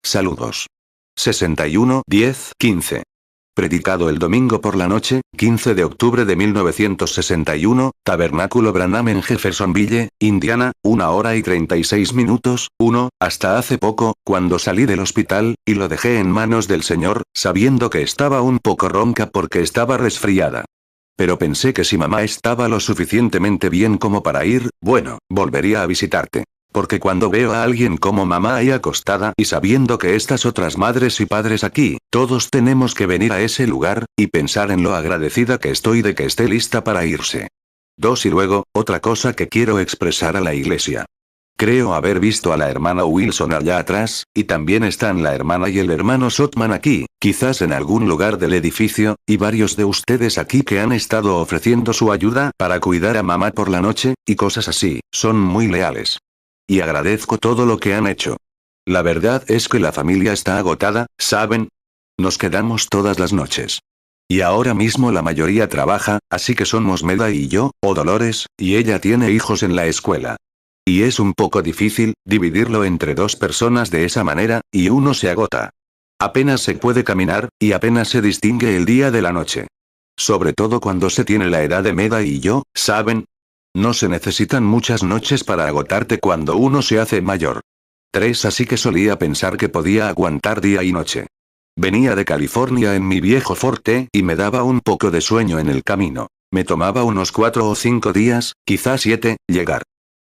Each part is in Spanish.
Saludos. 61-10-15. Predicado el domingo por la noche, 15 de octubre de 1961, Tabernáculo Branham en Jeffersonville, Indiana, 1 hora y 36 minutos, 1, hasta hace poco, cuando salí del hospital, y lo dejé en manos del Señor, sabiendo que estaba un poco ronca porque estaba resfriada. Pero pensé que si mamá estaba lo suficientemente bien como para ir, bueno, volvería a visitarte. Porque cuando veo a alguien como mamá ahí acostada y sabiendo que estas otras madres y padres aquí, todos tenemos que venir a ese lugar, y pensar en lo agradecida que estoy de que esté lista para irse. 2. Y luego, otra cosa que quiero expresar a la iglesia. Creo haber visto a la hermana Wilson allá atrás, y también están la hermana y el hermano Sotman aquí, quizás en algún lugar del edificio, y varios de ustedes aquí que han estado ofreciendo su ayuda para cuidar a mamá por la noche, y cosas así, son muy leales. Y agradezco todo lo que han hecho. La verdad es que la familia está agotada, ¿saben? Nos quedamos todas las noches. Y ahora mismo la mayoría trabaja, así que somos Meda y yo, o Dolores, y ella tiene hijos en la escuela. Y es un poco difícil, dividirlo entre 2 personas de esa manera, y uno se agota. Apenas se puede caminar, y apenas se distingue el día de la noche. Sobre todo cuando se tiene la edad de Meda y yo, ¿saben? No se necesitan muchas noches para agotarte cuando uno se hace mayor. 3. Así que solía pensar que podía aguantar día y noche. Venía de California en mi viejo Forte y me daba un poco de sueño en el camino. Me tomaba unos 4 o 5 días, quizás 7, llegar.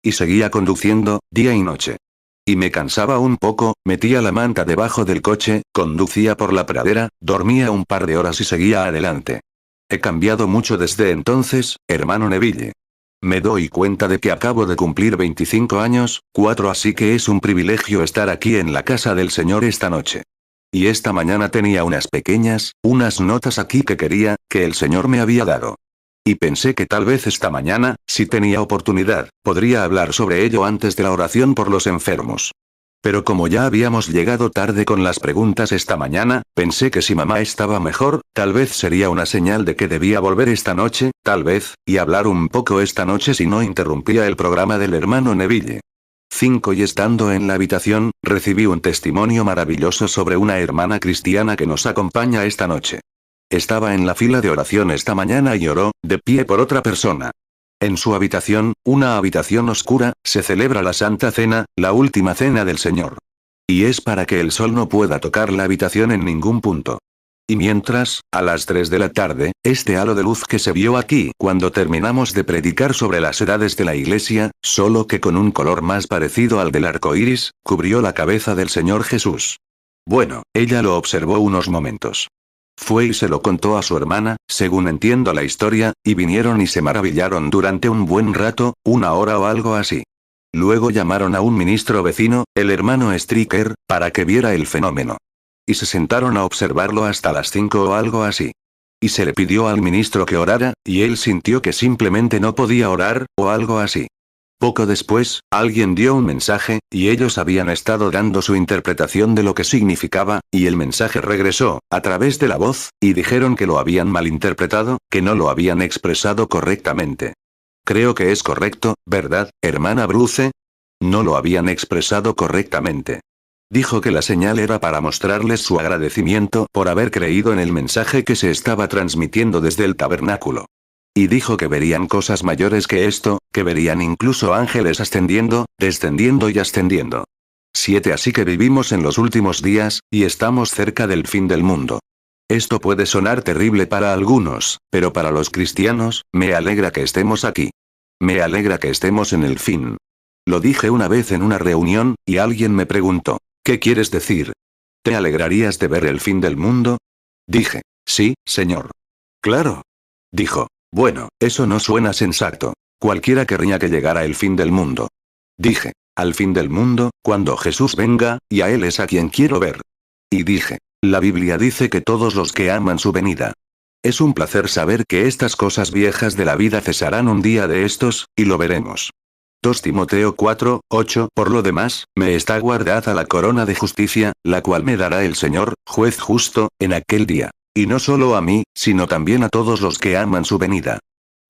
Y seguía conduciendo, día y noche. Y me cansaba un poco, metía la manta debajo del coche, conducía por la pradera, dormía un par de horas y seguía adelante. He cambiado mucho desde entonces, hermano Neville. Me doy cuenta de que acabo de cumplir 25 años, 4, así que es un privilegio estar aquí en la casa del Señor esta noche. Y esta mañana tenía unas notas aquí que quería, que el Señor me había dado. Y pensé que tal vez esta mañana, si tenía oportunidad, podría hablar sobre ello antes de la oración por los enfermos. Pero como ya habíamos llegado tarde con las preguntas esta mañana, pensé que si mamá estaba mejor, tal vez sería una señal de que debía volver esta noche, tal vez, y hablar un poco esta noche si no interrumpía el programa del hermano Neville. 5. Y estando en la habitación, recibí un testimonio maravilloso sobre una hermana cristiana que nos acompaña esta noche. Estaba en la fila de oración esta mañana y oró, de pie por otra persona. En su habitación, una habitación oscura, se celebra la Santa Cena, la última cena del Señor. Y es para que el sol no pueda tocar la habitación en ningún punto. Y mientras, a las 3 de la tarde, este halo de luz que se vio aquí cuando terminamos de predicar sobre las edades de la iglesia, solo que con un color más parecido al del arco iris, cubrió la cabeza del Señor Jesús. Bueno, ella lo observó unos momentos. Fue y se lo contó a su hermana, según entiendo la historia, y vinieron y se maravillaron durante un buen rato, 1 hora o algo así. Luego llamaron a un ministro vecino, el hermano Stricker, para que viera el fenómeno. Y se sentaron a observarlo hasta las 5 o algo así. Y se le pidió al ministro que orara, y él sintió que simplemente no podía orar, o algo así. Poco después, alguien dio un mensaje, y ellos habían estado dando su interpretación de lo que significaba, y el mensaje regresó, a través de la voz, y dijeron que lo habían malinterpretado, que no lo habían expresado correctamente. Creo que es correcto, ¿verdad, hermana Bruce? No lo habían expresado correctamente. Dijo que la señal era para mostrarles su agradecimiento por haber creído en el mensaje que se estaba transmitiendo desde el tabernáculo. Y dijo que verían cosas mayores que esto, que verían incluso ángeles ascendiendo, descendiendo y ascendiendo. 7. Así que vivimos en los últimos días, y estamos cerca del fin del mundo. Esto puede sonar terrible para algunos, pero para los cristianos, me alegra que estemos aquí. Me alegra que estemos en el fin. Lo dije una vez en una reunión, y alguien me preguntó, ¿qué quieres decir? ¿Te alegrarías de ver el fin del mundo? Dije, sí, señor. Claro. Dijo, bueno, eso no suena sensato. Cualquiera querría que llegara el fin del mundo. Dije, al fin del mundo, cuando Jesús venga, y a Él es a quien quiero ver. Y dije, la Biblia dice que todos los que aman su venida. Es un placer saber que estas cosas viejas de la vida cesarán un día de estos, y lo veremos. 2 Timoteo 4, 8. Por lo demás, me está guardada la corona de justicia, la cual me dará el Señor, juez justo, en aquel día. Y no solo a mí, sino también a todos los que aman su venida.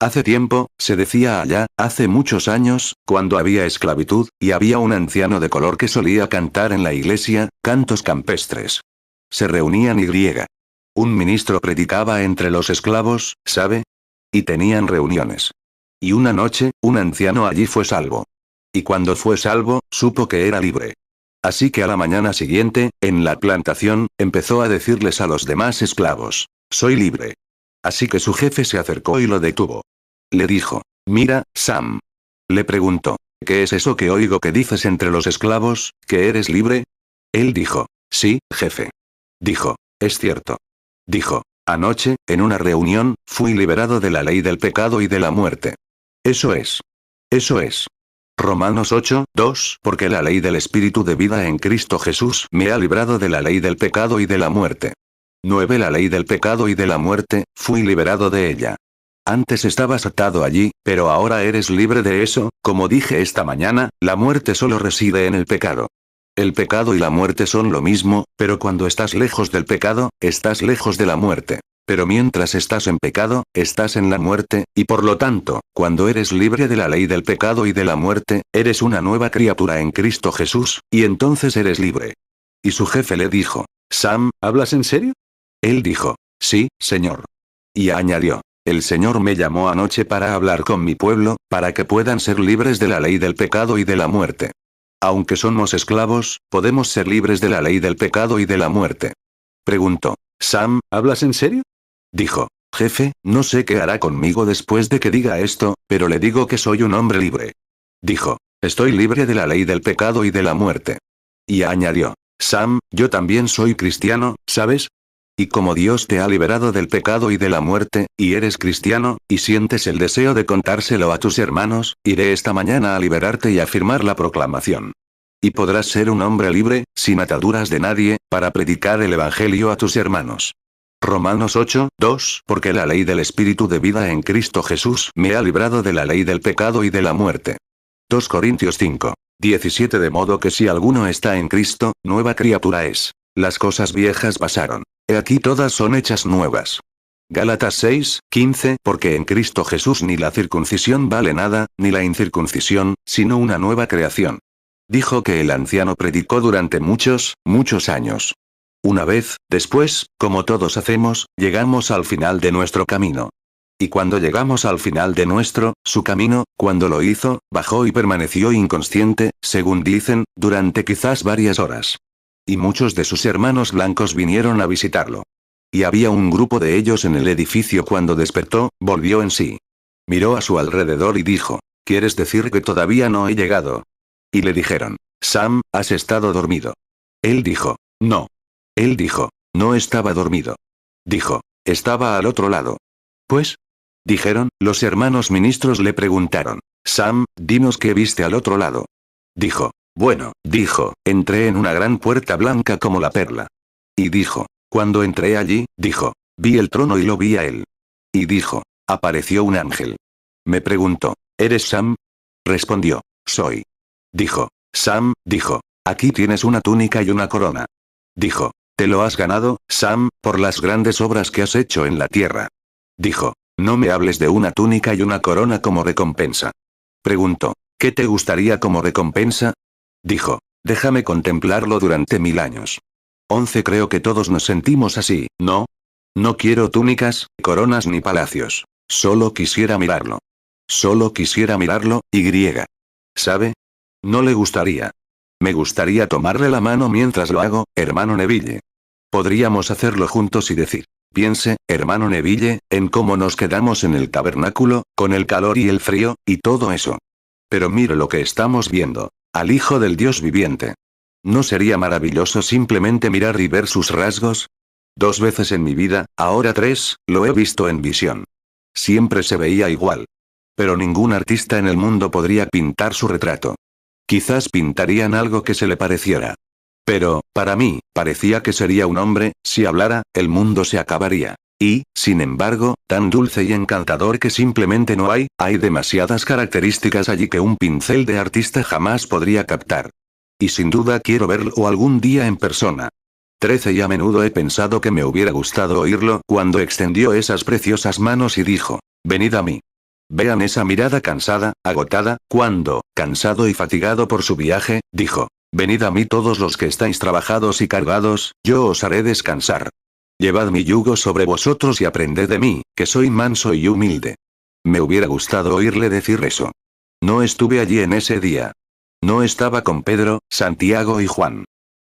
Hace tiempo, se decía allá, hace muchos años, cuando había esclavitud, y había un anciano de color que solía cantar en la iglesia, cantos campestres. Se reunían un ministro predicaba entre los esclavos, ¿sabe? Y tenían reuniones. Y una noche, un anciano allí fue salvo. Y cuando fue salvo, supo que era libre. Así que a la mañana siguiente, en la plantación, empezó a decirles a los demás esclavos, soy libre. Así que su jefe se acercó y lo detuvo. Le dijo, mira, Sam. Le preguntó, ¿qué es eso que oigo que dices entre los esclavos, que eres libre? Él dijo, sí, jefe. Dijo, es cierto. Dijo, anoche, en una reunión, fui liberado de la ley del pecado y de la muerte. Eso es. Eso es. Romanos 8:2, porque la ley del Espíritu de vida en Cristo Jesús me ha librado de la ley del pecado y de la muerte. 9. La ley del pecado y de la muerte, fui liberado de ella. Antes estabas atado allí, pero ahora eres libre de eso, como dije esta mañana, la muerte solo reside en el pecado. El pecado y la muerte son lo mismo, pero cuando estás lejos del pecado, estás lejos de la muerte. Pero mientras estás en pecado, estás en la muerte, y por lo tanto, cuando eres libre de la ley del pecado y de la muerte, eres una nueva criatura en Cristo Jesús, y entonces eres libre. Y su jefe le dijo, Sam, ¿hablas en serio? Él dijo, sí, señor. Y añadió, el Señor me llamó anoche para hablar con mi pueblo, para que puedan ser libres de la ley del pecado y de la muerte. Aunque somos esclavos, podemos ser libres de la ley del pecado y de la muerte. Preguntó, Sam, ¿hablas en serio? Dijo, jefe, no sé qué hará conmigo después de que diga esto, pero le digo que soy un hombre libre. Dijo, estoy libre de la ley del pecado y de la muerte. Y añadió, Sam, yo también soy cristiano, ¿sabes? Y como Dios te ha liberado del pecado y de la muerte, y eres cristiano, y sientes el deseo de contárselo a tus hermanos, iré esta mañana a liberarte y a firmar la proclamación. Y podrás ser un hombre libre, sin ataduras de nadie, para predicar el Evangelio a tus hermanos. Romanos 8:2, porque la ley del Espíritu de vida en Cristo Jesús me ha librado de la ley del pecado y de la muerte. 2 Corintios 5:17 De modo que si alguno está en Cristo, nueva criatura es. Las cosas viejas pasaron. He aquí todas son hechas nuevas. Gálatas 6:15 Porque en Cristo Jesús ni la circuncisión vale nada, ni la incircuncisión, sino una nueva creación. Dijo que el anciano predicó durante muchos años. Una vez, después, como todos hacemos, llegamos al final de nuestro camino. Y cuando llegamos al final de su camino, cuando lo hizo, bajó y permaneció inconsciente, según dicen, durante quizás varias horas. Y muchos de sus hermanos blancos vinieron a visitarlo. Y había un grupo de ellos en el edificio cuando despertó, volvió en sí. Miró a su alrededor y dijo, ¿quieres decir que todavía no he llegado? Y le dijeron, Sam, has estado dormido. Él dijo, no. Él dijo, no estaba dormido. Dijo, estaba al otro lado. Pues, dijeron, los hermanos ministros le preguntaron, Sam, dinos qué viste al otro lado. Dijo, bueno, entré en una gran puerta blanca como la perla. Y dijo, cuando entré allí, vi el trono y lo vi a él. Y dijo, apareció un ángel. Me preguntó, ¿eres Sam? Respondió, soy. Dijo, Sam, aquí tienes una túnica y una corona. Dijo, te lo has ganado, Sam, por las grandes obras que has hecho en la tierra. Dijo, no me hables de una túnica y una corona como recompensa. Preguntó, ¿qué te gustaría como recompensa? Dijo, déjame contemplarlo durante 1000 años. 11 Creo que todos nos sentimos así, ¿no? No quiero túnicas, coronas ni palacios. Solo quisiera mirarlo. Solo quisiera mirarlo, y. ¿Sabe? No le gustaría. Me gustaría tomarle la mano mientras lo hago, hermano Neville. Podríamos hacerlo juntos y decir, piense, hermano Neville, en cómo nos quedamos en el tabernáculo, con el calor y el frío, y todo eso. Pero mire lo que estamos viendo. Al Hijo del Dios viviente. ¿No sería maravilloso simplemente mirar y ver sus rasgos? 2 veces en mi vida, ahora 3, lo he visto en visión. Siempre se veía igual. Pero ningún artista en el mundo podría pintar su retrato. Quizás pintarían algo que se le pareciera. Pero, para mí, parecía que sería un hombre, si hablara, el mundo se acabaría. Y, sin embargo, tan dulce y encantador que simplemente no hay demasiadas características allí que un pincel de artista jamás podría captar. Y sin duda quiero verlo algún día en persona. 13 Y a menudo he pensado que me hubiera gustado oírlo cuando extendió esas preciosas manos y dijo, venid a mí. Vean esa mirada cansada, agotada, cuando, cansado y fatigado por su viaje, dijo: venid a mí todos los que estáis trabajados y cargados, yo os haré descansar. Llevad mi yugo sobre vosotros y aprended de mí, que soy manso y humilde. Me hubiera gustado oírle decir eso. No estuve allí en ese día. No estaba con Pedro, Santiago y Juan.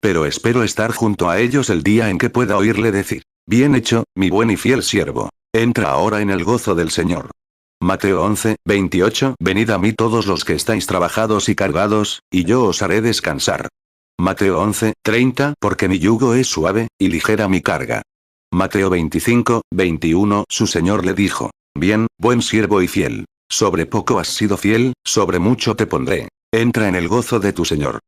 Pero espero estar junto a ellos el día en que pueda oírle decir: bien hecho, mi buen y fiel siervo. Entra ahora en el gozo del Señor. Mateo 11, 28. Venid a mí todos los que estáis trabajados y cargados, y yo os haré descansar. Mateo 11, 30. Porque mi yugo es suave, y ligera mi carga. Mateo 25, 21. Su Señor le dijo: bien, buen siervo y fiel. Sobre poco has sido fiel, sobre mucho te pondré. Entra en el gozo de tu Señor.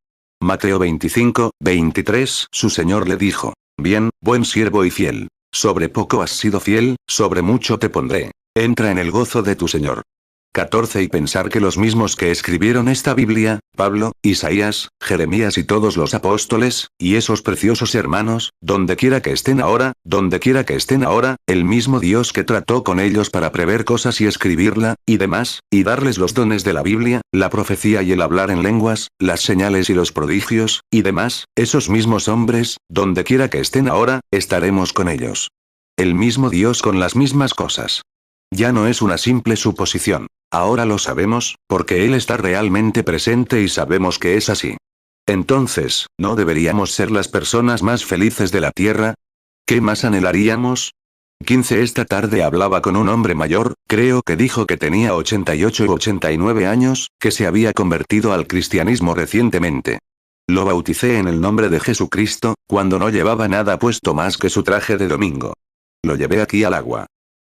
Mateo 25, 23. Su Señor le dijo: bien, buen siervo y fiel. Sobre poco has sido fiel, sobre mucho te pondré. Entra en el gozo de tu Señor. 14. Y pensar que los mismos que escribieron esta Biblia, Pablo, Isaías, Jeremías y todos los apóstoles, y esos preciosos hermanos, donde quiera que estén ahora, el mismo Dios que trató con ellos para prever cosas y escribirla, y demás, y darles los dones de la Biblia, la profecía y el hablar en lenguas, las señales y los prodigios, y demás, esos mismos hombres, donde quiera que estén ahora, estaremos con ellos. El mismo Dios con las mismas cosas. Ya no es una simple suposición. Ahora lo sabemos, porque Él está realmente presente y sabemos que es así. Entonces, ¿no deberíamos ser las personas más felices de la tierra? ¿Qué más anhelaríamos? 15. Esta tarde hablaba con un hombre mayor, creo que dijo que tenía 88 u 89 años, que se había convertido al cristianismo recientemente. Lo bauticé en el nombre de Jesucristo, cuando no llevaba nada puesto más que su traje de domingo. Lo llevé aquí al agua.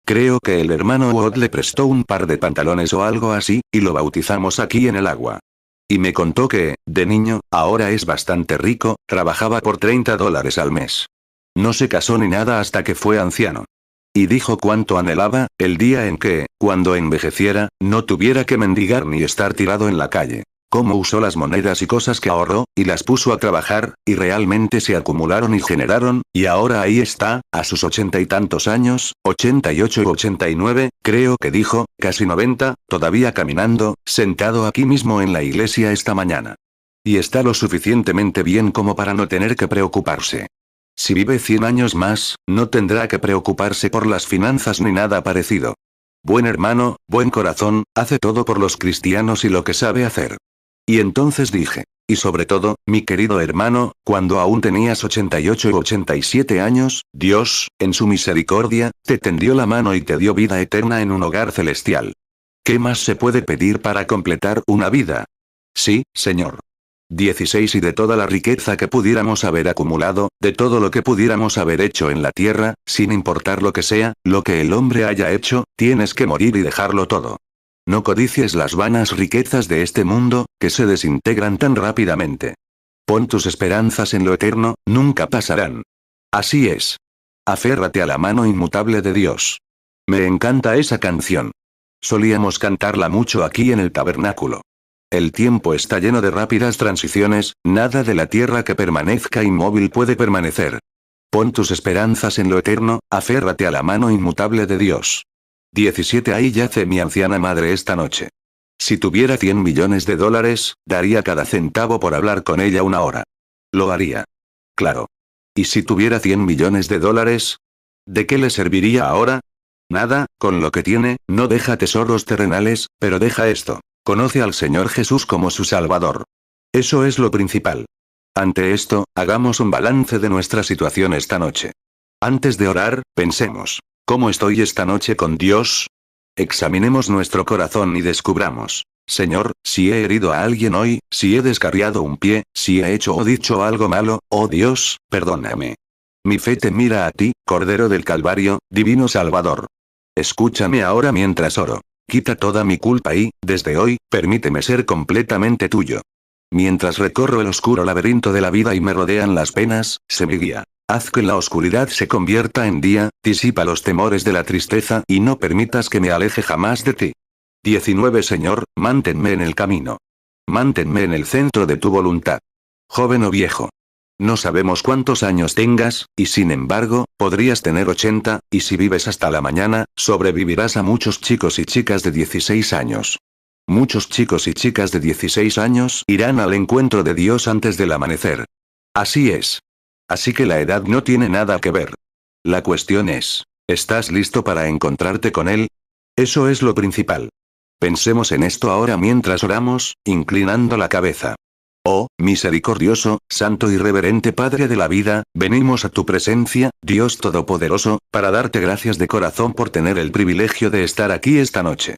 Creo que el hermano Wood le prestó un par de pantalones o algo así, y lo bautizamos aquí en el agua. Y me contó que, de niño, ahora es bastante rico, trabajaba por $30 al mes. No se casó ni nada hasta que fue anciano. Y dijo cuánto anhelaba, el día en que, cuando envejeciera, no tuviera que mendigar ni estar tirado en la calle. Cómo usó las monedas y cosas que ahorró, y las puso a trabajar, y realmente se acumularon y generaron, y ahora ahí está, a sus 80 y tantos años, 88 u 89, creo que dijo, casi 90, todavía caminando, sentado aquí mismo en la iglesia esta mañana. Y está lo suficientemente bien como para no tener que preocuparse. Si vive 100 años más, no tendrá que preocuparse por las finanzas ni nada parecido. Buen hermano, buen corazón, hace todo por los cristianos y lo que sabe hacer. Y entonces dije: y sobre todo, mi querido hermano, cuando aún tenías 88 u 87 años, Dios, en su misericordia, te tendió la mano y te dio vida eterna en un hogar celestial. ¿Qué más se puede pedir para completar una vida? Sí, Señor. 16. Y de toda la riqueza que pudiéramos haber acumulado, de todo lo que pudiéramos haber hecho en la tierra, sin importar lo que sea, lo que el hombre haya hecho, tienes que morir y dejarlo todo. No codicies las vanas riquezas de este mundo, que se desintegran tan rápidamente. Pon tus esperanzas en lo eterno, nunca pasarán. Así es. Aférrate a la mano inmutable de Dios. Me encanta esa canción. Solíamos cantarla mucho aquí en el tabernáculo. El tiempo está lleno de rápidas transiciones, nada de la tierra que permanezca inmóvil puede permanecer. Pon tus esperanzas en lo eterno, aférrate a la mano inmutable de Dios. 17. Ahí yace mi anciana madre esta noche. Si tuviera $100 millones, daría cada centavo por hablar con ella una hora. Lo haría. Claro. ¿Y si tuviera $100 millones? ¿De qué le serviría ahora? Nada, con lo que tiene, no deja tesoros terrenales, pero deja esto. Conoce al Señor Jesús como su Salvador. Eso es lo principal. Ante esto, hagamos un balance de nuestra situación esta noche. Antes de orar, pensemos: ¿cómo estoy esta noche con Dios? Examinemos nuestro corazón y descubramos: Señor, si he herido a alguien hoy, si he descarriado un pie, si he hecho o dicho algo malo, oh Dios, perdóname. Mi fe te mira a ti, Cordero del Calvario, Divino Salvador. Escúchame ahora mientras oro. Quita toda mi culpa y, desde hoy, permíteme ser completamente tuyo. Mientras recorro el oscuro laberinto de la vida y me rodean las penas, sé mi guía. Haz que la oscuridad se convierta en día, disipa los temores de la tristeza y no permitas que me aleje jamás de ti. 19. Señor, manténme en el camino. Manténme en el centro de tu voluntad. Joven o viejo. No sabemos cuántos años tengas, y sin embargo, podrías tener 80, y si vives hasta la mañana, sobrevivirás a muchos chicos y chicas de 16 años. Muchos chicos y chicas de 16 años irán al encuentro de Dios antes del amanecer. Así es. Así que la edad no tiene nada que ver. La cuestión es, ¿estás listo para encontrarte con Él? Eso es lo principal. Pensemos en esto ahora mientras oramos, inclinando la cabeza. Oh, misericordioso, santo y reverente Padre de la vida, venimos a tu presencia, Dios Todopoderoso, para darte gracias de corazón por tener el privilegio de estar aquí esta noche.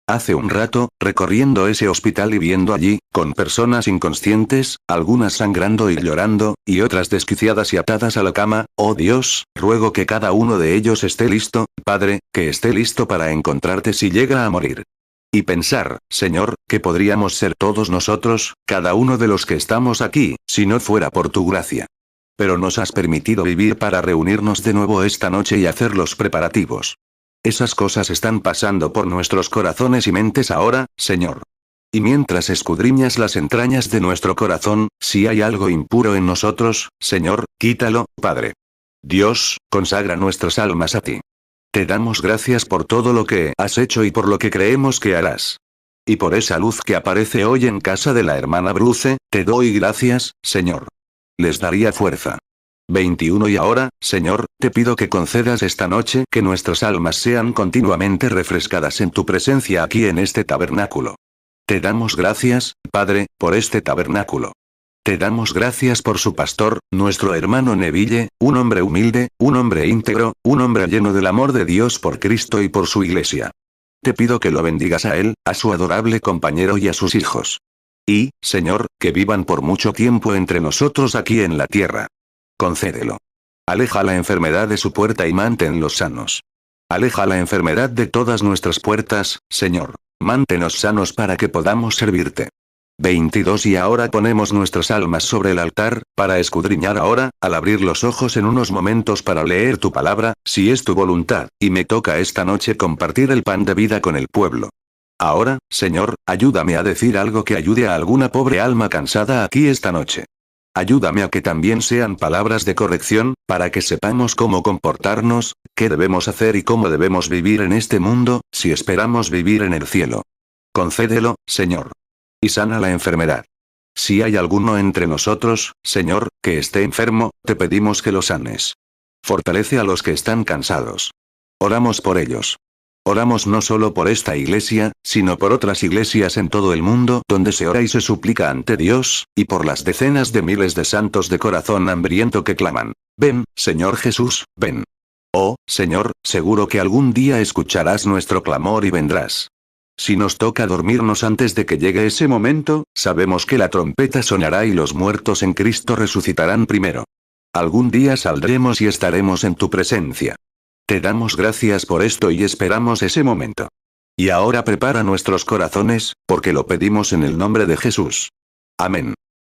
Hace un rato, recorriendo ese hospital y viendo allí, con personas inconscientes, algunas sangrando y llorando, y otras desquiciadas y atadas a la cama, oh Dios, ruego que cada uno de ellos esté listo, Padre, que esté listo para encontrarte si llega a morir. Y pensar, Señor, que podríamos ser todos nosotros, cada uno de los que estamos aquí, si no fuera por tu gracia. Pero nos has permitido vivir para reunirnos de nuevo esta noche y hacer los preparativos. Esas cosas están pasando por nuestros corazones y mentes ahora, Señor. Y mientras escudriñas las entrañas de nuestro corazón, si hay algo impuro en nosotros, Señor, quítalo, Padre. Dios, consagra nuestras almas a ti. Te damos gracias por todo lo que has hecho y por lo que creemos que harás. Y por esa luz que aparece hoy en casa de la hermana Bruce, te doy gracias, Señor. Les daría fuerza. 21 Y ahora, Señor, te pido que concedas esta noche que nuestras almas sean continuamente refrescadas en tu presencia aquí en este tabernáculo. Te damos gracias, Padre, por este tabernáculo. Te damos gracias por su pastor, nuestro hermano Neville, un hombre humilde, un hombre íntegro, un hombre lleno del amor de Dios por Cristo y por su iglesia. Te pido que lo bendigas a él, a su adorable compañero y a sus hijos. Y, Señor, que vivan por mucho tiempo entre nosotros aquí en la tierra. Concédelo. Aleja la enfermedad de su puerta y manténlos sanos. Aleja la enfermedad de todas nuestras puertas, Señor. Manténnos sanos para que podamos servirte. 22 Y ahora ponemos nuestras almas sobre el altar, para escudriñar ahora, al abrir los ojos en unos momentos para leer tu palabra, si es tu voluntad, y me toca esta noche compartir el pan de vida con el pueblo. Ahora, Señor, ayúdame a decir algo que ayude a alguna pobre alma cansada aquí esta noche. Ayúdame a que también sean palabras de corrección, para que sepamos cómo comportarnos, qué debemos hacer y cómo debemos vivir en este mundo, si esperamos vivir en el cielo. Concédelo, Señor. Y sana la enfermedad. Si hay alguno entre nosotros, Señor, que esté enfermo, te pedimos que lo sanes. Fortalece a los que están cansados. Oramos por ellos. Oramos no solo por esta iglesia, sino por otras iglesias en todo el mundo donde se ora y se suplica ante Dios, y por las decenas de miles de santos de corazón hambriento que claman. Ven, Señor Jesús, ven. Oh, Señor, seguro que algún día escucharás nuestro clamor y vendrás. Si nos toca dormirnos antes de que llegue ese momento, sabemos que la trompeta sonará y los muertos en Cristo resucitarán primero. Algún día saldremos y estaremos en tu presencia. Te damos gracias por esto y esperamos ese momento. Y ahora prepara nuestros corazones, porque lo pedimos en el nombre de Jesús. Amén.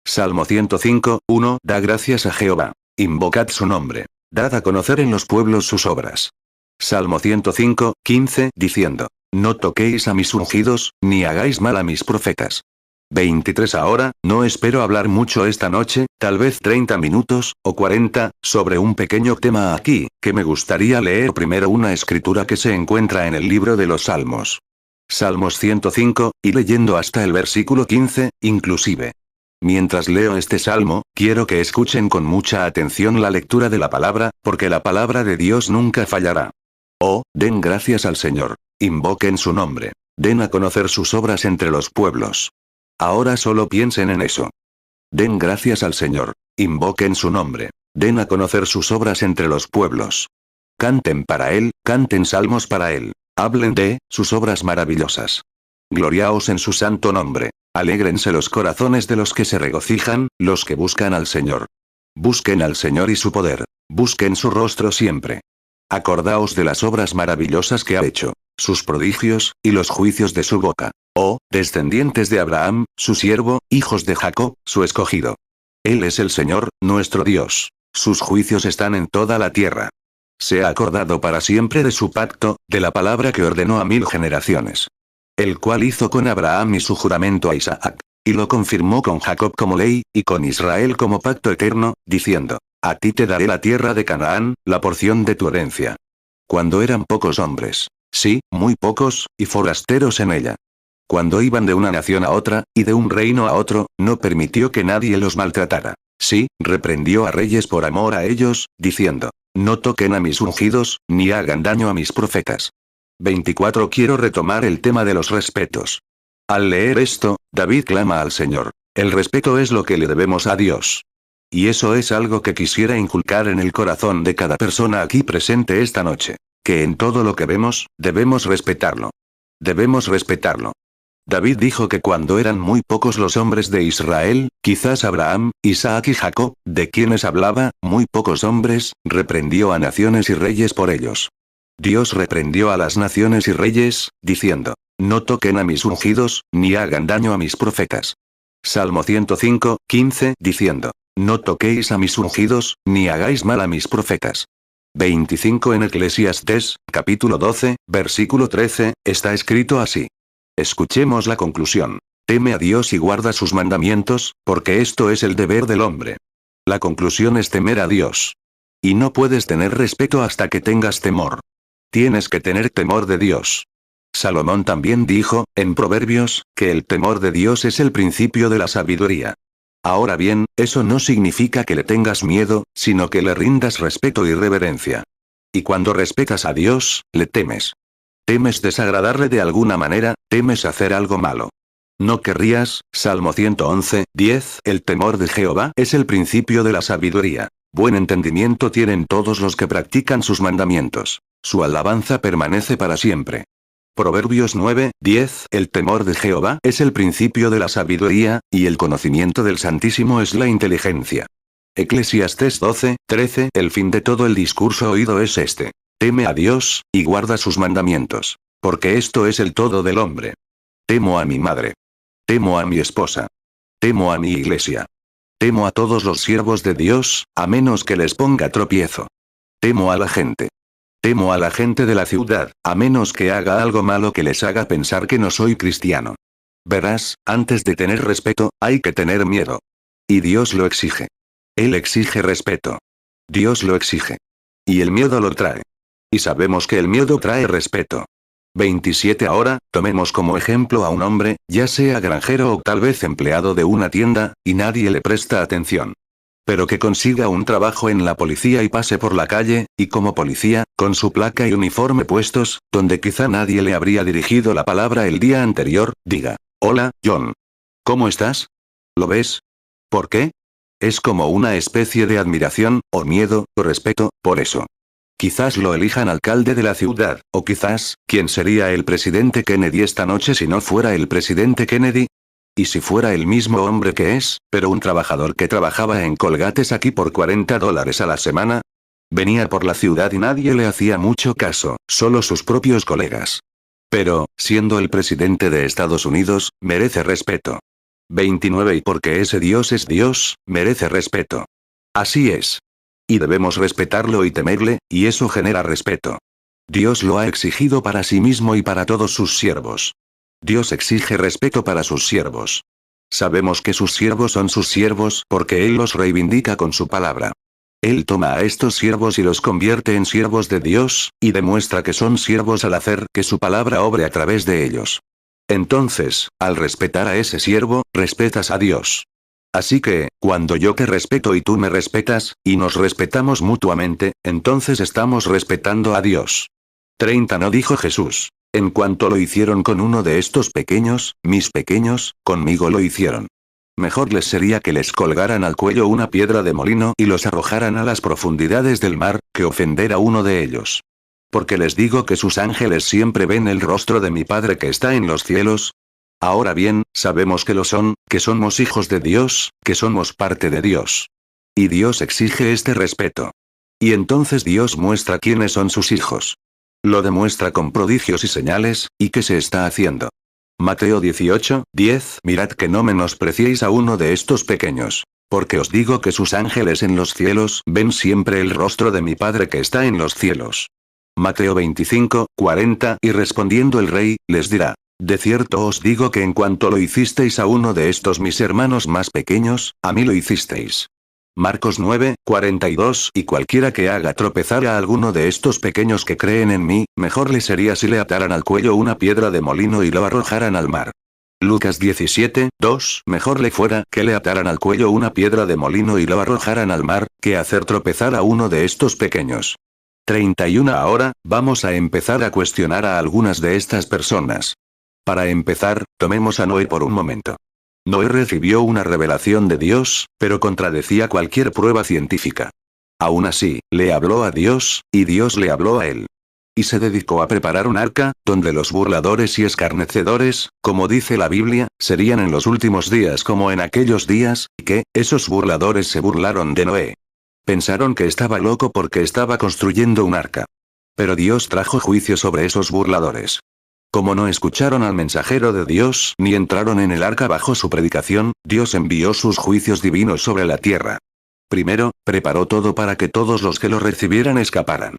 Salmo 105, 1. Da gracias a Jehová. Invocad su nombre. Dad a conocer en los pueblos sus obras. Salmo 105, 15, diciendo. No toquéis a mis ungidos, ni hagáis mal a mis profetas. 23 Ahora, no espero hablar mucho esta noche, tal vez 30 minutos, o 40, sobre un pequeño tema aquí, que me gustaría leer primero una escritura que se encuentra en el libro de los Salmos. Salmos 105, y leyendo hasta el versículo 15, inclusive. Mientras leo este salmo, quiero que escuchen con mucha atención la lectura de la palabra, porque la palabra de Dios nunca fallará. Oh, den gracias al Señor. Invoquen su nombre. Den a conocer sus obras entre los pueblos. Ahora solo piensen en eso. Den gracias al Señor. Invoquen su nombre. Den a conocer sus obras entre los pueblos. Canten para Él, canten salmos para Él. Hablen de sus obras maravillosas. Gloriaos en su santo nombre. Alégrense los corazones de los que se regocijan, los que buscan al Señor. Busquen al Señor y su poder. Busquen su rostro siempre. Acordaos de las obras maravillosas que ha hecho, sus prodigios, y los juicios de su boca. Oh, descendientes de Abraham, su siervo, hijos de Jacob, su escogido. Él es el Señor, nuestro Dios. Sus juicios están en toda la tierra. Se ha acordado para siempre de su pacto, de la palabra que ordenó a 1000 generaciones. El cual hizo con Abraham y su juramento a Isaac. y lo confirmó con Jacob como ley, y con Israel como pacto eterno, diciendo: a ti te daré la tierra de Canaán, la porción de tu herencia. Cuando eran pocos hombres, sí, muy pocos, y forasteros en ella. Cuando iban de una nación a otra, y de un reino a otro, no permitió que nadie los maltratara. Sí, reprendió a reyes por amor a ellos, diciendo: no toquen a mis ungidos, ni hagan daño a mis profetas. 24. Quiero retomar el tema de los respetos. Al leer esto, David clama al Señor. El respeto es lo que le debemos a Dios. Y eso es algo que quisiera inculcar en el corazón de cada persona aquí presente esta noche. Que en todo lo que vemos, debemos respetarlo. Debemos respetarlo. David dijo que cuando eran muy pocos los hombres de Israel, quizás Abraham, Isaac y Jacob, de quienes hablaba, muy pocos hombres, reprendió a naciones y reyes por ellos. Dios reprendió a las naciones y reyes, diciendo: no toquen a mis ungidos, ni hagan daño a mis profetas. Salmo 105, 15, diciendo: no toquéis a mis ungidos, ni hagáis mal a mis profetas. 25. En Eclesiastés, capítulo 12, versículo 13, está escrito así. Escuchemos la conclusión. Teme a Dios y guarda sus mandamientos, porque esto es el deber del hombre. La conclusión es temer a Dios. Y no puedes tener respeto hasta que tengas temor. Tienes que tener temor de Dios. Salomón también dijo, en Proverbios, que el temor de Dios es el principio de la sabiduría. Ahora bien, eso no significa que le tengas miedo, sino que le rindas respeto y reverencia. Y cuando respetas a Dios, le temes. Temes desagradarle de alguna manera, temes hacer algo malo. No querrías, Salmo 111, 10, el temor de Jehová es el principio de la sabiduría. Buen entendimiento tienen todos los que practican sus mandamientos. Su alabanza permanece para siempre. Proverbios 9, 10, el temor de Jehová es el principio de la sabiduría, y el conocimiento del Santísimo es la inteligencia. Eclesiastés 12, 13, el fin de todo el discurso oído es este. Teme a Dios, y guarda sus mandamientos. Porque esto es el todo del hombre. Temo a mi madre. Temo a mi esposa. Temo a mi iglesia. Temo a todos los siervos de Dios, a menos que les ponga tropiezo. Temo a la gente. Temo a la gente de la ciudad, a menos que haga algo malo que les haga pensar que no soy cristiano. Verás, antes de tener respeto, hay que tener miedo. Y Dios lo exige. Él exige respeto. Dios lo exige. Y el miedo lo trae. Y sabemos que el miedo trae respeto. 27. Ahora, tomemos como ejemplo a un hombre, ya sea granjero o tal vez empleado de una tienda, y nadie le presta atención. Pero que consiga un trabajo en la policía y pase por la calle, y como policía, con su placa y uniforme puestos, donde quizá nadie le habría dirigido la palabra el día anterior, diga: hola, John. ¿Cómo estás? ¿Lo ves? ¿Por qué? Es como una especie de admiración, o miedo, o respeto, por eso. Quizás lo elijan alcalde de la ciudad, o quizás, ¿quién sería el presidente Kennedy esta noche si no fuera el presidente Kennedy? Y si fuera el mismo hombre que es, pero un trabajador que trabajaba en Colgates aquí por $40 a la semana. Venía por la ciudad y nadie le hacía mucho caso, solo sus propios colegas. Pero, siendo el presidente de Estados Unidos, merece respeto. 29. Y porque ese Dios es Dios, merece respeto. Así es. Y debemos respetarlo y temerle, y eso genera respeto. Dios lo ha exigido para sí mismo y para todos sus siervos. Dios exige respeto para sus siervos. Sabemos que sus siervos son sus siervos porque Él los reivindica con su palabra. Él toma a estos siervos y los convierte en siervos de Dios, y demuestra que son siervos al hacer que su palabra obre a través de ellos. Entonces, al respetar a ese siervo, respetas a Dios. Así que, cuando yo te respeto y tú me respetas, y nos respetamos mutuamente, entonces estamos respetando a Dios. 30. No dijo Jesús: en cuanto lo hicieron con uno de estos pequeños, mis pequeños, conmigo lo hicieron. Mejor les sería que les colgaran al cuello una piedra de molino y los arrojaran a las profundidades del mar, que ofender a uno de ellos. Porque les digo que sus ángeles siempre ven el rostro de mi Padre que está en los cielos. Ahora bien, sabemos que lo son, que somos hijos de Dios, que somos parte de Dios. Y Dios exige este respeto. Y entonces Dios muestra quiénes son sus hijos. Lo demuestra con prodigios y señales, ¿y qué se está haciendo? Mateo 18, 10. Mirad que no menospreciéis a uno de estos pequeños. Porque os digo que sus ángeles en los cielos ven siempre el rostro de mi Padre que está en los cielos. Mateo 25, 40. Y respondiendo el rey, les dirá: De cierto os digo que en cuanto lo hicisteis a uno de estos mis hermanos más pequeños, a mí lo hicisteis. Marcos 9:42 Y cualquiera que haga tropezar a alguno de estos pequeños que creen en mí, mejor le sería si le ataran al cuello una piedra de molino y lo arrojaran al mar. Lucas 17:2 Mejor le fuera que le ataran al cuello una piedra de molino y lo arrojaran al mar, que hacer tropezar a uno de estos pequeños. 31 Ahora, vamos a empezar a cuestionar a algunas de estas personas. Para empezar, tomemos a Noé por un momento. Noé recibió una revelación de Dios, pero contradecía cualquier prueba científica. Aún así, le habló a Dios, y Dios le habló a él. Y se dedicó a preparar un arca, donde los burladores y escarnecedores, como dice la Biblia, serían en los últimos días como en aquellos días, y que, esos burladores se burlaron de Noé. Pensaron que estaba loco porque estaba construyendo un arca. Pero Dios trajo juicio sobre esos burladores. Como no escucharon al mensajero de Dios ni entraron en el arca bajo su predicación, Dios envió sus juicios divinos sobre la tierra. Primero, preparó todo para que todos los que lo recibieran escaparan.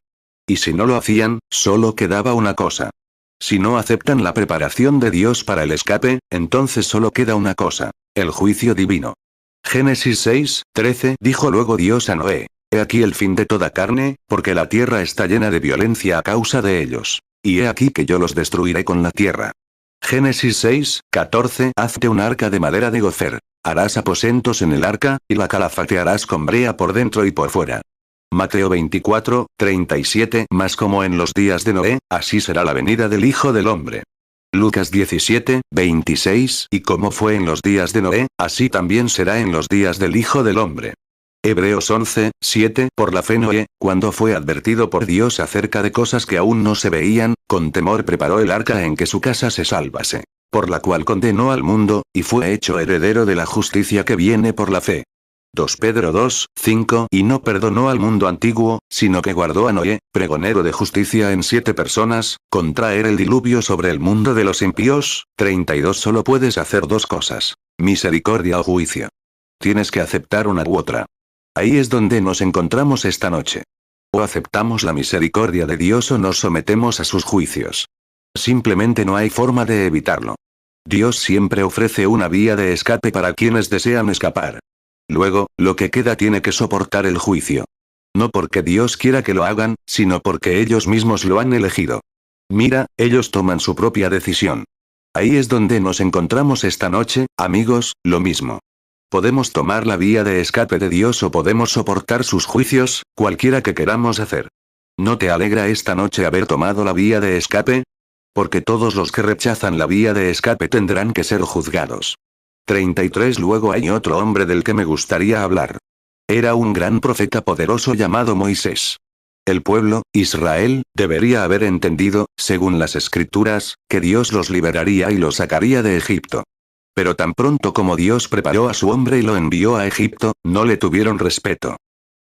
Y si no lo hacían, solo quedaba una cosa. Si no aceptan la preparación de Dios para el escape, entonces solo queda una cosa: el juicio divino. Génesis 6:13 Dijo luego Dios a Noé: He aquí el fin de toda carne, porque la tierra está llena de violencia a causa de ellos. Y he aquí que yo los destruiré con la tierra. Génesis 6:14 Hazte un arca de madera de gofer. Harás aposentos en el arca, y la calafatearás con brea por dentro y por fuera. Mateo 24:37 Mas como en los días de Noé, así será la venida del Hijo del Hombre. Lucas 17:26 Y como fue en los días de Noé, así también será en los días del Hijo del Hombre. Hebreos 11:7 Por la fe Noé, cuando fue advertido por Dios acerca de cosas que aún no se veían, con temor preparó el arca en que su casa se salvase. Por la cual condenó al mundo, y fue hecho heredero de la justicia que viene por la fe. 2 Pedro 2:5 Y no perdonó al mundo antiguo, sino que guardó a Noé, pregonero de justicia en 7 personas, con traer el diluvio sobre el mundo de los impíos. 32 Solo puedes hacer 2 cosas: misericordia o juicio. Tienes que aceptar una u otra. Ahí es donde nos encontramos esta noche. O aceptamos la misericordia de Dios o nos sometemos a sus juicios. Simplemente no hay forma de evitarlo. Dios siempre ofrece una vía de escape para quienes desean escapar. Luego, lo que queda tiene que soportar el juicio. No porque Dios quiera que lo hagan, sino porque ellos mismos lo han elegido. Mira, ellos toman su propia decisión. Ahí es donde nos encontramos esta noche, amigos, lo mismo. Podemos tomar la vía de escape de Dios o podemos soportar sus juicios, cualquiera que queramos hacer. ¿No te alegra esta noche haber tomado la vía de escape? Porque todos los que rechazan la vía de escape tendrán que ser juzgados. 33 Luego hay otro hombre del que me gustaría hablar. Era un gran profeta poderoso llamado Moisés. El pueblo, Israel, debería haber entendido, según las escrituras, que Dios los liberaría y los sacaría de Egipto. Pero tan pronto como Dios preparó a su hombre y lo envió a Egipto, no le tuvieron respeto.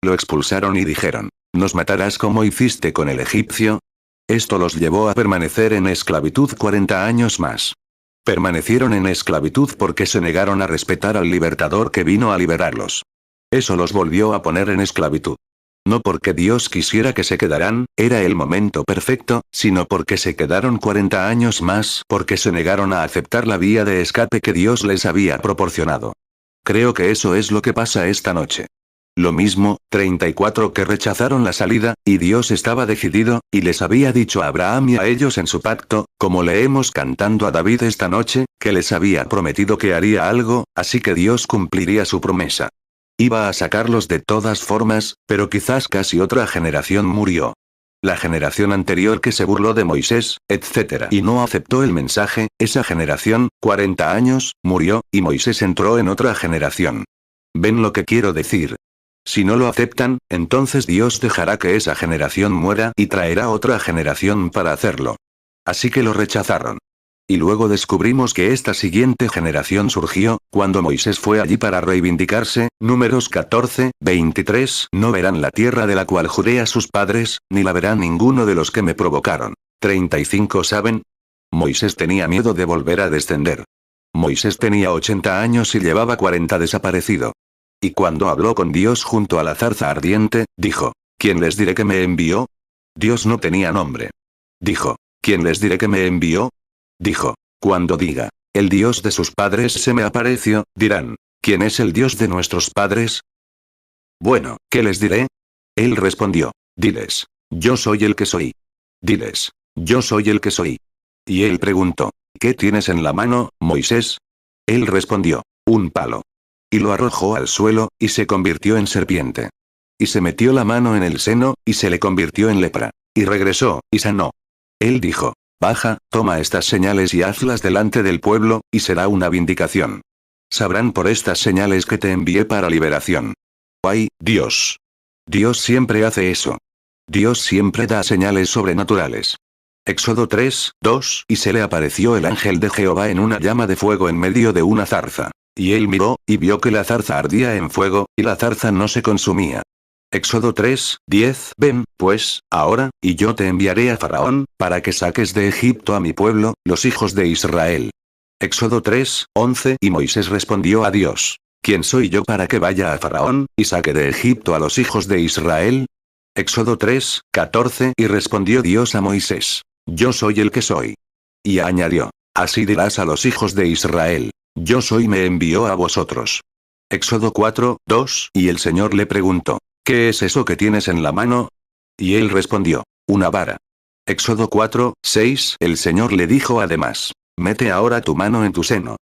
Lo expulsaron y dijeron: ¿Nos matarás como hiciste con el egipcio? Esto los llevó a permanecer en esclavitud 40 años más. Permanecieron en esclavitud porque se negaron a respetar al libertador que vino a liberarlos. Eso los volvió a poner en esclavitud. No porque Dios quisiera que se quedaran, era el momento perfecto, sino porque se quedaron 40 años más porque se negaron a aceptar la vía de escape que Dios les había proporcionado. Creo que eso es lo que pasa esta noche. Lo mismo, 34 que rechazaron la salida, y Dios estaba decidido, y les había dicho a Abraham y a ellos en su pacto, como leemos cantando a David esta noche, que les había prometido que haría algo, así que Dios cumpliría su promesa. Iba a sacarlos de todas formas, pero quizás casi otra generación murió. La generación anterior que se burló de Moisés, etc. y no aceptó el mensaje, esa generación, 40 años, murió, y Moisés entró en otra generación. ¿Ven lo que quiero decir? Si no lo aceptan, entonces Dios dejará que esa generación muera y traerá otra generación para hacerlo. Así que lo rechazaron. Y luego descubrimos que esta siguiente generación surgió, cuando Moisés fue allí para reivindicarse. Números 14:23 No verán la tierra de la cual juré a sus padres, ni la verá ninguno de los que me provocaron. 35 ¿Saben? Moisés tenía miedo de volver a descender. Moisés tenía 80 años y llevaba 40 desaparecido. Y cuando habló con Dios junto a la zarza ardiente, dijo: ¿Quién les diré que me envió? Dios no tenía nombre. Dijo: ¿Quién les diré que me envió? Dijo: Cuando diga, el Dios de sus padres se me apareció, dirán, ¿quién es el Dios de nuestros padres? Bueno, ¿qué les diré? Él respondió, diles, yo soy el que soy. Diles, yo soy el que soy. Y él preguntó, ¿qué tienes en la mano, Moisés? Él respondió, un palo. Y lo arrojó al suelo, y se convirtió en serpiente. Y se metió la mano en el seno, y se le convirtió en lepra. Y regresó, y sanó. Él dijo, baja, toma estas señales y hazlas delante del pueblo, y será una vindicación. Sabrán por estas señales que te envié para liberación. ¡Ay, Dios! Dios siempre hace eso. Dios siempre da señales sobrenaturales. Éxodo 3, 2, y se le apareció el ángel de Jehová en una llama de fuego en medio de una zarza. Y él miró, y vio que la zarza ardía en fuego, y la zarza no se consumía. Éxodo 3, 10, ven, pues, ahora, y yo te enviaré a Faraón, para que saques de Egipto a mi pueblo, los hijos de Israel. Éxodo 3, 11, y Moisés respondió a Dios, ¿quién soy yo para que vaya a Faraón, y saque de Egipto a los hijos de Israel? Éxodo 3, 14, y respondió Dios a Moisés, yo soy el que soy. Y añadió, así dirás a los hijos de Israel, yo soy me envió a vosotros. Éxodo 4, 2, y el Señor le preguntó, ¿qué es eso que tienes en la mano? Y él respondió, una vara. Éxodo 4, 6, el Señor le dijo además, mete ahora tu mano en tu seno.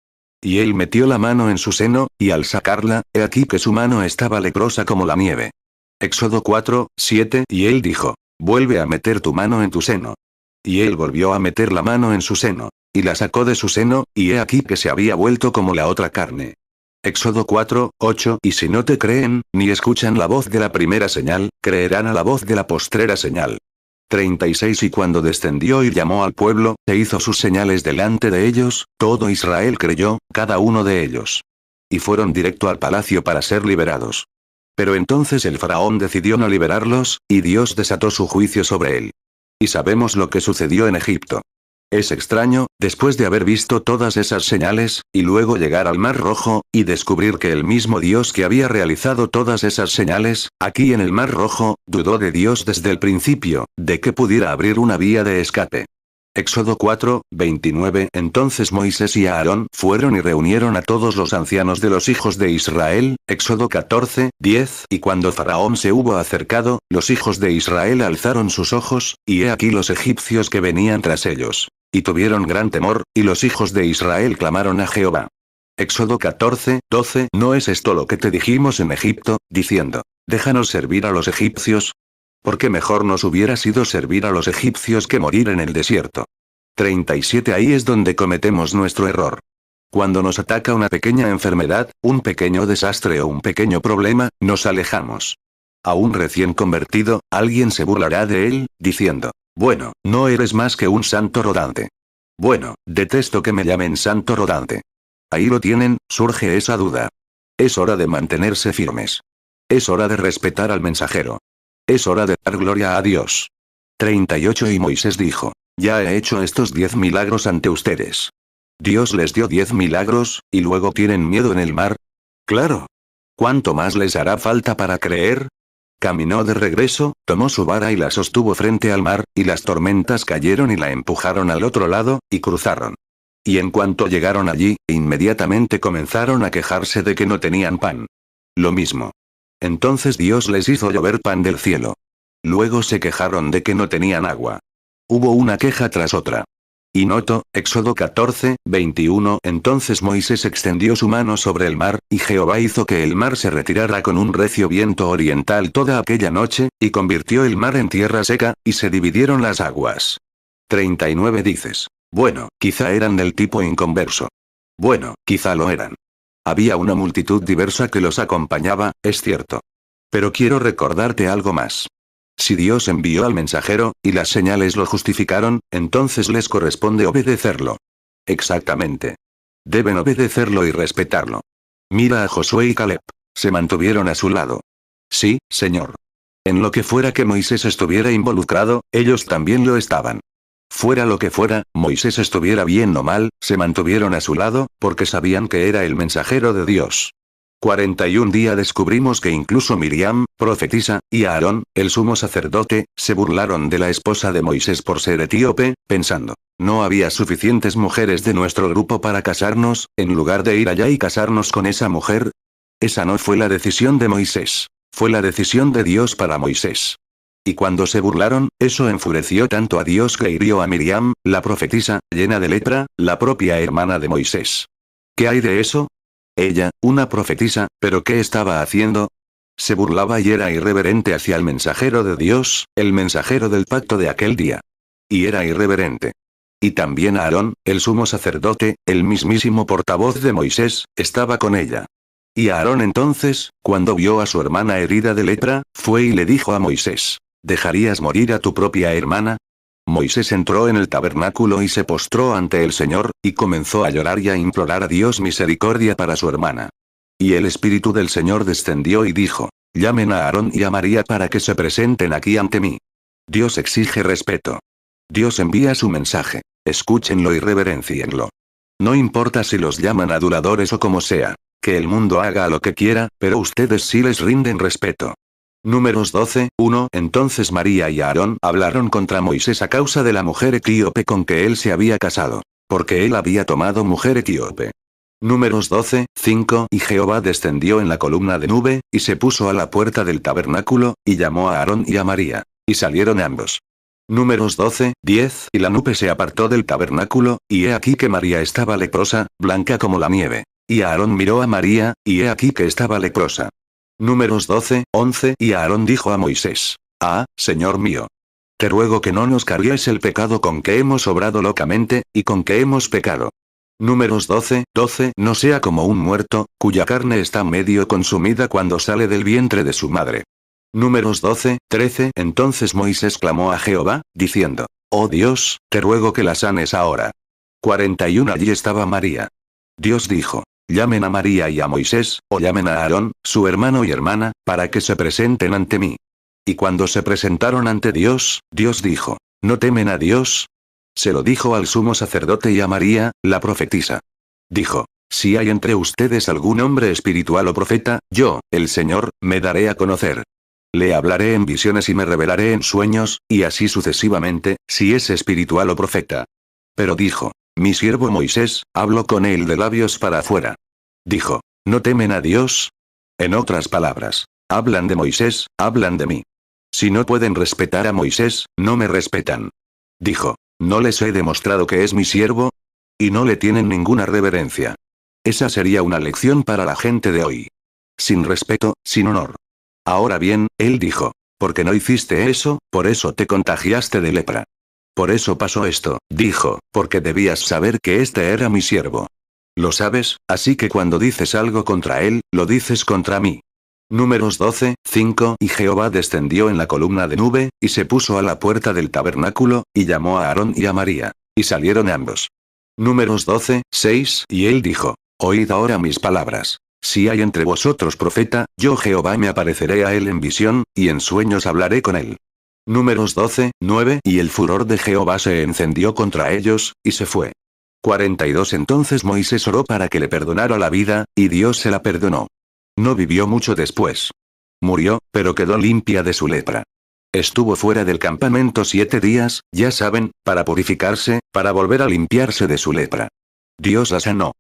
Y él metió la mano en su seno, y al sacarla, he aquí que su mano estaba leprosa como la nieve. Éxodo 4, 7, y él dijo, vuelve a meter tu mano en tu seno. Y él volvió a meter la mano en su seno, y la sacó de su seno, y he aquí que se había vuelto como la otra carne. Éxodo 4, 8, y si no te creen, ni escuchan la voz de la primera señal, creerán a la voz de la postrera señal. 36 Y cuando descendió y llamó al pueblo, e hizo sus señales delante de ellos, todo Israel creyó, cada uno de ellos. Y fueron directo al palacio para ser liberados. Pero entonces el faraón decidió no liberarlos, y Dios desató su juicio sobre él. Y sabemos lo que sucedió en Egipto. Es extraño, después de haber visto todas esas señales, y luego llegar al Mar Rojo, y descubrir que el mismo Dios que había realizado todas esas señales, aquí en el Mar Rojo, dudó de Dios desde el principio, de que pudiera abrir una vía de escape. Éxodo 4, 29 Entonces Moisés y Aarón fueron y reunieron a todos los ancianos de los hijos de Israel, Éxodo 14, 10 Y cuando Faraón se hubo acercado, los hijos de Israel alzaron sus ojos, y he aquí los egipcios que venían tras ellos. Y tuvieron gran temor, y los hijos de Israel clamaron a Jehová. Éxodo 14, 12 ¿No es esto lo que te dijimos en Egipto, diciendo, déjanos servir a los egipcios? Porque mejor nos hubiera sido servir a los egipcios que morir en el desierto. 37 Ahí es donde cometemos nuestro error. Cuando nos ataca una pequeña enfermedad, un pequeño desastre o un pequeño problema, nos alejamos. A un recién convertido, alguien se burlará de él, diciendo, bueno, no eres más que un santo rodante. Bueno, detesto que me llamen santo rodante. Ahí lo tienen, surge esa duda. Es hora de mantenerse firmes. Es hora de respetar al mensajero. Es hora de dar gloria a Dios. 38 Y Moisés dijo, ya he hecho estos 10 milagros ante ustedes. Dios les dio 10 milagros, y luego tienen miedo en el mar. Claro. ¿Cuánto más les hará falta para creer? Caminó de regreso, tomó su vara y la sostuvo frente al mar, y las tormentas cayeron y la empujaron al otro lado, y cruzaron. Y en cuanto llegaron allí, inmediatamente comenzaron a quejarse de que no tenían pan. Lo mismo. Entonces Dios les hizo llover pan del cielo. Luego se quejaron de que no tenían agua. Hubo una queja tras otra. Y noto, Éxodo 14, 21 Entonces Moisés extendió su mano sobre el mar, y Jehová hizo que el mar se retirara con un recio viento oriental toda aquella noche, y convirtió el mar en tierra seca, y se dividieron las aguas. 39 Dices, bueno, quizá eran del tipo inconverso. Bueno, quizá lo eran. Había una multitud diversa que los acompañaba, es cierto. Pero quiero recordarte algo más. Si Dios envió al mensajero, y las señales lo justificaron, entonces les corresponde obedecerlo. Exactamente. Deben obedecerlo y respetarlo. Mira a Josué y Caleb. Se mantuvieron a su lado. Sí, Señor. En lo que fuera que Moisés estuviera involucrado, ellos también lo estaban. Fuera lo que fuera, Moisés estuviera bien o mal, se mantuvieron a su lado, porque sabían que era el mensajero de Dios. 41 día descubrimos que incluso Miriam, profetisa, y Aarón, el sumo sacerdote, se burlaron de la esposa de Moisés por ser etíope, pensando, no había suficientes mujeres de nuestro grupo para casarnos, en lugar de ir allá y casarnos con esa mujer. Esa no fue la decisión de Moisés. Fue la decisión de Dios para Moisés. Y cuando se burlaron, eso enfureció tanto a Dios que hirió a Miriam, la profetisa, llena de lepra, la propia hermana de Moisés. ¿Qué hay de eso? Ella, una profetisa, ¿pero qué estaba haciendo? Se burlaba y era irreverente hacia el mensajero de Dios, el mensajero del pacto de aquel día. Y era irreverente. Y también Aarón, el sumo sacerdote, el mismísimo portavoz de Moisés, estaba con ella. Y Aarón entonces, cuando vio a su hermana herida de lepra, fue y le dijo a Moisés, ¿dejarías morir a tu propia hermana? Moisés entró en el tabernáculo y se postró ante el Señor, y comenzó a llorar y a implorar a Dios misericordia para su hermana. Y el Espíritu del Señor descendió y dijo, llamen a Aarón y a María para que se presenten aquí ante mí. Dios exige respeto. Dios envía su mensaje. Escúchenlo y reverencienlo. No importa si los llaman aduladores o como sea. Que el mundo haga lo que quiera, pero ustedes sí les rinden respeto. Números 12, 1. Entonces María y Aarón hablaron contra Moisés a causa de la mujer etíope con que él se había casado. Porque él había tomado mujer etíope. Números 12, 5. Y Jehová descendió en la columna de nube, y se puso a la puerta del tabernáculo, y llamó a Aarón y a María. Y salieron ambos. Números 12, 10. Y la nube se apartó del tabernáculo, y he aquí que María estaba leprosa, blanca como la nieve. Y Aarón miró a María, y he aquí que estaba leprosa. Números 12, 11. Y Aarón dijo a Moisés, Señor mío. Te ruego que no nos cargues el pecado con que hemos obrado locamente, y con que hemos pecado. Números 12, 12. No sea como un muerto, cuya carne está medio consumida cuando sale del vientre de su madre. Números 12, 13. Entonces Moisés clamó a Jehová, diciendo, Oh Dios, te ruego que la sanes ahora. 41. Allí estaba María. Dios dijo, llamen a María y a Moisés, o llamen a Aarón, su hermano y hermana, para que se presenten ante mí. Y cuando se presentaron ante Dios, Dios dijo, ¿no temen a Dios? Se lo dijo al sumo sacerdote y a María, la profetisa. Dijo, si hay entre ustedes algún hombre espiritual o profeta, yo, el Señor, me daré a conocer. Le hablaré en visiones y me revelaré en sueños, y así sucesivamente, si es espiritual o profeta. Pero dijo, mi siervo Moisés, hablo con él de labios para afuera. Dijo, ¿no temen a Dios? En otras palabras, hablan de Moisés, hablan de mí. Si no pueden respetar a Moisés, no me respetan. Dijo, ¿no les he demostrado que es mi siervo? Y no le tienen ninguna reverencia. Esa sería una lección para la gente de hoy. Sin respeto, sin honor. Ahora bien, él dijo, porque no hiciste eso, por eso te contagiaste de lepra. Por eso pasó esto, dijo, porque debías saber que este era mi siervo. Lo sabes, así que cuando dices algo contra él, lo dices contra mí. Números 12, 5. Y Jehová descendió en la columna de nube, y se puso a la puerta del tabernáculo, y llamó a Aarón y a María. Y salieron ambos. Números 12, 6. Y él dijo, oíd ahora mis palabras. Si hay entre vosotros profeta, yo Jehová me apareceré a él en visión, y en sueños hablaré con él. Números 12, 9. Y el furor de Jehová se encendió contra ellos, y se fue. 42. Entonces Moisés oró para que le perdonara la vida, y Dios se la perdonó. No vivió mucho después. Murió, pero quedó limpia de su lepra. Estuvo fuera del campamento 7 días, ya saben, para purificarse, para volver a limpiarse de su lepra. Dios la sanó.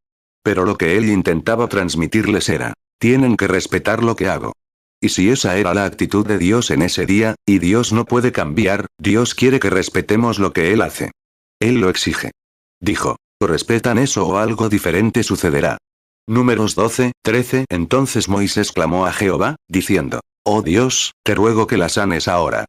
Pero lo que él intentaba transmitirles era, tienen que respetar lo que hago. Y si esa era la actitud de Dios en ese día, y Dios no puede cambiar, Dios quiere que respetemos lo que él hace. Él lo exige. Dijo, o respetan eso o algo diferente sucederá. Números 12, 13. Entonces Moisés clamó a Jehová, diciendo, oh Dios, te ruego que la sanes ahora.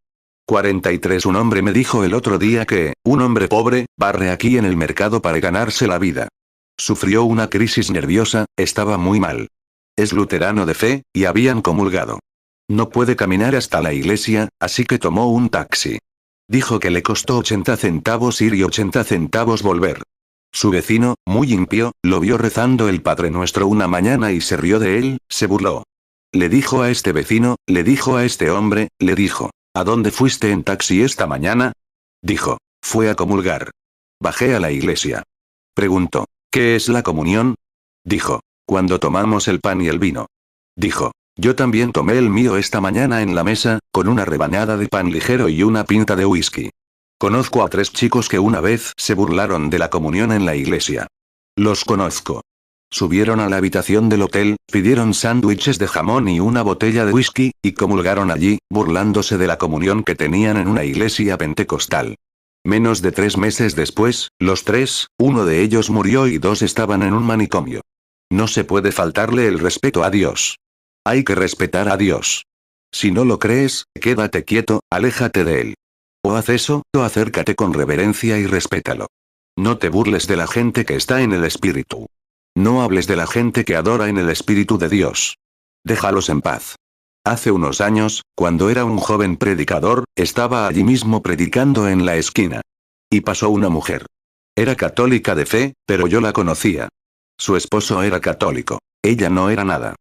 43. Un hombre me dijo el otro día que, un hombre pobre, barre aquí en el mercado para ganarse la vida. Sufrió una crisis nerviosa, estaba muy mal. Es luterano de fe, y habían comulgado. No puede caminar hasta la iglesia, así que tomó un taxi. Dijo que le costó 80 centavos ir y 80 centavos volver. Su vecino, muy impío, lo vio rezando el Padre Nuestro una mañana y se rió de él, se burló. Le dijo a este vecino, le dijo a este hombre, le dijo, ¿a dónde fuiste en taxi esta mañana? Dijo, fue a comulgar. Bajé a la iglesia. Preguntó, ¿qué es la comunión? Dijo, cuando tomamos el pan y el vino. Dijo. Yo también tomé el mío esta mañana en la mesa, con una rebanada de pan ligero y una pinta de whisky. Conozco a 3 chicos que una vez se burlaron de la comunión en la iglesia. Los conozco. Subieron a la habitación del hotel, pidieron sándwiches de jamón y una botella de whisky, y comulgaron allí, burlándose de la comunión que tenían en una iglesia pentecostal. Menos de 3 meses después, los 3, uno de ellos murió y 2 estaban en un manicomio. No se puede faltarle el respeto a Dios. Hay que respetar a Dios. Si no lo crees, quédate quieto, aléjate de él. O haz eso, o acércate con reverencia y respétalo. No te burles de la gente que está en el espíritu. No hables de la gente que adora en el espíritu de Dios. Déjalos en paz. Hace unos años, cuando era un joven predicador, estaba allí mismo predicando en la esquina. Y pasó una mujer. Era católica de fe, pero yo la conocía. Su esposo era católico. Ella no era nada.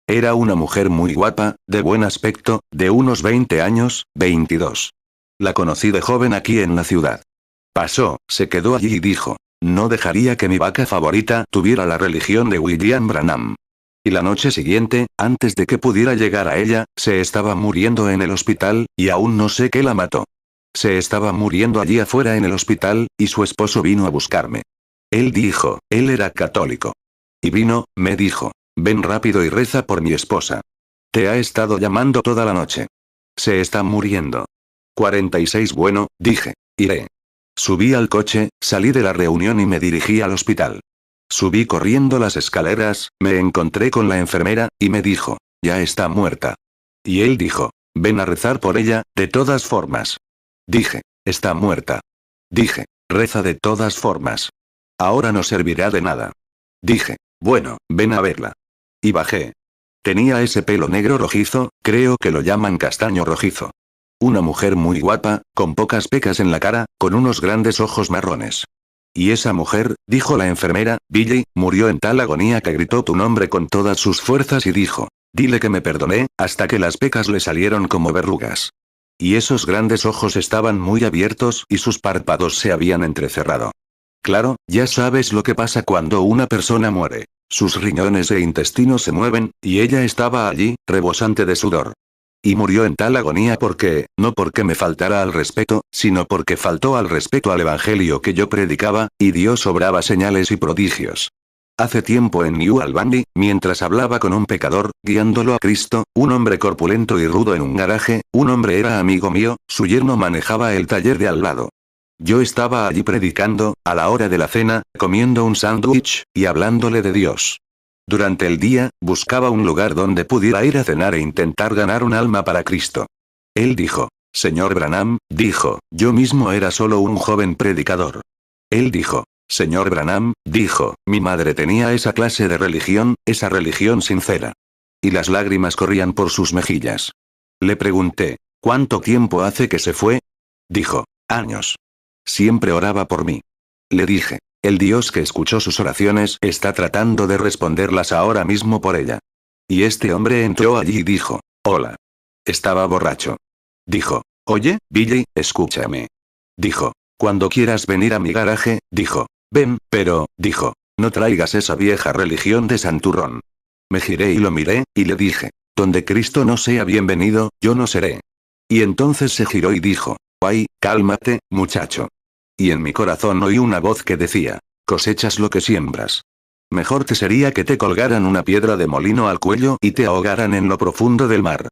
Era una mujer muy guapa, de buen aspecto, de unos 20 años, 22. La conocí de joven aquí en la ciudad. Pasó, se quedó allí y dijo, no dejaría que mi vaca favorita tuviera la religión de William Branham. Y la noche siguiente, antes de que pudiera llegar a ella, se estaba muriendo en el hospital, y aún no sé qué la mató. Se estaba muriendo allí afuera en el hospital, y su esposo vino a buscarme. Él dijo, él era católico. Y vino, me dijo, ven rápido y reza por mi esposa. Te ha estado llamando toda la noche. Se está muriendo. 46 Bueno, dije, iré. Subí al coche, salí de la reunión y me dirigí al hospital. Subí corriendo las escaleras, me encontré con la enfermera, y me dijo, ya está muerta. Y él dijo, ven a rezar por ella, de todas formas. Dije, está muerta. Dije, reza de todas formas. Ahora no servirá de nada. Dije, bueno, ven a verla. Y bajé. Tenía ese pelo negro rojizo, creo que lo llaman castaño rojizo. Una mujer muy guapa, con pocas pecas en la cara, con unos grandes ojos marrones. Y esa mujer, dijo la enfermera, Billy, murió en tal agonía que gritó tu nombre con todas sus fuerzas y dijo, dile que me perdoné, hasta que las pecas le salieron como verrugas. Y esos grandes ojos estaban muy abiertos y sus párpados se habían entrecerrado. Claro, ya sabes lo que pasa cuando una persona muere. Sus riñones e intestinos se mueven, y ella estaba allí, rebosante de sudor. Y murió en tal agonía porque, no porque me faltara al respeto, sino porque faltó al respeto al evangelio que yo predicaba, y Dios obraba señales y prodigios. Hace tiempo en New Albany, mientras hablaba con un pecador, guiándolo a Cristo, un hombre corpulento y rudo en un garaje, un hombre era amigo mío, su yerno manejaba el taller de al lado. Yo estaba allí predicando, a la hora de la cena, comiendo un sándwich, y hablándole de Dios. Durante el día, buscaba un lugar donde pudiera ir a cenar e intentar ganar un alma para Cristo. Él dijo, Señor Branham, dijo, yo mismo era solo un joven predicador. Él dijo, Señor Branham, dijo, mi madre tenía esa clase de religión, esa religión sincera. Y las lágrimas corrían por sus mejillas. Le pregunté, ¿cuánto tiempo hace que se fue? Dijo, años. Siempre oraba por mí. Le dije, el Dios que escuchó sus oraciones está tratando de responderlas ahora mismo por ella. Y este hombre entró allí y dijo, hola. Estaba borracho. Dijo, oye, Billy, escúchame. Dijo, cuando quieras venir a mi garaje, dijo, ven, pero, dijo, no traigas esa vieja religión de santurrón. Me giré y lo miré, y le dije, donde Cristo no sea bienvenido, yo no seré. Y entonces se giró y dijo, ay, cálmate, muchacho. Y en mi corazón oí una voz que decía, cosechas lo que siembras. Mejor te sería que te colgaran una piedra de molino al cuello y te ahogaran en lo profundo del mar.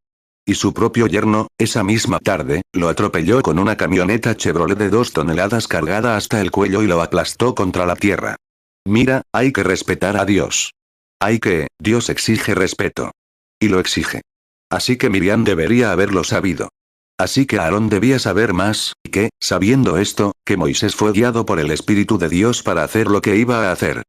Y su propio yerno, esa misma tarde, lo atropelló con una camioneta Chevrolet de 2 toneladas cargada hasta el cuello y lo aplastó contra la tierra. Mira, hay que respetar a Dios. Dios exige respeto. Y lo exige. Así que Miriam debería haberlo sabido. Así que Aarón debía saber más, y que, sabiendo esto, que Moisés fue guiado por el Espíritu de Dios para hacer lo que iba a hacer.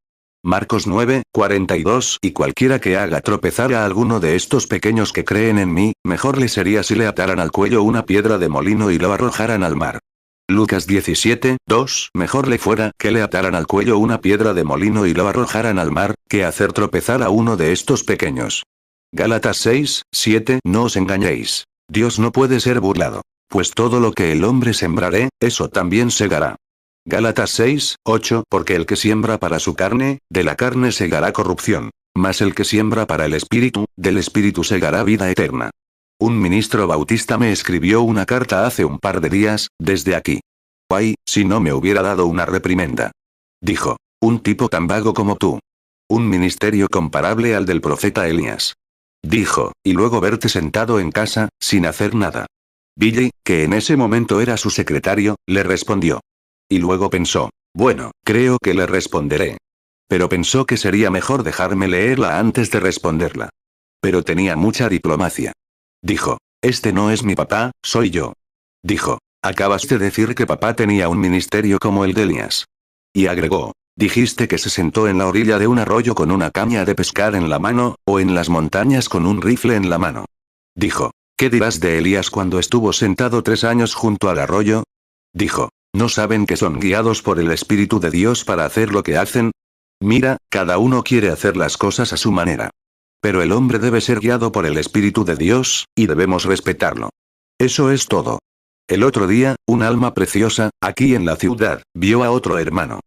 Marcos 9:42 Y cualquiera que haga tropezar a alguno de estos pequeños que creen en mí, mejor le sería si le ataran al cuello una piedra de molino y lo arrojaran al mar. Lucas 17:2 Mejor le fuera que le ataran al cuello una piedra de molino y lo arrojaran al mar, que hacer tropezar a uno de estos pequeños. Gálatas 6:7 No os engañéis. Dios no puede ser burlado. Pues todo lo que el hombre sembrare, eso también segará. Gálatas 6:8 Porque el que siembra para su carne, de la carne segará corrupción. Mas el que siembra para el Espíritu, del Espíritu segará vida eterna. Un ministro bautista me escribió una carta hace un par de días, desde aquí. Ay, si no me hubiera dado una reprimenda. Dijo, un tipo tan vago como tú. Un ministerio comparable al del profeta Elías. Dijo, y luego verte sentado en casa, sin hacer nada. Billy, que en ese momento era su secretario, le respondió. Y luego pensó, bueno, creo que le responderé. Pero pensó que sería mejor dejarme leerla antes de responderla. Pero tenía mucha diplomacia. Dijo, este no es mi papá, soy yo. Dijo, acabas de decir que papá tenía un ministerio como el de Elías. Y agregó, dijiste que se sentó en la orilla de un arroyo con una caña de pescar en la mano, o en las montañas con un rifle en la mano. Dijo, ¿qué dirás de Elías cuando estuvo sentado 3 años junto al arroyo? Dijo, ¿no saben que son guiados por el Espíritu de Dios para hacer lo que hacen? Mira, cada uno quiere hacer las cosas a su manera. Pero el hombre debe ser guiado por el Espíritu de Dios, y debemos respetarlo. Eso es todo. El otro día, un alma preciosa, aquí en la ciudad, vio a otro hermano.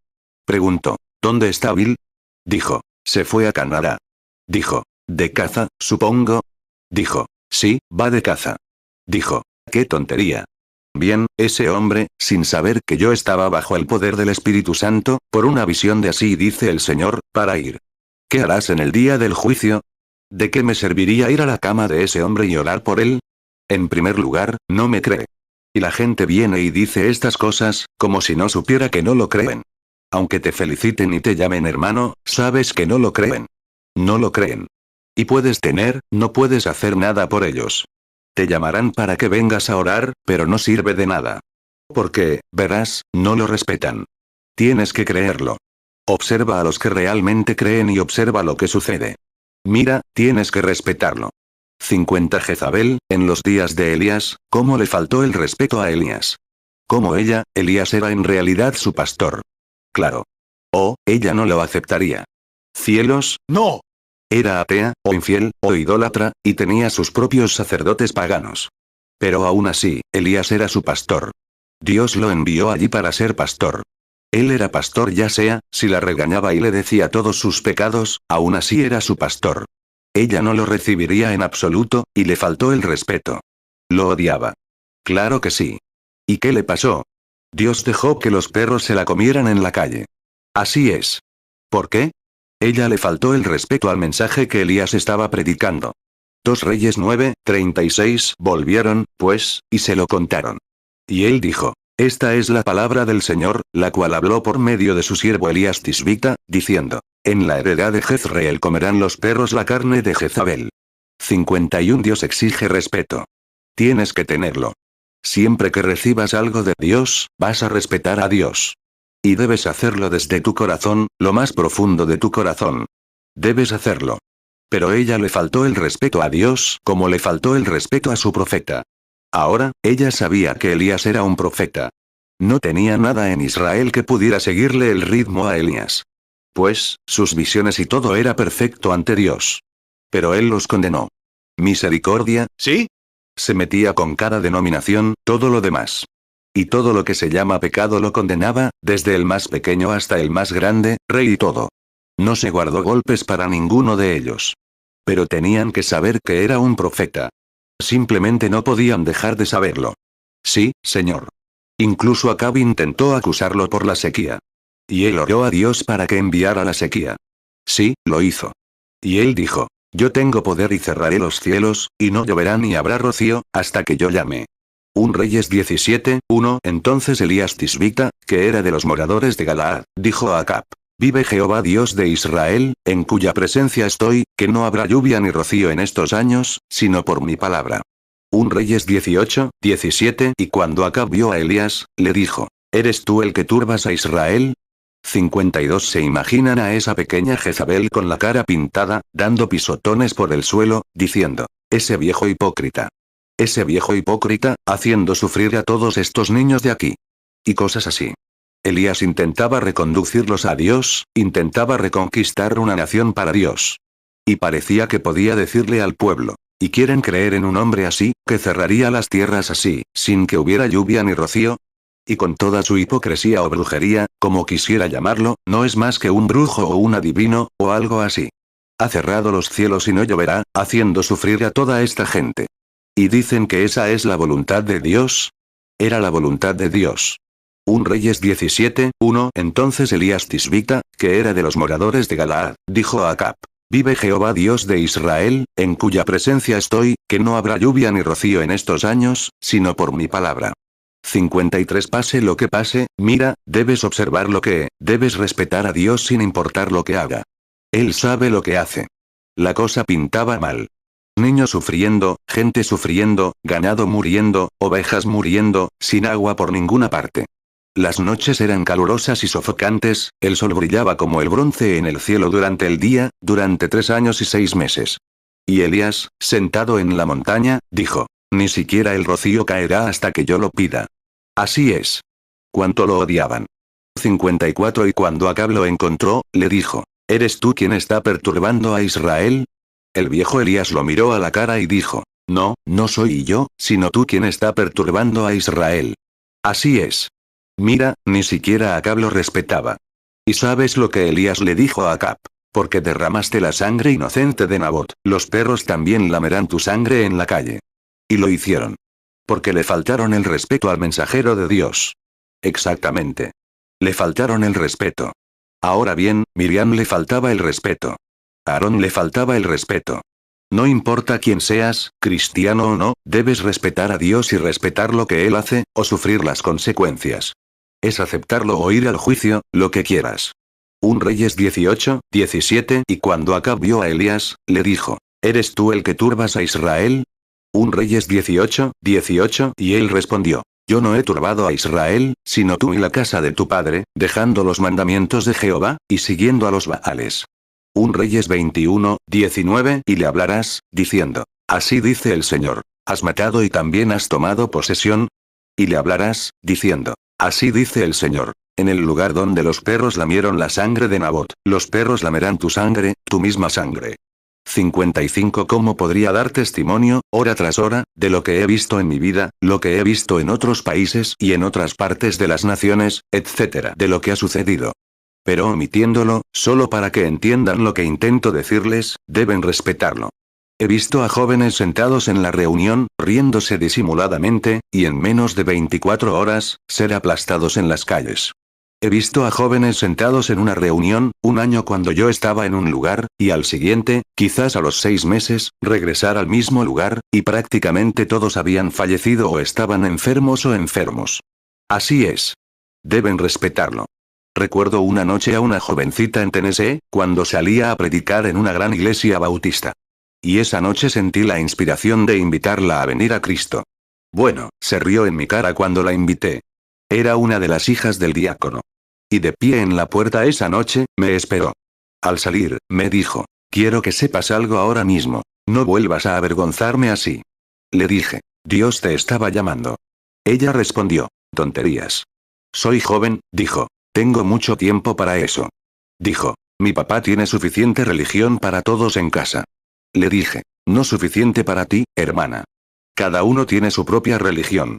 Preguntó, ¿dónde está Bill? Dijo, se fue a Canadá. Dijo, ¿de caza, supongo? Dijo, sí, va de caza. Dijo, qué tontería. Bien, ese hombre, sin saber que yo estaba bajo el poder del Espíritu Santo, por una visión de así dice el Señor, para ir. ¿Qué harás en el día del juicio? ¿De qué me serviría ir a la cama de ese hombre y orar por él? En primer lugar, no me cree. Y la gente viene y dice estas cosas, como si no supiera que no lo creen. Aunque te feliciten y te llamen hermano, sabes que no lo creen. No lo creen. Y puedes tener, no puedes hacer nada por ellos. Te llamarán para que vengas a orar, pero no sirve de nada. Porque, verás, no lo respetan. Tienes que creerlo. Observa a los que realmente creen y observa lo que sucede. Mira, tienes que respetarlo. 50 Jezabel, en los días de Elías, ¿cómo le faltó el respeto a Elías? Como ella, Elías era en realidad su pastor. Claro. Oh, ella no lo aceptaría. Cielos, no. Era atea, o infiel, o idólatra, y tenía sus propios sacerdotes paganos. Pero aún así, Elías era su pastor. Dios lo envió allí para ser pastor. Él era pastor ya sea, si la regañaba y le decía todos sus pecados, aún así era su pastor. Ella no lo recibiría en absoluto, y le faltó el respeto. Lo odiaba. Claro que sí. ¿Y qué le pasó? Dios dejó que los perros se la comieran en la calle. Así es. ¿Por qué? Ella le faltó el respeto al mensaje que Elías estaba predicando. 2 Reyes 9:36 volvieron, pues, y se lo contaron. Y él dijo, esta es la palabra del Señor, la cual habló por medio de su siervo Elías Tisbita, diciendo, en la heredad de Jezreel comerán los perros la carne de Jezabel. 51 Dios exige respeto. Tienes que tenerlo. Siempre que recibas algo de Dios, vas a respetar a Dios. Y debes hacerlo desde tu corazón, lo más profundo de tu corazón. Debes hacerlo. Pero ella le faltó el respeto a Dios, como le faltó el respeto a su profeta. Ahora, ella sabía que Elías era un profeta. No tenía nada en Israel que pudiera seguirle el ritmo a Elías. Pues, sus visiones y todo era perfecto ante Dios. Pero él los condenó. Misericordia, ¿sí? Se metía con cada denominación, todo lo demás. Y todo lo que se llama pecado lo condenaba, desde el más pequeño hasta el más grande, rey y todo. No se guardó golpes para ninguno de ellos. Pero tenían que saber que era un profeta. Simplemente no podían dejar de saberlo. Sí, señor. Incluso Acab intentó acusarlo por la sequía. Y él oró a Dios para que enviara la sequía. Sí, lo hizo. Y él dijo, yo tengo poder y cerraré los cielos, y no lloverá ni habrá rocío, hasta que yo llame. 1 Reyes 17:1 Entonces Elías Tisbita, que era de los moradores de Galaad, dijo a Acab, vive Jehová Dios de Israel, en cuya presencia estoy, que no habrá lluvia ni rocío en estos años, sino por mi palabra. 1 Reyes 18:17 Y cuando Acab vio a Elías, le dijo, ¿eres tú el que turbas a Israel? 52 Se imaginan a esa pequeña Jezabel con la cara pintada, dando pisotones por el suelo, diciendo, ese viejo hipócrita. Ese viejo hipócrita, haciendo sufrir a todos estos niños de aquí. Y cosas así. Elías intentaba reconducirlos a Dios, intentaba reconquistar una nación para Dios. Y parecía que podía decirle al pueblo, ¿y quieren creer en un hombre así, que cerraría las tierras así, sin que hubiera lluvia ni rocío? Y con toda su hipocresía o brujería, como quisiera llamarlo, no es más que un brujo o un adivino, o algo así. ha cerrado los cielos y no lloverá, haciendo sufrir a toda esta gente. ¿Y dicen que esa es la voluntad de Dios? Era la voluntad de Dios. 1 Reyes 17:1 Entonces Elías Tisbita, que era de los moradores de Galaad, dijo a Acab: Vive Jehová Dios de Israel, en cuya presencia estoy, que no habrá lluvia ni rocío en estos años, sino por mi palabra. 53 Pase lo que pase, mira, debes observar lo que, debes respetar a Dios sin importar lo que haga. Él sabe lo que hace. La cosa pintaba mal. Niños sufriendo, gente sufriendo, ganado muriendo, ovejas muriendo, sin agua por ninguna parte. Las noches eran calurosas y sofocantes, el sol brillaba como el bronce en el cielo durante el día, durante 3 años y 6 meses. Y Elías, sentado en la montaña, dijo: Ni siquiera el rocío caerá hasta que yo lo pida. Así es. Cuánto lo odiaban. 54 Y cuando Acab lo encontró, le dijo: ¿Eres tú quien está perturbando a Israel? El viejo Elías lo miró a la cara y dijo: No, no soy yo, sino tú quien está perturbando a Israel. Así es. Mira, ni siquiera Acab lo respetaba. ¿Y sabes lo que Elías le dijo a Acab? Porque derramaste la sangre inocente de Nabot, los perros también lamerán tu sangre en la calle. Y lo hicieron. Porque le faltaron el respeto al mensajero de Dios. Exactamente. Le faltaron el respeto. Ahora bien, Miriam le faltaba el respeto. A Aarón le faltaba el respeto. No importa quién seas, cristiano o no, debes respetar a Dios y respetar lo que Él hace, o sufrir las consecuencias. Es aceptarlo o ir al juicio, lo que quieras. 1 Reyes 18:17 Y cuando Acab vio a Elías, le dijo: ¿Eres tú el que turbas a Israel? 1 Reyes 18:18 Y él respondió: Yo no he turbado a Israel, sino tú y la casa de tu padre, dejando los mandamientos de Jehová, y siguiendo a los Baales. 1 Reyes 21:19 Y le hablarás, diciendo: Así dice el Señor: ¿Has matado y también has tomado posesión? Y le hablarás, diciendo: Así dice el Señor: En el lugar donde los perros lamieron la sangre de Nabot, los perros lamerán tu sangre, tu misma sangre. 55 ¿Cómo podría dar testimonio, hora tras hora, de lo que he visto en mi vida, lo que he visto en otros países y en otras partes de las naciones, etcétera, de lo que ha sucedido? Pero omitiéndolo, solo para que entiendan lo que intento decirles, deben respetarlo. He visto a jóvenes sentados en la reunión, riéndose disimuladamente, y en menos de 24 horas, ser aplastados en las calles. He visto a jóvenes sentados en una reunión, un año cuando yo estaba en un lugar, y al siguiente, quizás a los 6 meses, regresar al mismo lugar, y prácticamente todos habían fallecido o estaban enfermos o enfermos. Así es. Deben respetarlo. Recuerdo una noche a una jovencita en Tennessee, cuando salía a predicar en una gran iglesia bautista. Y esa noche sentí la inspiración de invitarla a venir a Cristo. Bueno, se rió en mi cara cuando la invité. Era una de las hijas del diácono. Y de pie en la puerta esa noche, me esperó. Al salir, me dijo: Quiero que sepas algo ahora mismo. No vuelvas a avergonzarme así. Le dije: Dios te estaba llamando. Ella respondió: Tonterías. Soy joven, dijo. Tengo mucho tiempo para eso. Dijo: Mi papá tiene suficiente religión para todos en casa. Le dije: No suficiente para ti, hermana. Cada uno tiene su propia religión.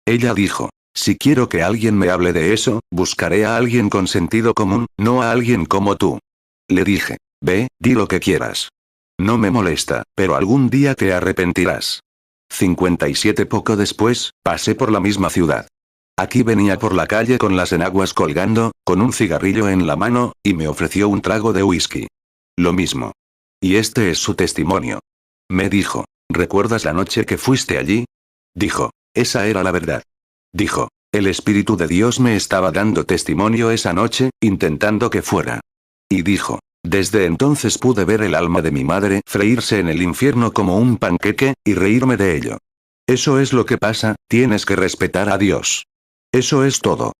Ella dijo: Si quiero que alguien me hable de eso, buscaré a alguien con sentido común, no a alguien como tú. Le dije: Ve, di lo que quieras. No me molesta, pero algún día te arrepentirás. 57 Poco después, pasé por la misma ciudad. Aquí venía por la calle con las enaguas colgando, con un cigarrillo en la mano, y me ofreció un trago de whisky. Lo mismo. Y este es su testimonio. Me dijo: ¿Recuerdas la noche que fuiste allí? Dijo: Esa era la verdad. Dijo: El Espíritu de Dios me estaba dando testimonio esa noche, intentando que fuera. Y dijo: Desde entonces pude ver el alma de mi madre freírse en el infierno como un panqueque, y reírme de ello. Eso es lo que pasa, tienes que respetar a Dios. Eso es todo.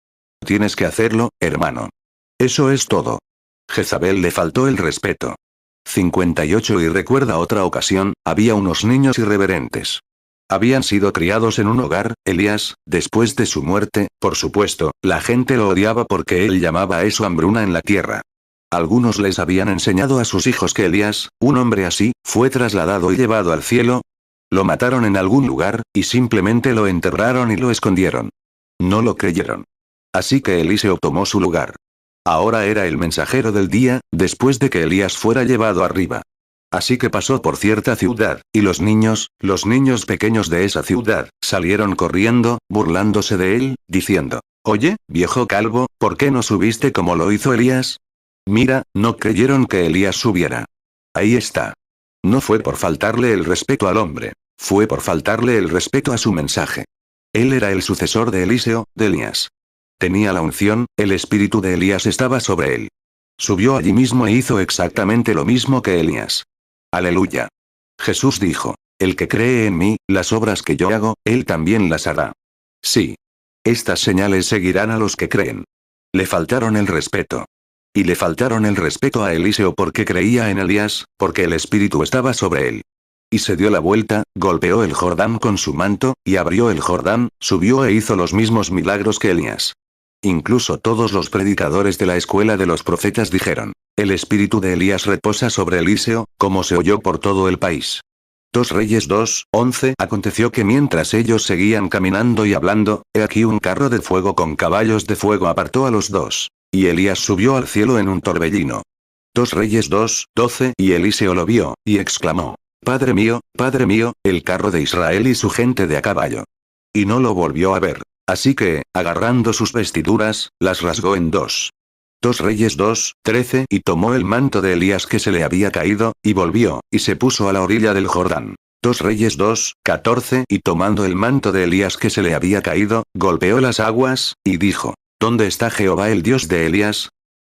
Tienes que hacerlo, hermano. Eso es todo. Jezabel le faltó el respeto. 58 Y recuerda otra ocasión, había unos niños irreverentes. Habían sido criados en un hogar, Elías, después de su muerte, por supuesto, la gente lo odiaba porque él llamaba a eso hambruna en la tierra. Algunos les habían enseñado a sus hijos que Elías, un hombre así, fue trasladado y llevado al cielo. Lo mataron en algún lugar, y simplemente lo enterraron y lo escondieron. No lo creyeron. Así que Eliseo tomó su lugar. Ahora era el mensajero del día, después de que Elías fuera llevado arriba. Así que pasó por cierta ciudad, y los niños pequeños de esa ciudad, salieron corriendo, burlándose de él, diciendo: Oye, viejo calvo, ¿por qué no subiste como lo hizo Elías? Mira, no creyeron que Elías subiera. Ahí está. No fue por faltarle el respeto al hombre, fue por faltarle el respeto a su mensaje. Él era el sucesor de Eliseo, de Elías. Tenía la unción, el espíritu de Elías estaba sobre él. Subió allí mismo e hizo exactamente lo mismo que Elías. Aleluya. Jesús dijo: El que cree en mí, las obras que yo hago, él también las hará. Sí. Estas señales seguirán a los que creen. Le faltaron el respeto. Y le faltaron el respeto a Eliseo porque creía en Elías, porque el espíritu estaba sobre él. Y se dio la vuelta, golpeó el Jordán con su manto, y abrió el Jordán, subió e hizo los mismos milagros que Elías. Incluso todos los predicadores de la escuela de los profetas dijeron: El espíritu de Elías reposa sobre Eliseo, como se oyó por todo el país. 2 Reyes 2:11. Aconteció que mientras ellos seguían caminando y hablando, he aquí un carro de fuego con caballos de fuego apartó a los dos. Y Elías subió al cielo en un torbellino. 2 Reyes 2:12. Y Eliseo lo vio, y exclamó: Padre mío, el carro de Israel y su gente de a caballo. Y no lo volvió a ver. Así que, agarrando sus vestiduras, las rasgó en dos. 2 Reyes 2:13. Y tomó el manto de Elías que se le había caído, y volvió, y se puso a la orilla del Jordán. 2 Reyes 2:14. Y tomando el manto de Elías que se le había caído, golpeó las aguas, y dijo: ¿Dónde está Jehová el Dios de Elías?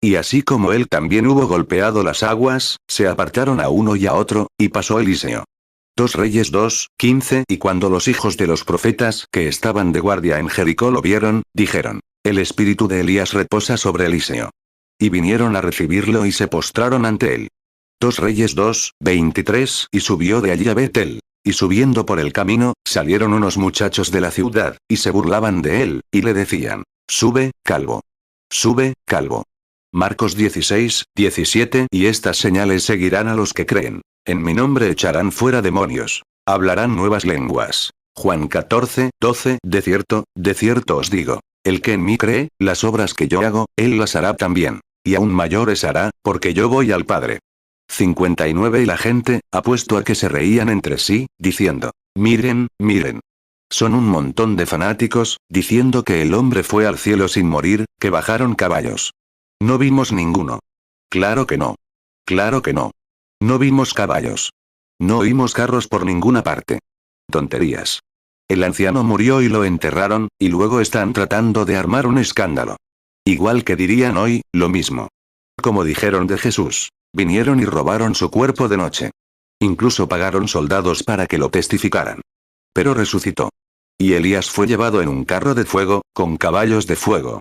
Y así como él también hubo golpeado las aguas, se apartaron a uno y a otro, y pasó Eliseo. 2 Reyes 2:15. Y cuando los hijos de los profetas que estaban de guardia en Jericó lo vieron, dijeron: El espíritu de Elías reposa sobre Eliseo. Y vinieron a recibirlo y se postraron ante él. 2 Reyes 2:23. Y subió de allí a Betel. Y subiendo por el camino, salieron unos muchachos de la ciudad, y se burlaban de él, y le decían: Sube, calvo. Sube, calvo. Marcos 16:17. Y estas señales seguirán a los que creen. En mi nombre echarán fuera demonios. Hablarán nuevas lenguas. Juan 14:12. De cierto os digo: el que en mí cree, las obras que yo hago, él las hará también. Y aún mayores hará, porque yo voy al Padre. 59. Y la gente, apuesto a que se reían entre sí, diciendo: Miren. Son un montón de fanáticos, diciendo que el hombre fue al cielo sin morir, que bajaron caballos. No vimos ninguno. Claro que no. Claro que no. No vimos caballos. No oímos carros por ninguna parte. Tonterías. El anciano murió y lo enterraron, y luego están tratando de armar un escándalo. Igual que dirían hoy, lo mismo. Como dijeron de Jesús, vinieron y robaron su cuerpo de noche. Incluso pagaron soldados para que lo testificaran. Pero resucitó. Y Elías fue llevado en un carro de fuego, con caballos de fuego.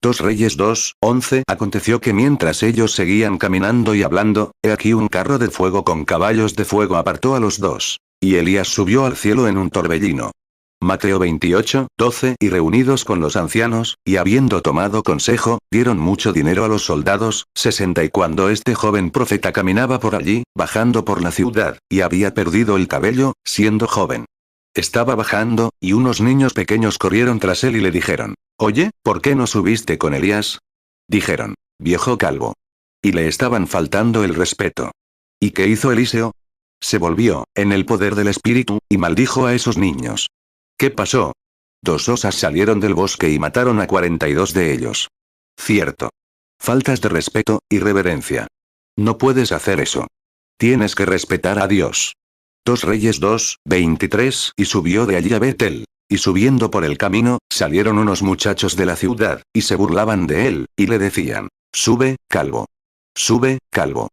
2 Reyes 2:11. Aconteció que mientras ellos seguían caminando y hablando, he aquí un carro de fuego con caballos de fuego apartó a los dos. Y Elías subió al cielo en un torbellino. Mateo 28:12. Y reunidos con los ancianos, y habiendo tomado consejo, dieron mucho dinero a los soldados. 60. Y cuando este joven profeta caminaba por allí, bajando por la ciudad, y había perdido el cabello, siendo joven. Estaba bajando, y unos niños pequeños corrieron tras él y le dijeron: Oye, ¿por qué no subiste con Elías? Dijeron: Viejo calvo. Y le estaban faltando el respeto. ¿Y qué hizo Eliseo? Se volvió, en el poder del espíritu, y maldijo a esos niños. ¿Qué pasó? 2 osas salieron del bosque y mataron a 42 de ellos. Cierto. Faltas de respeto, y reverencia. No puedes hacer eso. Tienes que respetar a Dios. 2 Reyes 2:23. Y subió de allí a Betel. Y subiendo por el camino, salieron unos muchachos de la ciudad, y se burlaban de él, y le decían: Sube, calvo. Sube, calvo.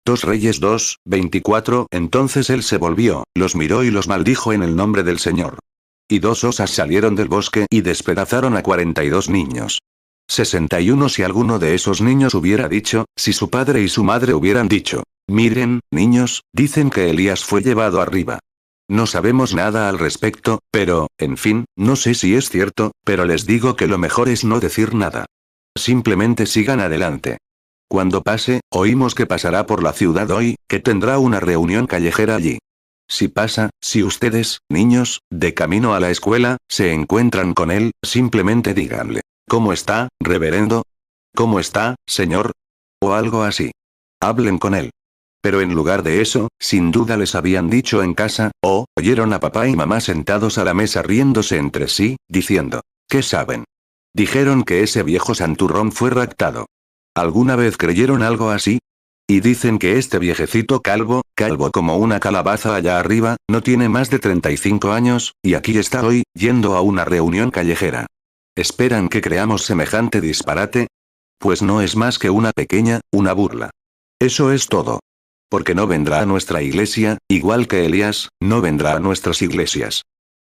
2 Reyes 2:24. Entonces él se volvió, los miró y los maldijo en el nombre del Señor. Y 2 osas salieron del bosque y despedazaron a 42 niños. 61. Si alguno de esos niños hubiera dicho, si su padre y su madre hubieran dicho: Miren, niños, dicen que Elías fue llevado arriba. No sabemos nada al respecto, pero, en fin, no sé si es cierto, pero les digo que lo mejor es no decir nada. Simplemente sigan adelante. Cuando pase, oímos que pasará por la ciudad hoy, que tendrá una reunión callejera allí. Si pasa, si ustedes, niños, de camino a la escuela, se encuentran con él, simplemente díganle: ¿Cómo está, reverendo? ¿Cómo está, señor? O algo así. Hablen con él. Pero en lugar de eso, sin duda les habían dicho en casa, o oyeron a papá y mamá sentados a la mesa riéndose entre sí, diciendo, ¿qué saben? Dijeron que ese viejo santurrón fue raptado. ¿Alguna vez creyeron algo así? Y dicen que este viejecito calvo como una calabaza allá arriba, no tiene más de 35 años, y aquí está hoy, yendo a una reunión callejera. ¿Esperan que creamos semejante disparate? Pues no es más que una burla. Eso es todo. Porque no vendrá a nuestra iglesia, igual que Elías, no vendrá a nuestras iglesias.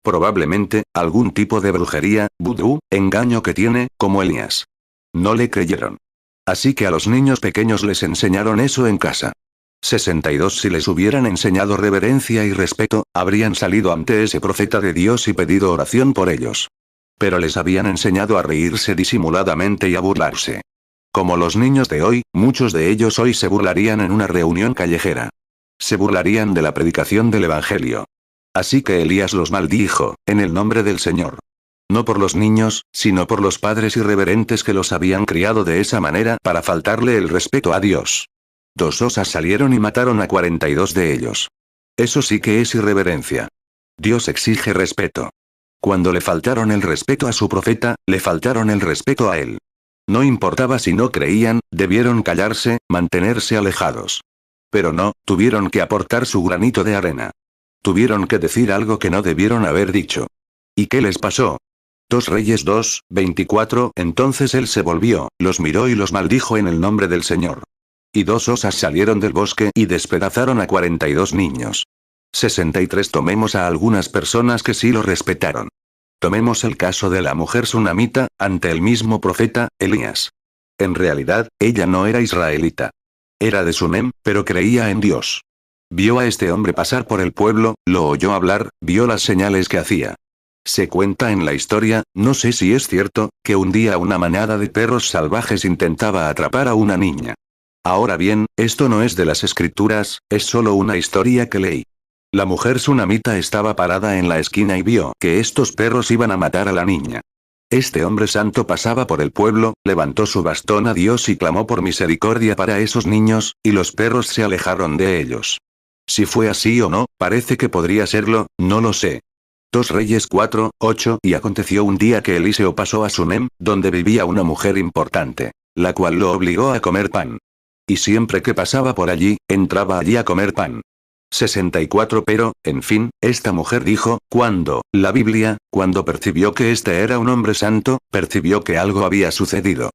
Probablemente, algún tipo de brujería, vudú, engaño que tiene, como Elías. No le creyeron. Así que a los niños pequeños les enseñaron eso en casa. 62 Si les hubieran enseñado reverencia y respeto, habrían salido ante ese profeta de Dios y pedido oración por ellos. Pero les habían enseñado a reírse disimuladamente y a burlarse. Como los niños de hoy, muchos de ellos hoy se burlarían en una reunión callejera. Se burlarían de la predicación del Evangelio. Así que Elías los maldijo, en el nombre del Señor. No por los niños, sino por los padres irreverentes que los habían criado de esa manera para faltarle el respeto a Dios. 2 osas salieron y mataron a 42 de ellos. Eso sí que es irreverencia. Dios exige respeto. Cuando le faltaron el respeto a su profeta, le faltaron el respeto a él. No importaba si no creían, debieron callarse, mantenerse alejados. Pero no, tuvieron que aportar su granito de arena. Tuvieron que decir algo que no debieron haber dicho. ¿Y qué les pasó? 2 Reyes 2:24 Entonces él se volvió, los miró y los maldijo en el nombre del Señor. Y 2 osas salieron del bosque y despedazaron a 42 niños. 63 Tomemos a algunas personas que sí lo respetaron. Tomemos el caso de la mujer sunamita, ante el mismo profeta, Elías. En realidad, ella no era israelita. Era de Sunem, pero creía en Dios. Vio a este hombre pasar por el pueblo, lo oyó hablar, vio las señales que hacía. Se cuenta en la historia, no sé si es cierto, que un día una manada de perros salvajes intentaba atrapar a una niña. Ahora bien, esto no es de las escrituras, es solo una historia que leí. La mujer sunamita estaba parada en la esquina y vio que estos perros iban a matar a la niña. Este hombre santo pasaba por el pueblo, levantó su bastón a Dios y clamó por misericordia para esos niños, y los perros se alejaron de ellos. Si fue así o no, parece que podría serlo, no lo sé. 2 Reyes 4:8 Y aconteció un día que Eliseo pasó a Sunem, donde vivía una mujer importante, la cual lo obligó a comer pan. Y siempre que pasaba por allí, entraba allí a comer pan. 64 Pero, en fin, esta mujer dijo, la Biblia, cuando percibió que este era un hombre santo, percibió que algo había sucedido.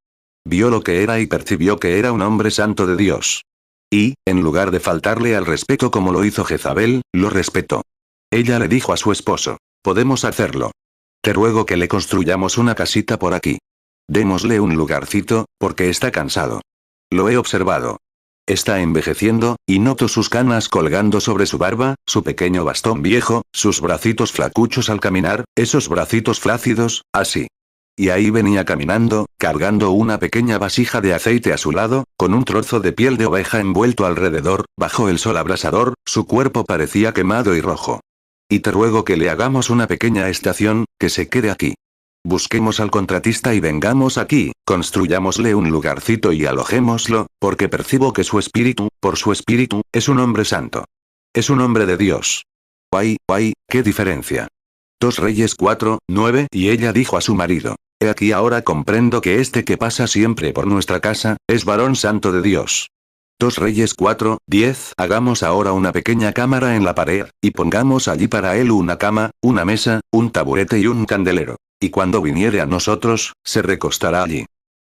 Vio lo que era y percibió que era un hombre santo de Dios. Y, en lugar de faltarle al respeto como lo hizo Jezabel, lo respetó. Ella le dijo a su esposo, podemos hacerlo. Te ruego que le construyamos una casita por aquí. Démosle un lugarcito, porque está cansado. Lo he observado. Está envejeciendo, y noto sus canas colgando sobre su barba, su pequeño bastón viejo, sus bracitos flacuchos al caminar, esos bracitos flácidos, así. Y ahí venía caminando, cargando una pequeña vasija de aceite a su lado, con un trozo de piel de oveja envuelto alrededor, bajo el sol abrasador, su cuerpo parecía quemado y rojo. Y te ruego que le hagamos una pequeña estación, que se quede aquí. Busquemos al contratista y vengamos aquí, construyámosle un lugarcito y alojémoslo, porque percibo que su espíritu, por su espíritu, es un hombre santo. Es un hombre de Dios. ¡Ay, qué diferencia! 2 Reyes 4:9 Y ella dijo a su marido, he aquí ahora comprendo que este que pasa siempre por nuestra casa, es varón santo de Dios. 2 Reyes 4:10 Hagamos ahora una pequeña cámara en la pared, y pongamos allí para él una cama, una mesa, un taburete y un candelero. Y cuando viniere a nosotros, se recostará allí.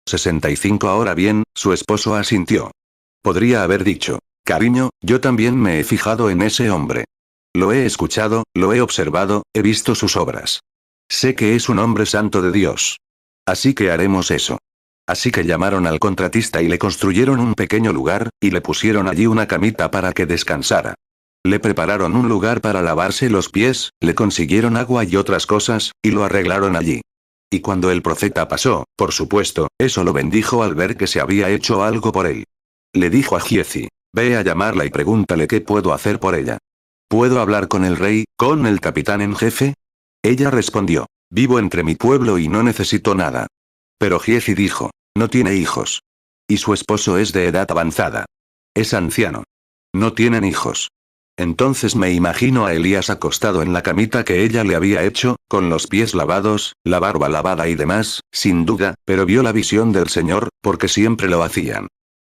65 Ahora bien, su esposo asintió. Podría haber dicho, cariño, yo también me he fijado en ese hombre. Lo he escuchado, lo he observado, he visto sus obras. Sé que es un hombre santo de Dios. Así que haremos eso. Así que llamaron al contratista y le construyeron un pequeño lugar, y le pusieron allí una camita para que descansara. Le prepararon un lugar para lavarse los pies, le consiguieron agua y otras cosas, y lo arreglaron allí. Y cuando el profeta pasó, por supuesto, eso lo bendijo al ver que se había hecho algo por él. Le dijo a Giezi, ve a llamarla y pregúntale qué puedo hacer por ella. ¿Puedo hablar con el rey, con el capitán en jefe? Ella respondió, vivo entre mi pueblo y no necesito nada. Pero Giezi dijo, No tiene hijos. Y su esposo es de edad avanzada. Es anciano. No tienen hijos. Entonces me imagino a Elías acostado en la camita que ella le había hecho, con los pies lavados, la barba lavada y demás, sin duda, pero vio la visión del Señor, porque siempre lo hacían.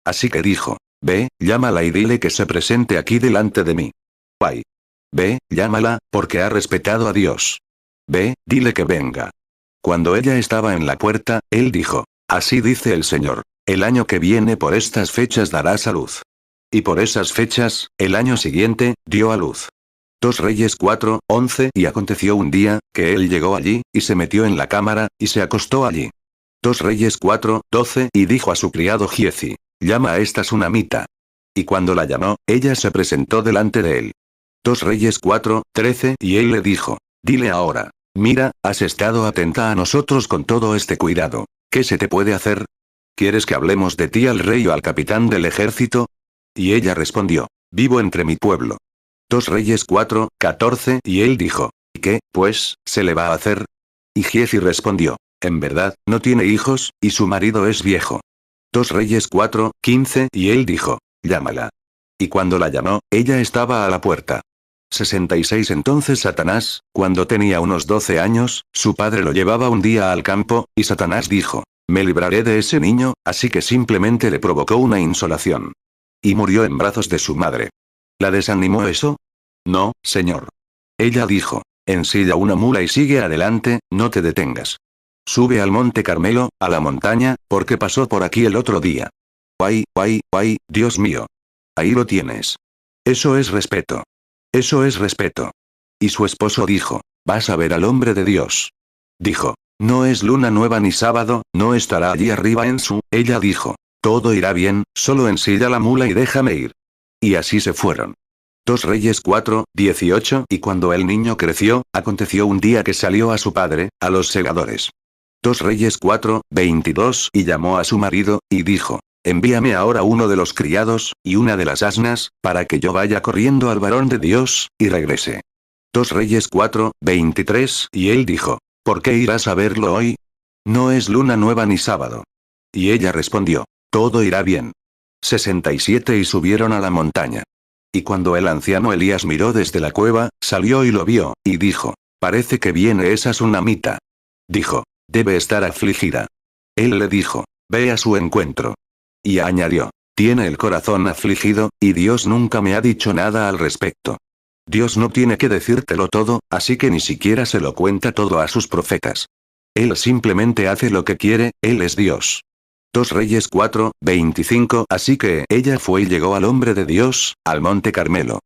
Así que dijo, ve, llámala y dile que se presente aquí delante de mí. Ay. Ve, llámala, porque ha respetado a Dios. Ve, dile que venga. Cuando ella estaba en la puerta, él dijo, así dice el Señor, el año que viene por estas fechas darás a luz. Y por esas fechas, el año siguiente, dio a luz. 2 Reyes 4:11 Y aconteció un día, que él llegó allí, y se metió en la cámara, y se acostó allí. 2 Reyes 4:12 Y dijo a su criado Giezi, llama a esta sunamita. Y cuando la llamó, ella se presentó delante de él. 2 Reyes 4:13 Y él le dijo, dile ahora, mira, has estado atenta a nosotros con todo este cuidado. ¿Qué se te puede hacer? ¿Quieres que hablemos de ti al rey o al capitán del ejército? Y ella respondió, vivo entre mi pueblo. 2 Reyes 4:14 Y él dijo, ¿y qué, pues, se le va a hacer? Y Giezi respondió, en verdad, no tiene hijos, y su marido es viejo. 2 Reyes 4:15 Y él dijo, llámala. Y cuando la llamó, ella estaba a la puerta. 66 Entonces Satanás, cuando tenía unos 12 años, su padre lo llevaba un día al campo, y Satanás dijo, me libraré de ese niño, así que simplemente le provocó una insolación. Y murió en brazos de su madre. ¿La desanimó eso? No, señor. Ella dijo, ensilla una mula y sigue adelante, no te detengas. Sube al monte Carmelo, a la montaña, porque pasó por aquí el otro día. Ay, ay, ay, Dios mío. Ahí lo tienes. Eso es respeto. Eso es respeto. Y su esposo dijo, vas a ver al hombre de Dios. Dijo, no es luna nueva ni sábado, no estará allí arriba en su. Ella dijo, todo irá bien, solo ensilla la mula y déjame ir. Y así se fueron. 2 Reyes 4:18 Y cuando el niño creció, aconteció un día que salió a su padre, a los segadores. 2 Reyes 4:22 Y llamó a su marido, y dijo, envíame ahora uno de los criados, y una de las asnas, para que yo vaya corriendo al varón de Dios, y regrese. 2 Reyes 4:23 Y él dijo, ¿por qué irás a verlo hoy? No es luna nueva ni sábado. Y ella respondió, todo irá bien. 67 Y subieron a la montaña. Y cuando el anciano Elías miró desde la cueva, salió y lo vio, y dijo, parece que viene esa sunamita. Dijo, debe estar afligida. Él le dijo, ve a su encuentro. Y añadió, tiene el corazón afligido, y Dios nunca me ha dicho nada al respecto. Dios no tiene que decírtelo todo, así que ni siquiera se lo cuenta todo a sus profetas. Él simplemente hace lo que quiere, Él es Dios. 2 Reyes 4:25 Así que ella fue y llegó al hombre de Dios, al monte Carmelo.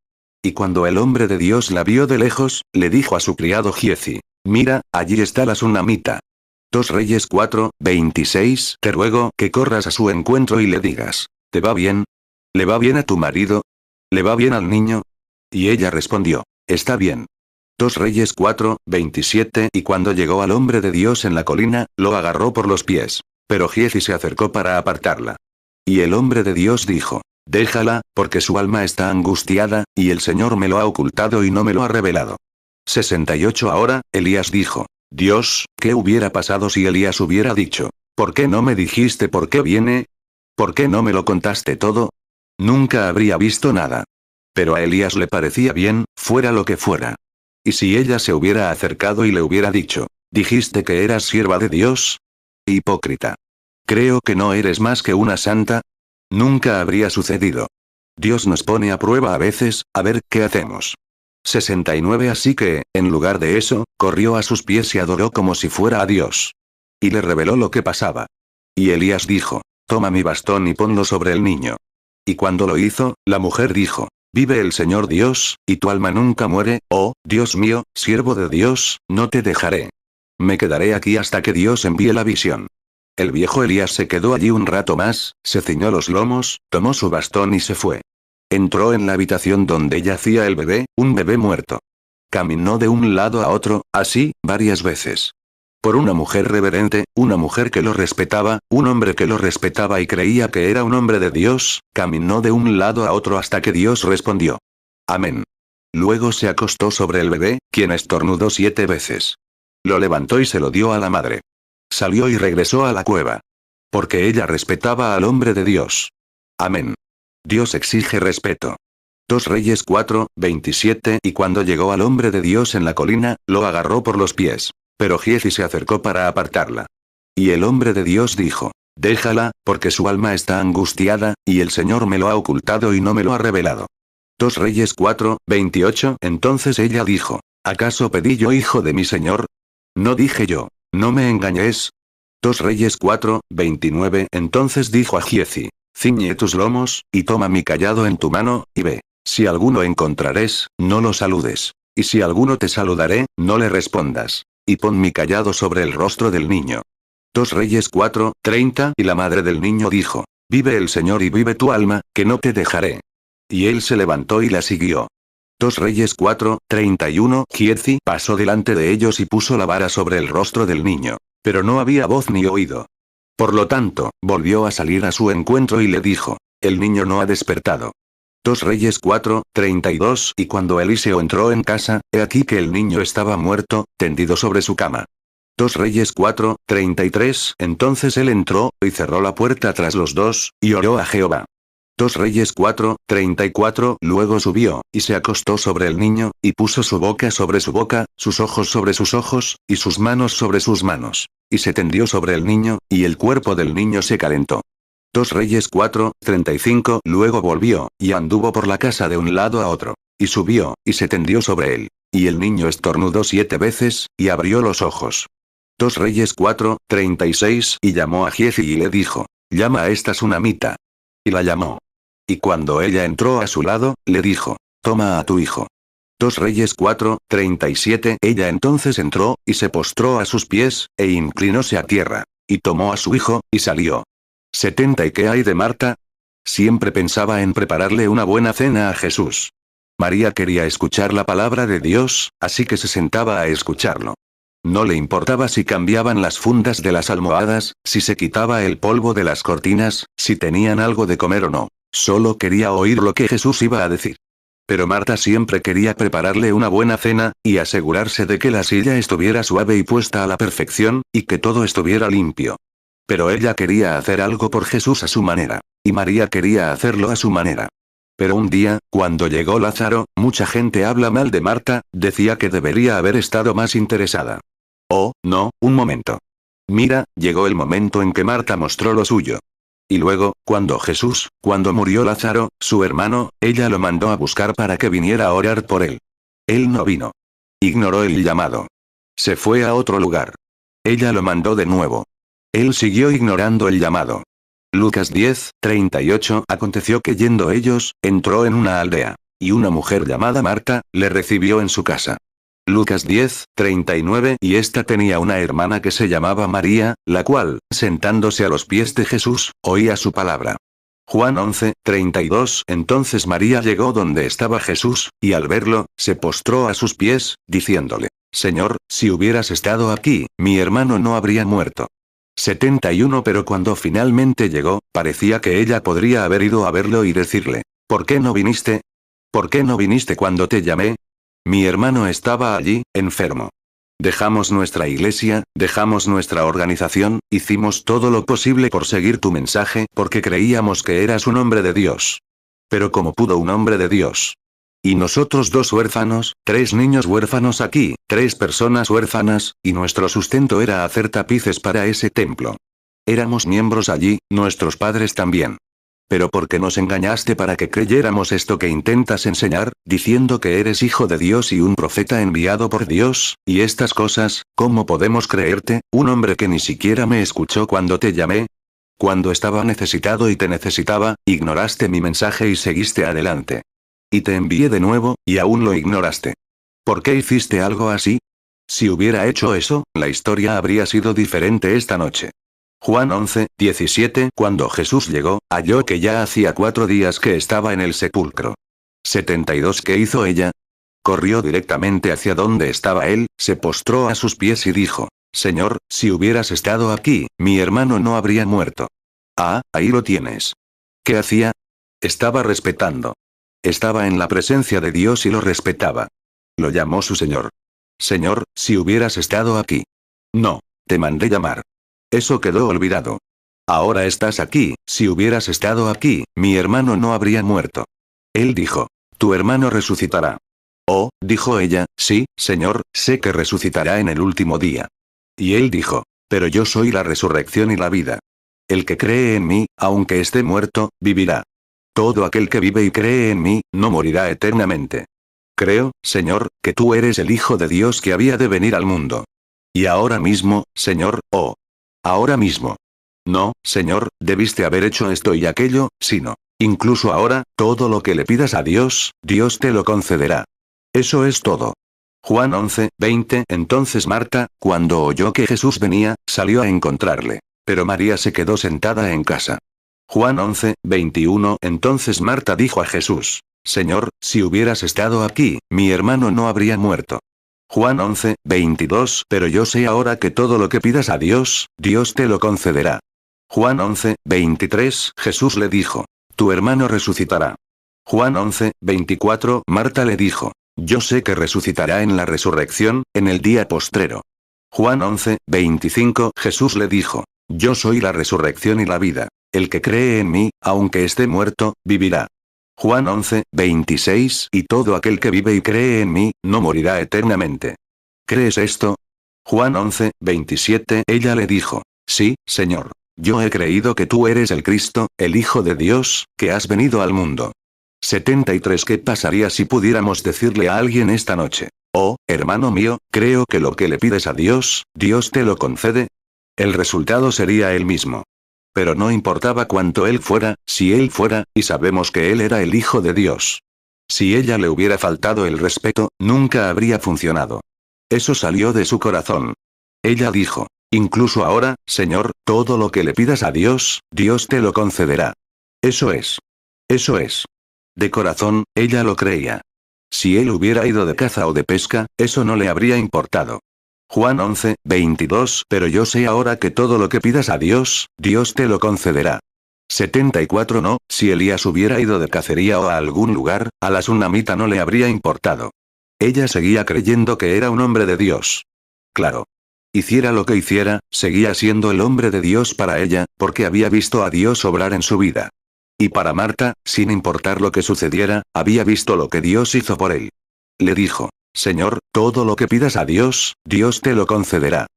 Y cuando el hombre de Dios la vio de lejos, le dijo a su criado Giezi, mira, allí está la sunamita. 2 Reyes 4:26 Te ruego que corras a su encuentro y le digas, ¿te va bien? ¿Le va bien a tu marido? ¿Le va bien al niño? Y ella respondió, está bien. 2 Reyes 4:27 Y cuando llegó al hombre de Dios en la colina, lo agarró por los pies. Pero Giezi se acercó para apartarla. Y el hombre de Dios dijo, déjala, porque su alma está angustiada, y el Señor me lo ha ocultado y no me lo ha revelado. 68 Ahora, Elías dijo, Dios, ¿qué hubiera pasado si Elías hubiera dicho, ¿por qué no me dijiste por qué viene? ¿Por qué no me lo contaste todo? Nunca habría visto nada. Pero a Elías le parecía bien, fuera lo que fuera. ¿Y si ella se hubiera acercado y le hubiera dicho, dijiste que eras sierva de Dios? Hipócrita. Creo que no eres más que una santa. Nunca habría sucedido. Dios nos pone a prueba a veces, a ver qué hacemos. 69 Así que, en lugar de eso, corrió a sus pies y adoró como si fuera a Dios. Y le reveló lo que pasaba. Y Elías dijo, toma mi bastón y ponlo sobre el niño. Y cuando lo hizo, la mujer dijo, vive el Señor Dios, y tu alma nunca muere, oh, Dios mío, siervo de Dios, no te dejaré. Me quedaré aquí hasta que Dios envíe la visión. El viejo Elías se quedó allí un rato más, se ciñó los lomos, tomó su bastón y se fue. Entró en la habitación donde yacía el bebé, un bebé muerto. Caminó de un lado a otro, así, varias veces. Por una mujer reverente, una mujer que lo respetaba, un hombre que lo respetaba y creía que era un hombre de Dios, caminó de un lado a otro hasta que Dios respondió. Amén. Luego se acostó sobre el bebé, quien estornudó 7 veces. Lo levantó y se lo dio a la madre. Salió y regresó a la cueva. Porque ella respetaba al hombre de Dios. Amén. Dios exige respeto. 2 Reyes 4:27. Y cuando llegó al hombre de Dios en la colina, lo agarró por los pies. Pero Giezi se acercó para apartarla. Y el hombre de Dios dijo: déjala, porque su alma está angustiada, y el Señor me lo ha ocultado y no me lo ha revelado. 2 Reyes 4:28. Entonces ella dijo: ¿acaso pedí yo hijo de mi Señor? No dije yo, no me engañes. 2 Reyes 4:29. Entonces dijo a Giezi: ciñe tus lomos, y toma mi cayado en tu mano, y ve. Si alguno encontrares, no lo saludes. Y si alguno te saludaré, no le respondas. Y pon mi cayado sobre el rostro del niño. 2 Reyes 4:30. Y la madre del niño dijo: vive el Señor y vive tu alma, que no te dejaré. Y él se levantó y la siguió. 2 Reyes 4:31. Giezi pasó delante de ellos y puso la vara sobre el rostro del niño. Pero no había voz ni oído. Por lo tanto, volvió a salir a su encuentro y le dijo: el niño no ha despertado. 2 Reyes 4:32. Y cuando Eliseo entró en casa, he aquí que el niño estaba muerto, tendido sobre su cama. 2 Reyes 4:33. Entonces él entró, y cerró la puerta tras los dos, y oró a Jehová. 2 Reyes 4:34. Luego subió, y se acostó sobre el niño, y puso su boca sobre su boca, sus ojos sobre sus ojos, y sus manos sobre sus manos. Y se tendió sobre el niño, y el cuerpo del niño se calentó. 2 Reyes 4:35. Luego volvió, y anduvo por la casa de un lado a otro. Y subió, y se tendió sobre él. Y el niño estornudó 7 veces, y abrió los ojos. 2 Reyes 4:36. Y llamó a Giezi y le dijo: llama a esta sunamita. Y la llamó. Y cuando ella entró a su lado, le dijo: toma a tu hijo. 2 Reyes 4:37. Ella entonces entró, y se postró a sus pies, e inclinóse a tierra. Y tomó a su hijo, y salió. 70. ¿Y qué hay de Marta? Siempre pensaba en prepararle una buena cena a Jesús. María quería escuchar la palabra de Dios, así que se sentaba a escucharlo. No le importaba si cambiaban las fundas de las almohadas, si se quitaba el polvo de las cortinas, si tenían algo de comer o no. Solo quería oír lo que Jesús iba a decir. Pero Marta siempre quería prepararle una buena cena, y asegurarse de que la silla estuviera suave y puesta a la perfección, y que todo estuviera limpio. Pero ella quería hacer algo por Jesús a su manera. Y María quería hacerlo a su manera. Pero un día, cuando llegó Lázaro, mucha gente habla mal de Marta, decía que debería haber estado más interesada. Oh, no, un momento. Mira, llegó el momento en que Marta mostró lo suyo. Y luego, cuando murió Lázaro, su hermano, ella lo mandó a buscar para que viniera a orar por él. Él no vino. Ignoró el llamado. Se fue a otro lugar. Ella lo mandó de nuevo. Él siguió ignorando el llamado. Lucas 10:38. Aconteció que yendo ellos, entró en una aldea. Y una mujer llamada Marta, le recibió en su casa. Lucas 10:39. Y ésta tenía una hermana que se llamaba María, la cual, sentándose a los pies de Jesús, oía su palabra. Juan 11:32. Entonces María llegó donde estaba Jesús, y al verlo, se postró a sus pies, diciéndole: Señor, si hubieras estado aquí, mi hermano no habría muerto. 71. Pero cuando finalmente llegó, parecía que ella podría haber ido a verlo y decirle: ¿por qué no viniste? ¿Por qué no viniste cuando te llamé? Mi hermano estaba allí, enfermo. Dejamos nuestra iglesia, dejamos nuestra organización, hicimos todo lo posible por seguir tu mensaje porque creíamos que eras un hombre de Dios. Pero ¿cómo pudo un hombre de Dios? Y nosotros 2 huérfanos, 3 niños huérfanos aquí, 3 personas huérfanas, y nuestro sustento era hacer tapices para ese templo. Éramos miembros allí, nuestros padres también. Pero ¿por qué nos engañaste para que creyéramos esto que intentas enseñar, diciendo que eres hijo de Dios y un profeta enviado por Dios, y estas cosas? ¿Cómo podemos creerte, un hombre que ni siquiera me escuchó cuando te llamé? Cuando estaba necesitado y te necesitaba, ignoraste mi mensaje y seguiste adelante. Y te envié de nuevo, y aún lo ignoraste. ¿Por qué hiciste algo así? Si hubiera hecho eso, la historia habría sido diferente esta noche. Juan 11:17. Cuando Jesús llegó, halló que ya hacía 4 días que estaba en el sepulcro. 72. ¿Qué hizo ella? Corrió directamente hacia donde estaba él, se postró a sus pies y dijo: Señor, si hubieras estado aquí, mi hermano no habría muerto. Ah, ahí lo tienes. ¿Qué hacía? Estaba respetando. Estaba en la presencia de Dios y lo respetaba. Lo llamó su Señor. Señor, si hubieras estado aquí. No, te mandé llamar. Eso quedó olvidado. Ahora estás aquí, si hubieras estado aquí, mi hermano no habría muerto. Él dijo, tu hermano resucitará. Oh, dijo ella, sí, Señor, sé que resucitará en el último día. Y él dijo, pero yo soy la resurrección y la vida. El que cree en mí, aunque esté muerto, vivirá. Todo aquel que vive y cree en mí, no morirá eternamente. Creo, Señor, que tú eres el Hijo de Dios que había de venir al mundo. Y ahora mismo, Señor, oh. Ahora mismo. No, Señor, debiste haber hecho esto y aquello, sino. Incluso ahora, todo lo que le pidas a Dios, Dios te lo concederá. Eso es todo. Juan 11, 20. Entonces Marta, cuando oyó que Jesús venía, salió a encontrarle. Pero María se quedó sentada en casa. Juan 11, 21. Entonces Marta dijo a Jesús, Señor, si hubieras estado aquí, mi hermano no habría muerto. Juan 11, 22. Pero yo sé ahora que todo lo que pidas a Dios, Dios te lo concederá. Juan 11, 23. Jesús le dijo, tu hermano resucitará. Juan 11, 24. Marta le dijo, yo sé que resucitará en la resurrección, en el día postrero. Juan 11, 25. Jesús le dijo, yo soy la resurrección y la vida. El que cree en mí, aunque esté muerto, vivirá. Juan 11, 26. Y todo aquel que vive y cree en mí, no morirá eternamente. ¿Crees esto? Juan 11, 27. Ella le dijo, sí, Señor. Yo he creído que tú eres el Cristo, el Hijo de Dios, que has venido al mundo. 73. ¿Qué pasaría si pudiéramos decirle a alguien esta noche? Oh, hermano mío, creo que lo que le pides a Dios, Dios te lo concede. El resultado sería el mismo. Pero no importaba cuánto él fuera, si él fuera, y sabemos que él era el Hijo de Dios. Si ella le hubiera faltado el respeto, nunca habría funcionado. Eso salió de su corazón. Ella dijo, incluso ahora, Señor, todo lo que le pidas a Dios, Dios te lo concederá. Eso es. Eso es. De corazón, ella lo creía. Si él hubiera ido de caza o de pesca, eso no le habría importado. Juan 11, 22. Pero yo sé ahora que todo lo que pidas a Dios, Dios te lo concederá. 74. No, si Elías hubiera ido de cacería o a algún lugar, a la tsunamita no le habría importado. Ella seguía creyendo que era un hombre de Dios. Claro. Hiciera lo que hiciera, seguía siendo el hombre de Dios para ella, porque había visto a Dios obrar en su vida. Y para Marta, sin importar lo que sucediera, había visto lo que Dios hizo por él. Le dijo, Señor, todo lo que pidas a Dios, Dios te lo concederá.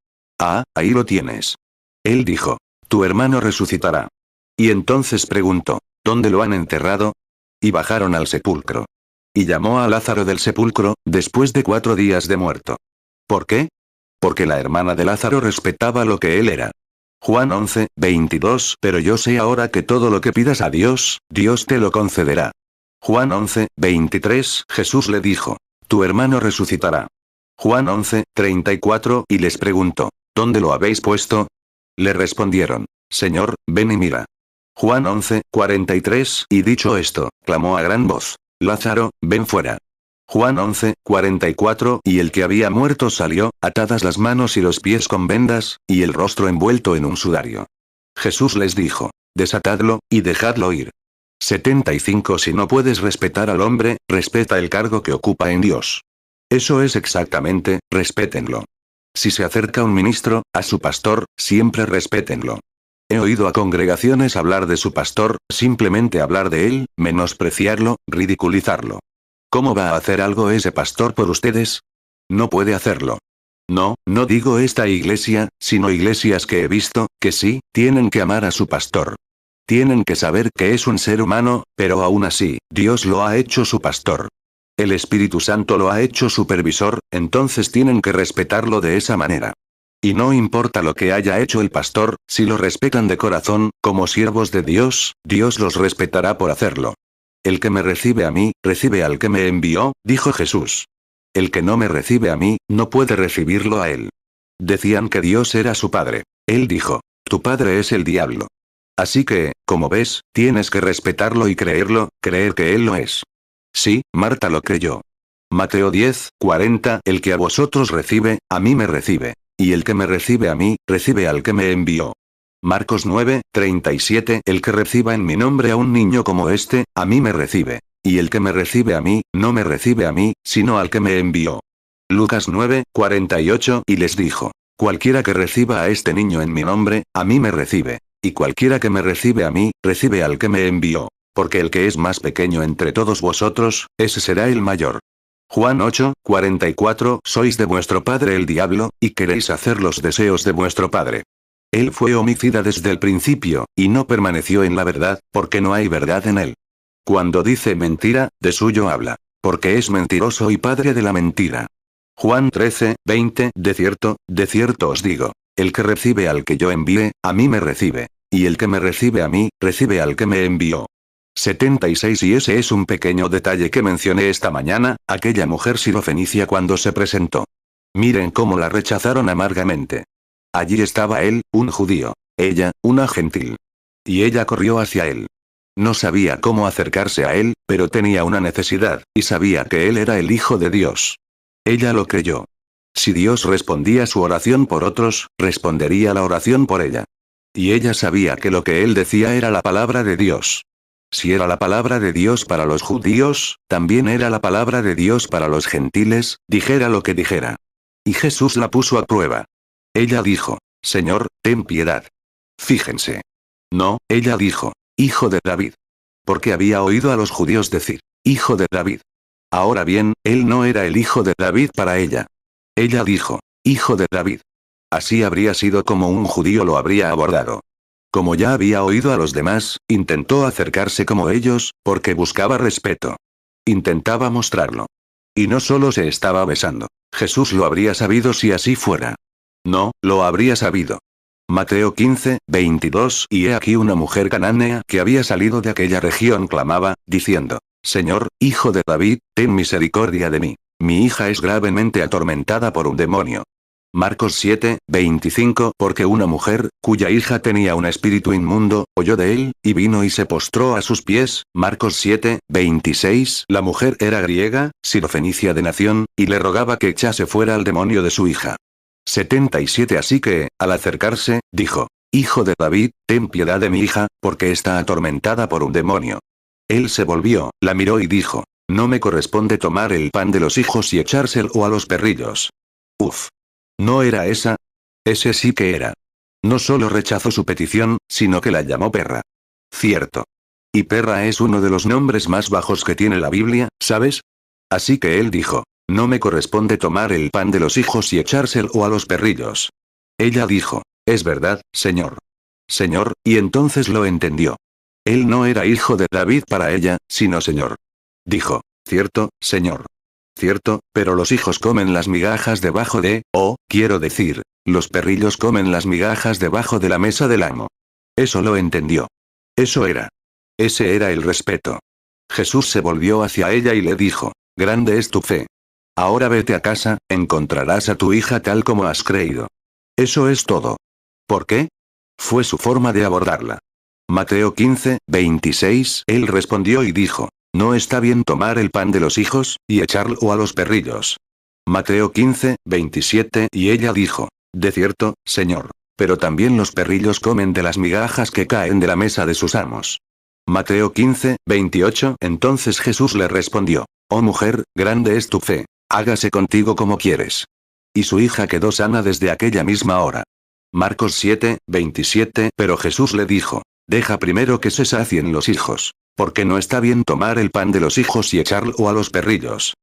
Ah, ahí lo tienes. Él dijo, tu hermano resucitará. Y entonces preguntó, ¿dónde lo han enterrado? Y bajaron al sepulcro. Y llamó a Lázaro del sepulcro, después de 4 días de muerto. ¿Por qué? Porque la hermana de Lázaro respetaba lo que él era. Juan 11, 22. Pero yo sé ahora que todo lo que pidas a Dios, Dios te lo concederá. Juan 11, 23. Jesús le dijo, tu hermano resucitará. Juan 11, 34. Y les preguntó, ¿dónde lo habéis puesto? Le respondieron, Señor, ven y mira. Juan 11, 43. Y dicho esto, clamó a gran voz, Lázaro, ven fuera. Juan 11, 44. Y el que había muerto salió, atadas las manos y los pies con vendas, y el rostro envuelto en un sudario. Jesús les dijo, desatadlo, y dejadlo ir. 75. Si no puedes respetar al hombre, respeta el cargo que ocupa en Dios. Eso es exactamente, respétenlo. Si se acerca un ministro, a su pastor, siempre respétenlo. He oído a congregaciones hablar de su pastor, simplemente hablar de él, menospreciarlo, ridiculizarlo. ¿Cómo va a hacer algo ese pastor por ustedes? No puede hacerlo. No, no digo esta iglesia, sino iglesias que he visto, que sí, tienen que amar a su pastor. Tienen que saber que es un ser humano, pero aún así, Dios lo ha hecho su pastor. El Espíritu Santo lo ha hecho supervisor, entonces tienen que respetarlo de esa manera. Y no importa lo que haya hecho el pastor, si lo respetan de corazón, como siervos de Dios, Dios los respetará por hacerlo. El que me recibe a mí, recibe al que me envió, dijo Jesús. El que no me recibe a mí, no puede recibirlo a él. Decían que Dios era su padre. Él dijo, tu padre es el diablo. Así que, como ves, tienes que respetarlo y creerlo, creer que él lo es. Sí, Marta lo creyó. Mateo 10, 40. El que a vosotros recibe, a mí me recibe. Y el que me recibe a mí, recibe al que me envió. Marcos 9, 37. El que reciba en mi nombre a un niño como este, a mí me recibe. Y el que me recibe a mí, no me recibe a mí, sino al que me envió. Lucas 9, 48. Y les dijo, cualquiera que reciba a este niño en mi nombre, a mí me recibe. Y cualquiera que me recibe a mí, recibe al que me envió. Porque el que es más pequeño entre todos vosotros, ese será el mayor. Juan 8:44 Sois de vuestro padre el diablo, y queréis hacer los deseos de vuestro padre. Él fue homicida desde el principio, y no permaneció en la verdad, porque no hay verdad en él. Cuando dice mentira, de suyo habla. Porque es mentiroso y padre de la mentira. Juan 13:20 De cierto os digo. El que recibe al que yo envíe, a mí me recibe. Y el que me recibe a mí, recibe al que me envió. 76 Y ese es un pequeño detalle que mencioné esta mañana, aquella mujer sirofenicia cuando se presentó. Miren cómo la rechazaron amargamente. Allí estaba él, un judío. Ella, una gentil. Y ella corrió hacia él. No sabía cómo acercarse a él, pero tenía una necesidad, y sabía que él era el Hijo de Dios. Ella lo creyó. Si Dios respondía su oración por otros, respondería la oración por ella. Y ella sabía que lo que él decía era la palabra de Dios. Si era la palabra de Dios para los judíos, también era la palabra de Dios para los gentiles, dijera lo que dijera. Y Jesús la puso a prueba. Ella dijo, Señor, ten piedad. Fíjense. No, ella dijo, Hijo de David. Porque había oído a los judíos decir, Hijo de David. Ahora bien, él no era el hijo de David para ella. Ella dijo, Hijo de David. Así habría sido como un judío lo habría abordado. Como ya había oído a los demás, intentó acercarse como ellos, porque buscaba respeto. Intentaba mostrarlo. Y no solo se estaba besando. Jesús lo habría sabido si así fuera. No, lo habría sabido. Mateo 15:22 Y he aquí una mujer cananea que había salido de aquella región clamaba, diciendo, Señor, Hijo de David, ten misericordia de mí. Mi hija es gravemente atormentada por un demonio. Marcos 7:25 Porque una mujer, cuya hija tenía un espíritu inmundo, oyó de él, y vino y se postró a sus pies. Marcos 7:26 La mujer era griega, sirofenicia de nación, y le rogaba que echase fuera al demonio de su hija. 77 Así que, al acercarse, dijo, Hijo de David, ten piedad de mi hija, porque está atormentada por un demonio. Él se volvió, la miró y dijo, No me corresponde tomar el pan de los hijos y echárselo a los perrillos. Uf. ¿No era esa? Ese sí que era. No solo rechazó su petición, sino que la llamó perra. Cierto. Y perra es uno de los nombres más bajos que tiene la Biblia, ¿sabes? Así que él dijo, No me corresponde tomar el pan de los hijos y echárselo a los perrillos. Ella dijo, Es verdad, Señor. Señor, y entonces lo entendió. Él no era hijo de David para ella, sino Señor. Dijo, Cierto, Señor. Cierto, pero los hijos comen las migajas debajo de, quiero decir, los perrillos comen las migajas debajo de la mesa del amo. Eso lo entendió. Eso era. Ese era el respeto. Jesús se volvió hacia ella y le dijo, Grande es tu fe. Ahora vete a casa, encontrarás a tu hija tal como has creído. Eso es todo. ¿Por qué? Fue su forma de abordarla. Mateo 15:26 Él respondió y dijo, No está bien tomar el pan de los hijos, y echarlo a los perrillos. Mateo 15:27 Y ella dijo, De cierto, Señor. Pero también los perrillos comen de las migajas que caen de la mesa de sus amos. Mateo 15:28 Entonces Jesús le respondió, Oh mujer, grande es tu fe. Hágase contigo como quieres. Y su hija quedó sana desde aquella misma hora. Marcos 7:27 Pero Jesús le dijo, Deja primero que se sacien los hijos. Porque no está bien tomar el pan de los hijos y echarlo a los perrillos.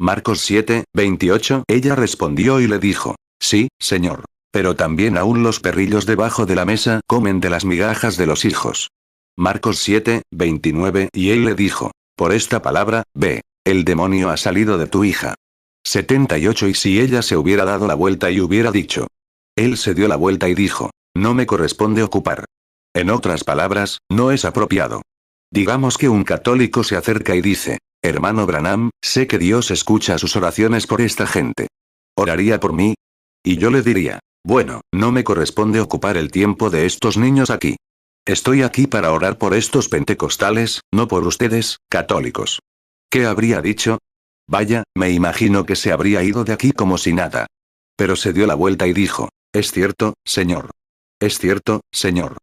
Marcos 7:28 Ella respondió y le dijo, Sí, Señor. Pero también aún los perrillos debajo de la mesa comen de las migajas de los hijos. Marcos 7:29 Y él le dijo, Por esta palabra, ve, el demonio ha salido de tu hija. 78 Y si ella se hubiera dado la vuelta y hubiera dicho. Él se dio la vuelta y dijo, No me corresponde ocupar. En otras palabras, no es apropiado. Digamos que un católico se acerca y dice, Hermano Branham, sé que Dios escucha sus oraciones por esta gente. ¿Oraría por mí? Y yo le diría, Bueno, no me corresponde ocupar el tiempo de estos niños aquí. Estoy aquí para orar por estos pentecostales, no por ustedes, católicos. ¿Qué habría dicho? Vaya, me imagino que se habría ido de aquí como si nada. Pero se dio la vuelta y dijo, Es cierto, Señor. Es cierto, Señor.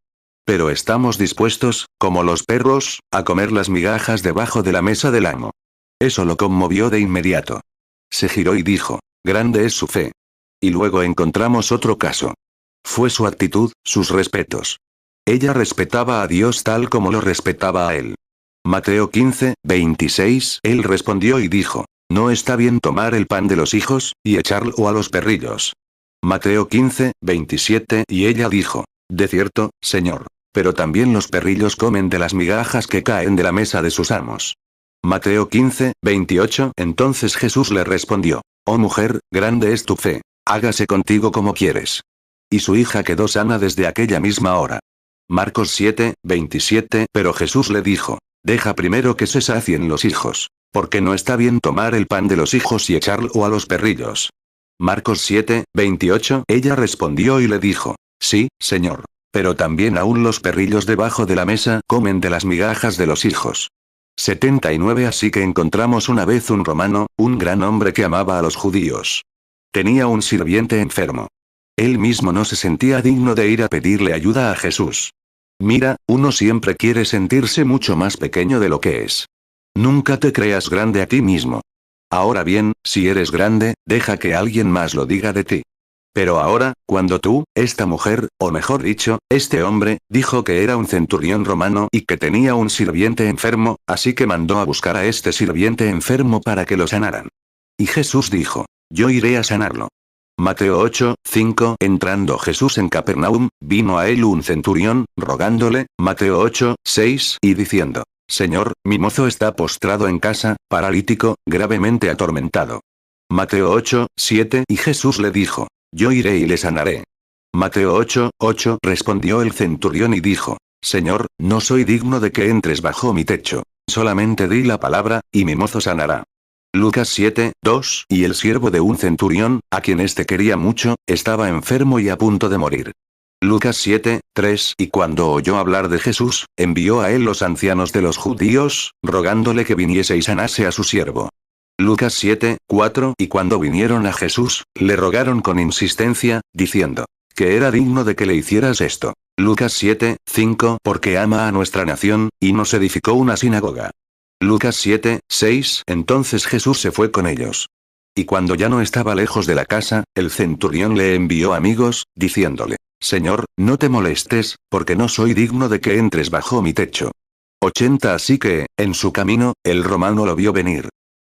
Pero estamos dispuestos, como los perros, a comer las migajas debajo de la mesa del amo. Eso lo conmovió de inmediato. Se giró y dijo, Grande es su fe. Y luego encontramos otro caso. Fue su actitud, sus respetos. Ella respetaba a Dios tal como lo respetaba a él. Mateo 15, 26. Él respondió y dijo: no está bien tomar el pan de los hijos, y echarlo a los perrillos. Mateo 15, 27. Y ella dijo: de cierto, Señor. Pero también los perrillos comen de las migajas que caen de la mesa de sus amos. Mateo 15, 28. Entonces Jesús le respondió: oh mujer, grande es tu fe. Hágase contigo como quieres. Y su hija quedó sana desde aquella misma hora. Marcos 7, 27. Pero Jesús le dijo: deja primero que se sacien los hijos. Porque no está bien tomar el pan de los hijos y echarlo a los perrillos. Marcos 7, 28. Ella respondió y le dijo: sí, Señor. Pero también aún los perrillos debajo de la mesa comen de las migajas de los hijos. 79. Así que encontramos una vez un romano, un gran hombre que amaba a los judíos. Tenía un sirviente enfermo. Él mismo no se sentía digno de ir a pedirle ayuda a Jesús. Mira, uno siempre quiere sentirse mucho más pequeño de lo que es. Nunca te creas grande a ti mismo. Ahora bien, si eres grande, deja que alguien más lo diga de ti. Pero ahora, cuando tú, esta mujer, o mejor dicho, este hombre, dijo que era un centurión romano y que tenía un sirviente enfermo, así que mandó a buscar a este sirviente enfermo para que lo sanaran. Y Jesús dijo: yo iré a sanarlo. Mateo 8, 5. Entrando Jesús en Capernaum, vino a él un centurión, rogándole, Mateo 8, 6, y diciendo: Señor, mi mozo está postrado en casa, paralítico, gravemente atormentado. Mateo 8, 7. Y Jesús le dijo: yo iré y le sanaré. Mateo 8, 8. Respondió el centurión y dijo: Señor, no soy digno de que entres bajo mi techo. Solamente di la palabra, y mi mozo sanará. Lucas 7, 2. Y el siervo de un centurión, a quien éste quería mucho, estaba enfermo y a punto de morir. Lucas 7, 3. Y cuando oyó hablar de Jesús, envió a él los ancianos de los judíos, rogándole que viniese y sanase a su siervo. Lucas 7, 4. Y cuando vinieron a Jesús, le rogaron con insistencia, diciendo: que era digno de que le hicieras esto. Lucas 7, 5. Porque ama a nuestra nación, y nos edificó una sinagoga. Lucas 7, 6. Entonces Jesús se fue con ellos. Y cuando ya no estaba lejos de la casa, el centurión le envió amigos, diciéndole: Señor, no te molestes, porque no soy digno de que entres bajo mi techo. 80. Así que, en su camino, el romano lo vio venir.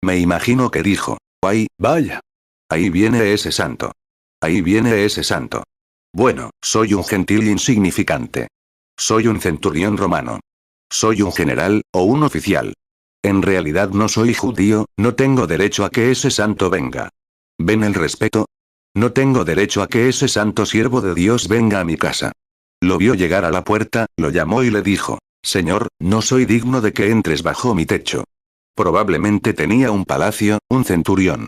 Me imagino que dijo: ¡ay, vaya! Ahí viene ese santo. Ahí viene ese santo. Bueno, soy un gentil insignificante. Soy un centurión romano. Soy un general, o un oficial. En realidad no soy judío, no tengo derecho a que ese santo venga. ¿Ven el respeto? No tengo derecho a que ese santo siervo de Dios venga a mi casa. Lo vio llegar a la puerta, lo llamó y le dijo: Señor, no soy digno de que entres bajo mi techo. Probablemente tenía un palacio, un centurión.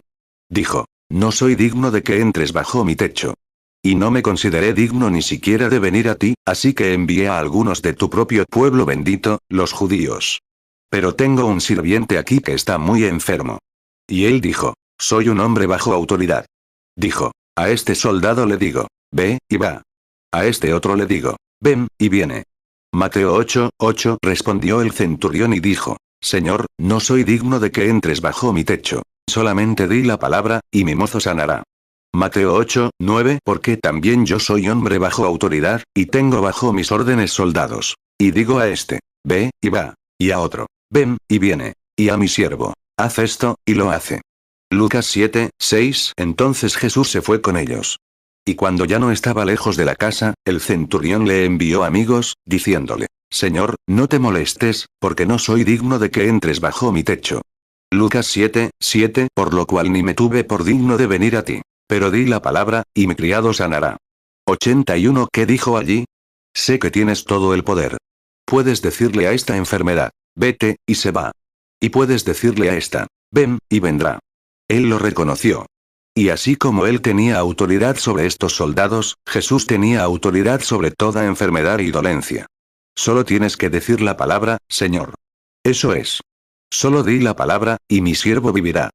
Dijo: no soy digno de que entres bajo mi techo. Y no me consideré digno ni siquiera de venir a ti, así que envié a algunos de tu propio pueblo bendito, los judíos. Pero tengo un sirviente aquí que está muy enfermo. Y él dijo: soy un hombre bajo autoridad. Dijo: a este soldado le digo: ve, y va. A este otro le digo: ven, y viene. Mateo 8, 8. Respondió el centurión y dijo: Señor, no soy digno de que entres bajo mi techo. Solamente di la palabra, y mi mozo sanará. Mateo 8, 9. Porque también yo soy hombre bajo autoridad, y tengo bajo mis órdenes soldados. Y digo a este: ve, y va. Y a otro: ven, y viene. Y a mi siervo: haz esto, y lo hace. Lucas 7, 6. Entonces Jesús se fue con ellos. Y cuando ya no estaba lejos de la casa, el centurión le envió amigos, diciéndole: Señor, no te molestes, porque no soy digno de que entres bajo mi techo. Lucas 7, 7. Por lo cual ni me tuve por digno de venir a ti. Pero di la palabra, y mi criado sanará. 81. ¿Qué dijo allí? Sé que tienes todo el poder. Puedes decirle a esta enfermedad: vete, y se va. Y puedes decirle a esta: ven, y vendrá. Él lo reconoció. Y así como él tenía autoridad sobre estos soldados, Jesús tenía autoridad sobre toda enfermedad y dolencia. Solo tienes que decir la palabra: Señor. Eso es. Solo di la palabra, y mi siervo vivirá.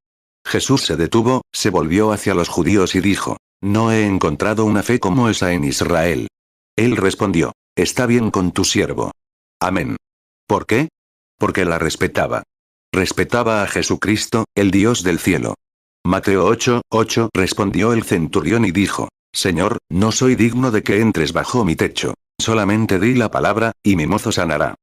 Jesús se detuvo, se volvió hacia los judíos y dijo: no he encontrado una fe como esa en Israel. Él respondió: está bien con tu siervo. Amén. ¿Por qué? Porque la respetaba. Respetaba a Jesucristo, el Dios del cielo. Mateo 8, 8. Respondió el centurión y dijo: Señor, no soy digno de que entres bajo mi techo. Solamente di la palabra, y mi mozo sanará.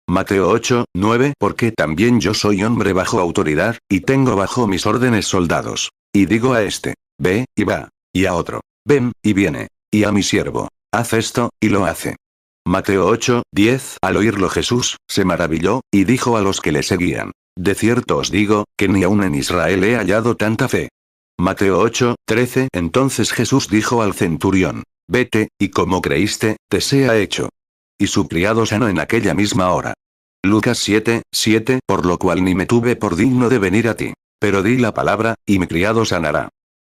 Mateo 8, 9. Porque también yo soy hombre bajo autoridad, y tengo bajo mis órdenes soldados. Y digo a este, ve, y va. Y a otro, ven, y viene. Y a mi siervo, haz esto, y lo hace. Mateo 8, 10. Al oírlo Jesús, se maravilló, y dijo a los que le seguían, de cierto os digo, que ni aun en Israel he hallado tanta fe. Mateo 8, 13. Entonces Jesús dijo al centurión, vete, y como creíste, te sea hecho. Y su criado sanó en aquella misma hora. Lucas 7, 7. Por lo cual ni me tuve por digno de venir a ti. Pero di la palabra, y mi criado sanará.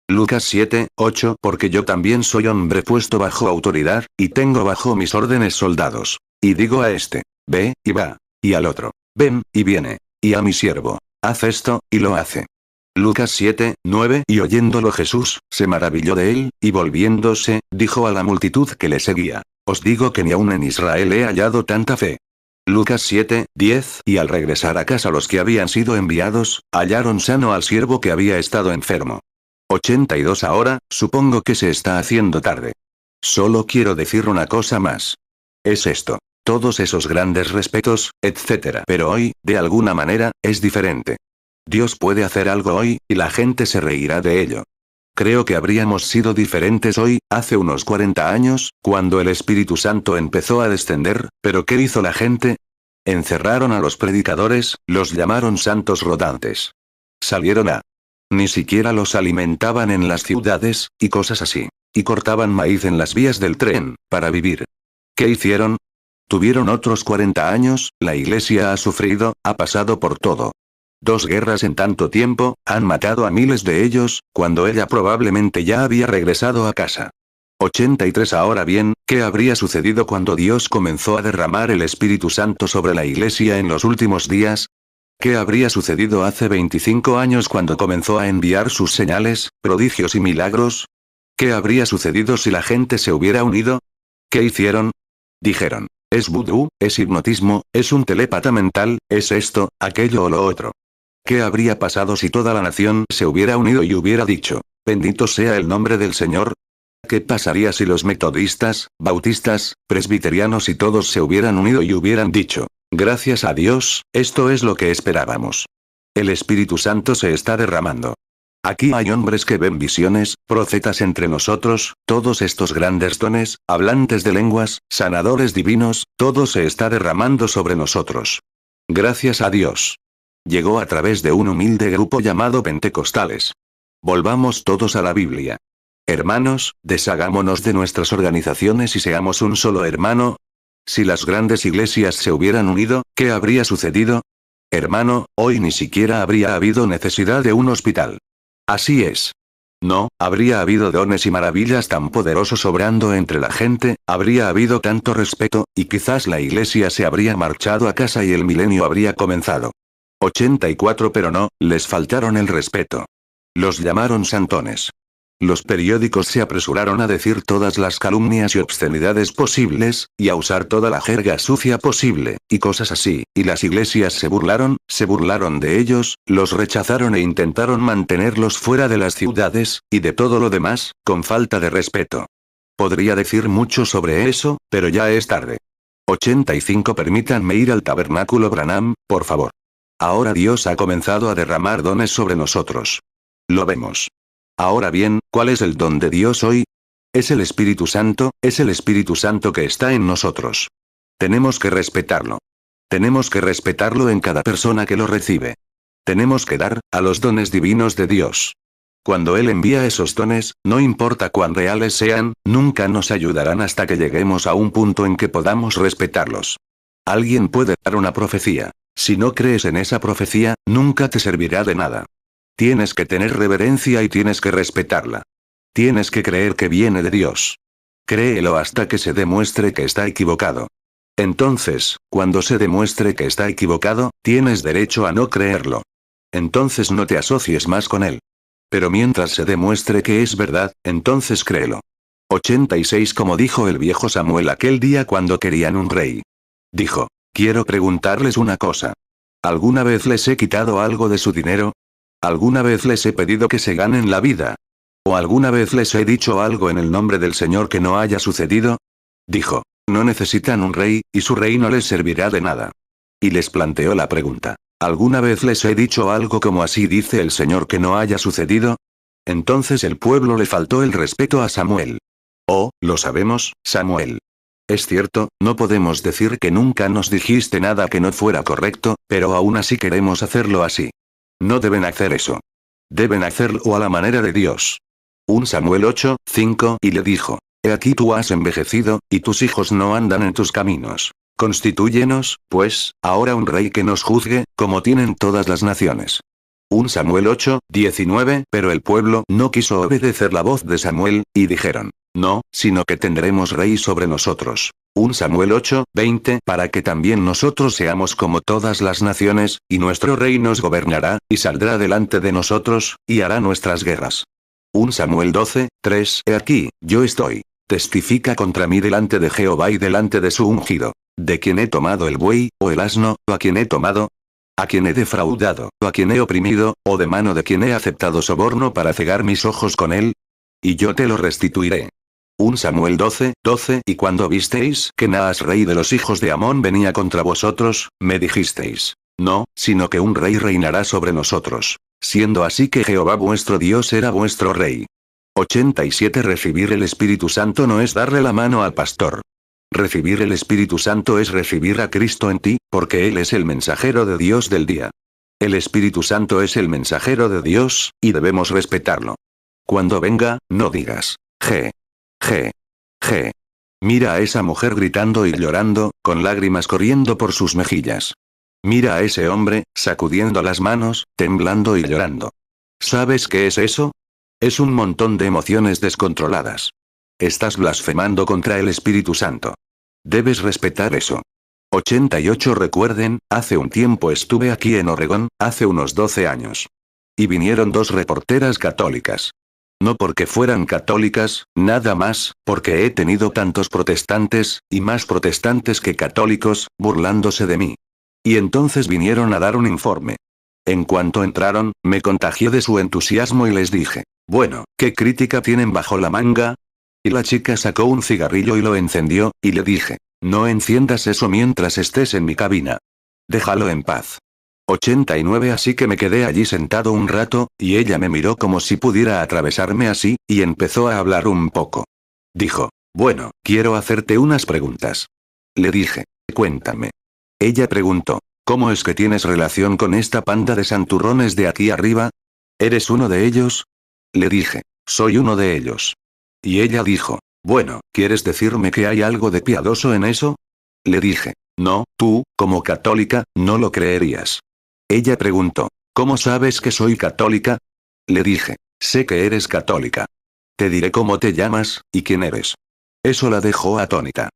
Lucas 7, 8. Porque yo también soy hombre puesto bajo autoridad, y tengo bajo mis órdenes soldados. Y digo a este, ve, y va. Y al otro, ven, y viene. Y a mi siervo, haz esto, y lo hace. Lucas 7, 9. Y oyéndolo Jesús, se maravilló de él, y volviéndose, dijo a la multitud que le seguía, os digo que ni aun en Israel he hallado tanta fe. Lucas 7, 10. Y al regresar a casa los que habían sido enviados, hallaron sano al siervo que había estado enfermo. 82. Ahora, supongo que se está haciendo tarde. Solo quiero decir una cosa más. Es esto. Todos esos grandes respetos, etc. Pero hoy, de alguna manera, es diferente. Dios puede hacer algo hoy, y la gente se reirá de ello. Creo que habríamos sido diferentes hoy, hace unos 40 años, cuando el Espíritu Santo empezó a descender, pero ¿qué hizo la gente? Encerraron a los predicadores, los llamaron santos rodantes. Salieron a... Ni siquiera los alimentaban en las ciudades, y cosas así. Y cortaban maíz en las vías del tren, para vivir. ¿Qué hicieron? Tuvieron otros 40 años, la iglesia ha sufrido, ha pasado por todo. 2 guerras en tanto tiempo, han matado a miles de ellos, cuando ella probablemente ya había regresado a casa. 83. Ahora bien, ¿qué habría sucedido cuando Dios comenzó a derramar el Espíritu Santo sobre la iglesia en los últimos días? ¿Qué habría sucedido hace 25 años cuando comenzó a enviar sus señales, prodigios y milagros? ¿Qué habría sucedido si la gente se hubiera unido? ¿Qué hicieron? Dijeron, es vudú, es hipnotismo, es un telépata mental, es esto, aquello o lo otro. ¿Qué habría pasado si toda la nación se hubiera unido y hubiera dicho, bendito sea el nombre del Señor? ¿Qué pasaría si los metodistas, bautistas, presbiterianos y todos se hubieran unido y hubieran dicho, gracias a Dios, esto es lo que esperábamos? El Espíritu Santo se está derramando. Aquí hay hombres que ven visiones, profetas entre nosotros, todos estos grandes dones, hablantes de lenguas, sanadores divinos, todo se está derramando sobre nosotros. Gracias a Dios. Llegó a través de un humilde grupo llamado Pentecostales. Volvamos todos a la Biblia. Hermanos, deshagámonos de nuestras organizaciones y seamos un solo hermano. Si las grandes iglesias se hubieran unido, ¿qué habría sucedido? Hermano, hoy ni siquiera habría habido necesidad de un hospital. Así es. No, habría habido dones y maravillas tan poderosos obrando entre la gente, habría habido tanto respeto, y quizás la iglesia se habría marchado a casa y el milenio habría comenzado. 84. Pero no, les faltaron el respeto. Los llamaron santones. Los periódicos se apresuraron a decir todas las calumnias y obscenidades posibles, y a usar toda la jerga sucia posible, y cosas así, y las iglesias se burlaron de ellos, los rechazaron e intentaron mantenerlos fuera de las ciudades, y de todo lo demás, con falta de respeto. Podría decir mucho sobre eso, pero ya es tarde. 85. Permítanme ir al tabernáculo Branham, por favor. Ahora Dios ha comenzado a derramar dones sobre nosotros. Lo vemos. Ahora bien, ¿cuál es el don de Dios hoy? Es el Espíritu Santo que está en nosotros. Tenemos que respetarlo. Tenemos que respetarlo en cada persona que lo recibe. Tenemos que dar, a los dones divinos de Dios. Cuando Él envía esos dones, no importa cuán reales sean, nunca nos ayudarán hasta que lleguemos a un punto en que podamos respetarlos. Alguien puede dar una profecía. Si no crees en esa profecía, nunca te servirá de nada. Tienes que tener reverencia y tienes que respetarla. Tienes que creer que viene de Dios. Créelo hasta que se demuestre que está equivocado. Entonces, cuando se demuestre que está equivocado, tienes derecho a no creerlo. Entonces no te asocies más con él. Pero mientras se demuestre que es verdad, entonces créelo. 86. Como dijo el viejo Samuel aquel día cuando querían un rey. Dijo, quiero preguntarles una cosa. ¿Alguna vez les he quitado algo de su dinero? ¿Alguna vez les he pedido que se ganen la vida? ¿O alguna vez les he dicho algo en el nombre del Señor que no haya sucedido? Dijo, No necesitan un rey, y su rey no les servirá de nada. Y les planteó la pregunta. ¿Alguna vez les he dicho algo como así dice el Señor que no haya sucedido? Entonces el pueblo le faltó el respeto a Samuel. Oh, lo sabemos, Samuel. Es cierto, no podemos decir que nunca nos dijiste nada que no fuera correcto, pero aún así queremos hacerlo así. No deben hacer eso. Deben hacerlo a la manera de Dios. 1 Samuel 8:5 y le dijo. He aquí tú has envejecido, y tus hijos no andan en tus caminos. Constitúyenos, pues, ahora un rey que nos juzgue, como tienen todas las naciones. 1 Samuel 8:19 Pero el pueblo no quiso obedecer la voz de Samuel, y dijeron. No, sino que tendremos rey sobre nosotros. 1 Samuel 8:20 Para que también nosotros seamos como todas las naciones, y nuestro rey nos gobernará, y saldrá delante de nosotros, y hará nuestras guerras. 1 Samuel 12:3 He aquí, yo estoy. Testifica contra mí delante de Jehová y delante de su ungido. ¿De quién he tomado el buey, o el asno, o a quién he tomado? ¿A quién he defraudado, o a quién he oprimido, o de mano de quién he aceptado soborno para cegar mis ojos con él? Y yo te lo restituiré. 1 Samuel 12:12 Y cuando visteis que Naas rey de los hijos de Amón venía contra vosotros, me dijisteis. No, sino que un rey reinará sobre nosotros. Siendo así que Jehová vuestro Dios era vuestro rey. 87 Recibir el Espíritu Santo no es darle la mano al pastor. Recibir el Espíritu Santo es recibir a Cristo en ti, porque Él es el mensajero de Dios del día. El Espíritu Santo es el mensajero de Dios, y debemos respetarlo. Cuando venga, no digas, G. Mira a esa mujer gritando y llorando, con lágrimas corriendo por sus mejillas. Mira a ese hombre, sacudiendo las manos, temblando y llorando. ¿Sabes qué es eso? Es un montón de emociones descontroladas. Estás blasfemando contra el Espíritu Santo. Debes respetar eso. 88 Recuerden, hace un tiempo estuve aquí en Oregón, hace unos 12 años. Y vinieron dos reporteras católicas. No porque fueran católicas, nada más, porque he tenido tantos protestantes, y más protestantes que católicos, burlándose de mí. Y entonces vinieron a dar un informe. En cuanto entraron, me contagié de su entusiasmo y les dije, bueno, ¿qué crítica tienen bajo la manga? Y la chica sacó un cigarrillo y lo encendió, y le dije, no enciendas eso mientras estés en mi cabina. Déjalo en paz. 89 Así que me quedé allí sentado un rato, y ella me miró como si pudiera atravesarme así, y empezó a hablar un poco. Dijo, bueno, quiero hacerte unas preguntas. Le dije, cuéntame. Ella preguntó, ¿cómo es que tienes relación con esta panda de santurrones de aquí arriba? ¿Eres uno de ellos? Le dije, soy uno de ellos. Y ella dijo, bueno, ¿quieres decirme que hay algo de piadoso en eso? Le dije, no, tú, como católica, no lo creerías. Ella preguntó, ¿cómo sabes que soy católica? Le dije, sé que eres católica. Te diré cómo te llamas, y quién eres. Eso la dejó atónita.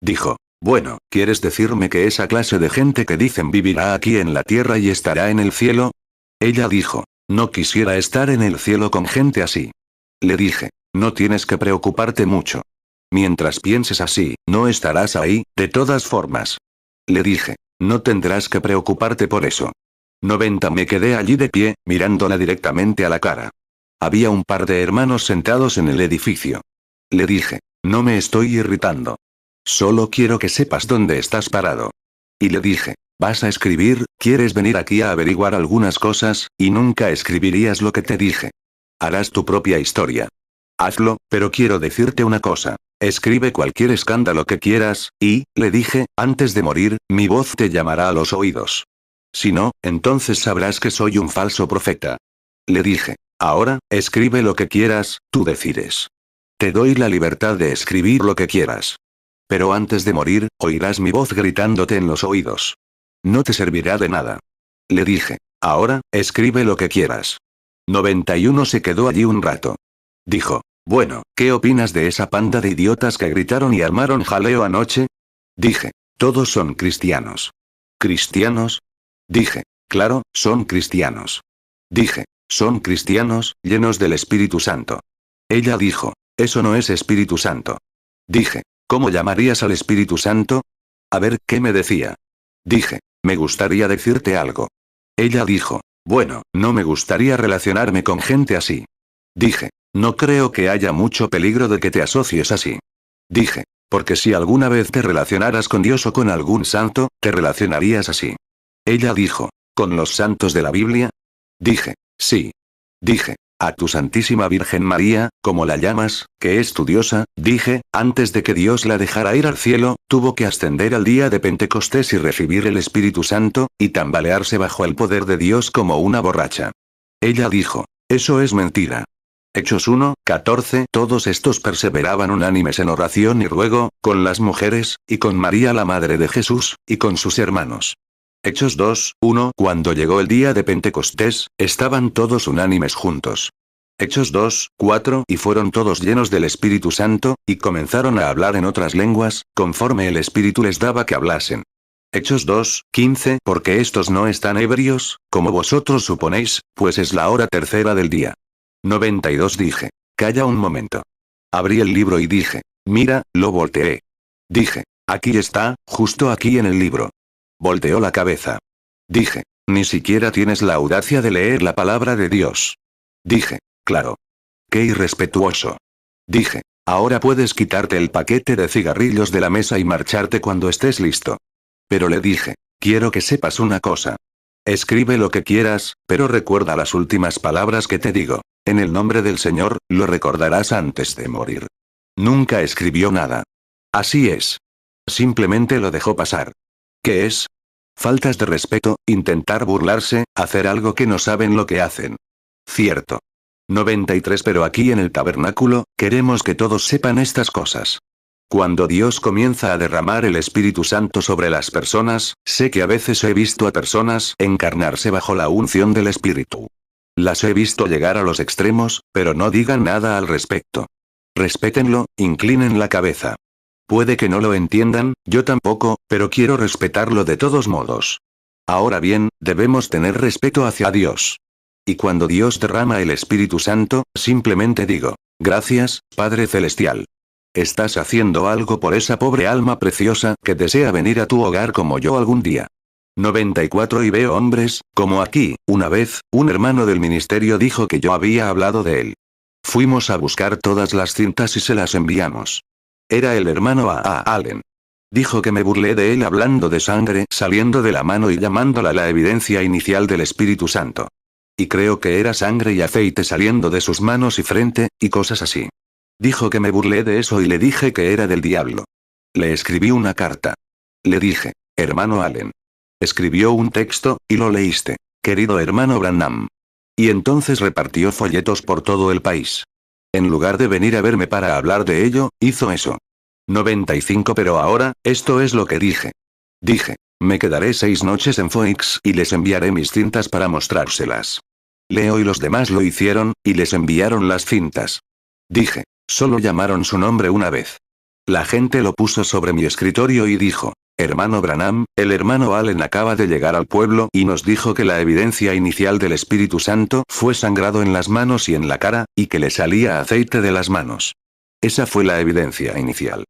Dijo, bueno, ¿quieres decirme que esa clase de gente que dicen vivirá aquí en la tierra y estará en el cielo? Ella dijo, no quisiera estar en el cielo con gente así. Le dije, no tienes que preocuparte mucho. Mientras pienses así, no estarás ahí, de todas formas. Le dije, no tendrás que preocuparte por eso. 90 Me quedé allí de pie, mirándola directamente a la cara. Había un par de hermanos sentados en el edificio. Le dije, no me estoy irritando. Solo quiero que sepas dónde estás parado. Y le dije, vas a escribir, quieres venir aquí a averiguar algunas cosas, y nunca escribirías lo que te dije. Harás tu propia historia. Hazlo, pero quiero decirte una cosa. Escribe cualquier escándalo que quieras, y, le dije, antes de morir, mi voz te llamará a los oídos. Si no, entonces sabrás que soy un falso profeta. Le dije, ahora, escribe lo que quieras, tú decides. Te doy la libertad de escribir lo que quieras. Pero antes de morir, oirás mi voz gritándote en los oídos. No te servirá de nada. Le dije, ahora, escribe lo que quieras. 91 Se quedó allí un rato. Dijo, bueno, ¿qué opinas de esa panda de idiotas que gritaron y armaron jaleo anoche? Dije, todos son cristianos. ¿Cristianos? Dije, claro, son cristianos. Dije, son cristianos, llenos del Espíritu Santo. Ella dijo, eso no es Espíritu Santo. Dije, ¿cómo llamarías al Espíritu Santo? A ver, ¿qué me decía? Dije, me gustaría decirte algo. Ella dijo, bueno, no me gustaría relacionarme con gente así. Dije, no creo que haya mucho peligro de que te asocies así. Dije, Porque si alguna vez te relacionaras con Dios o con algún santo, te relacionarías así. Ella dijo, ¿con los santos de la Biblia? Dije, sí. Dije, a tu Santísima Virgen María, como la llamas, que es tu diosa, dije, antes de que Dios la dejara ir al cielo, tuvo que ascender al día de Pentecostés y recibir el Espíritu Santo, y tambalearse bajo el poder de Dios como una borracha. Ella dijo, eso es mentira. Hechos 1:14. Todos estos perseveraban unánimes en oración y ruego, con las mujeres, y con María la Madre de Jesús, y con sus hermanos. Hechos 2:1. Cuando llegó el día de Pentecostés, estaban todos unánimes juntos. Hechos 2:4. Y fueron todos llenos del Espíritu Santo, y comenzaron a hablar en otras lenguas, conforme el Espíritu les daba que hablasen. Hechos 2:15. Porque estos no están ebrios, como vosotros suponéis, pues es la hora tercera del día. 92. Dije, calla un momento. Abrí el libro y dije, mira, lo volteé. Dije, aquí está, justo aquí en el libro. Volteó la cabeza. Dije, ni siquiera tienes la audacia de leer la palabra de Dios. Dije, claro. Qué irrespetuoso. Dije, ahora puedes quitarte el paquete de cigarrillos de la mesa y marcharte cuando estés listo. Pero le dije, quiero que sepas una cosa. Escribe lo que quieras, pero recuerda las últimas palabras que te digo. En el nombre del Señor, lo recordarás antes de morir. Nunca escribió nada. Así es. Simplemente lo dejó pasar. ¿Qué es? Faltas de respeto, intentar burlarse, hacer algo que no saben lo que hacen. Cierto. 93. Pero aquí en el tabernáculo, queremos que todos sepan estas cosas. Cuando Dios comienza a derramar el Espíritu Santo sobre las personas, sé que a veces he visto a personas encarnarse bajo la unción del Espíritu. Las he visto llegar a los extremos, pero no digan nada al respecto. Respétenlo, inclinen la cabeza. Puede que no lo entiendan, yo tampoco, pero quiero respetarlo de todos modos. Ahora bien, debemos tener respeto hacia Dios. Y cuando Dios derrama el Espíritu Santo, simplemente digo, gracias, Padre Celestial. Estás haciendo algo por esa pobre alma preciosa que desea venir a tu hogar como yo algún día. 94. Y veo hombres, como aquí, una vez, un hermano del ministerio dijo que yo había hablado de él. Fuimos a buscar todas las cintas y se las enviamos. Era el hermano A. Allen. Dijo que me burlé de él hablando de sangre saliendo de la mano y llamándola la evidencia inicial del Espíritu Santo. Y creo que era sangre y aceite saliendo de sus manos y frente, y cosas así. Dijo que me burlé de eso y le dije que era del diablo. Le escribí una carta. Le dije, hermano Allen. Escribió un texto, y lo leíste, querido hermano Branham. Y entonces repartió folletos por todo el país. En lugar de venir a verme para hablar de ello, hizo eso. 95. Pero ahora, esto es lo que dije. Dije, me quedaré 6 noches en Phoenix y les enviaré mis cintas para mostrárselas. Leo y los demás lo hicieron, y les enviaron las cintas. Dije, solo llamaron su nombre una vez. La gente lo puso sobre mi escritorio y dijo, hermano Branham, el hermano Allen acaba de llegar al pueblo y nos dijo que la evidencia inicial del Espíritu Santo fue sangrado en las manos y en la cara, y que le salía aceite de las manos. Esa fue la evidencia inicial.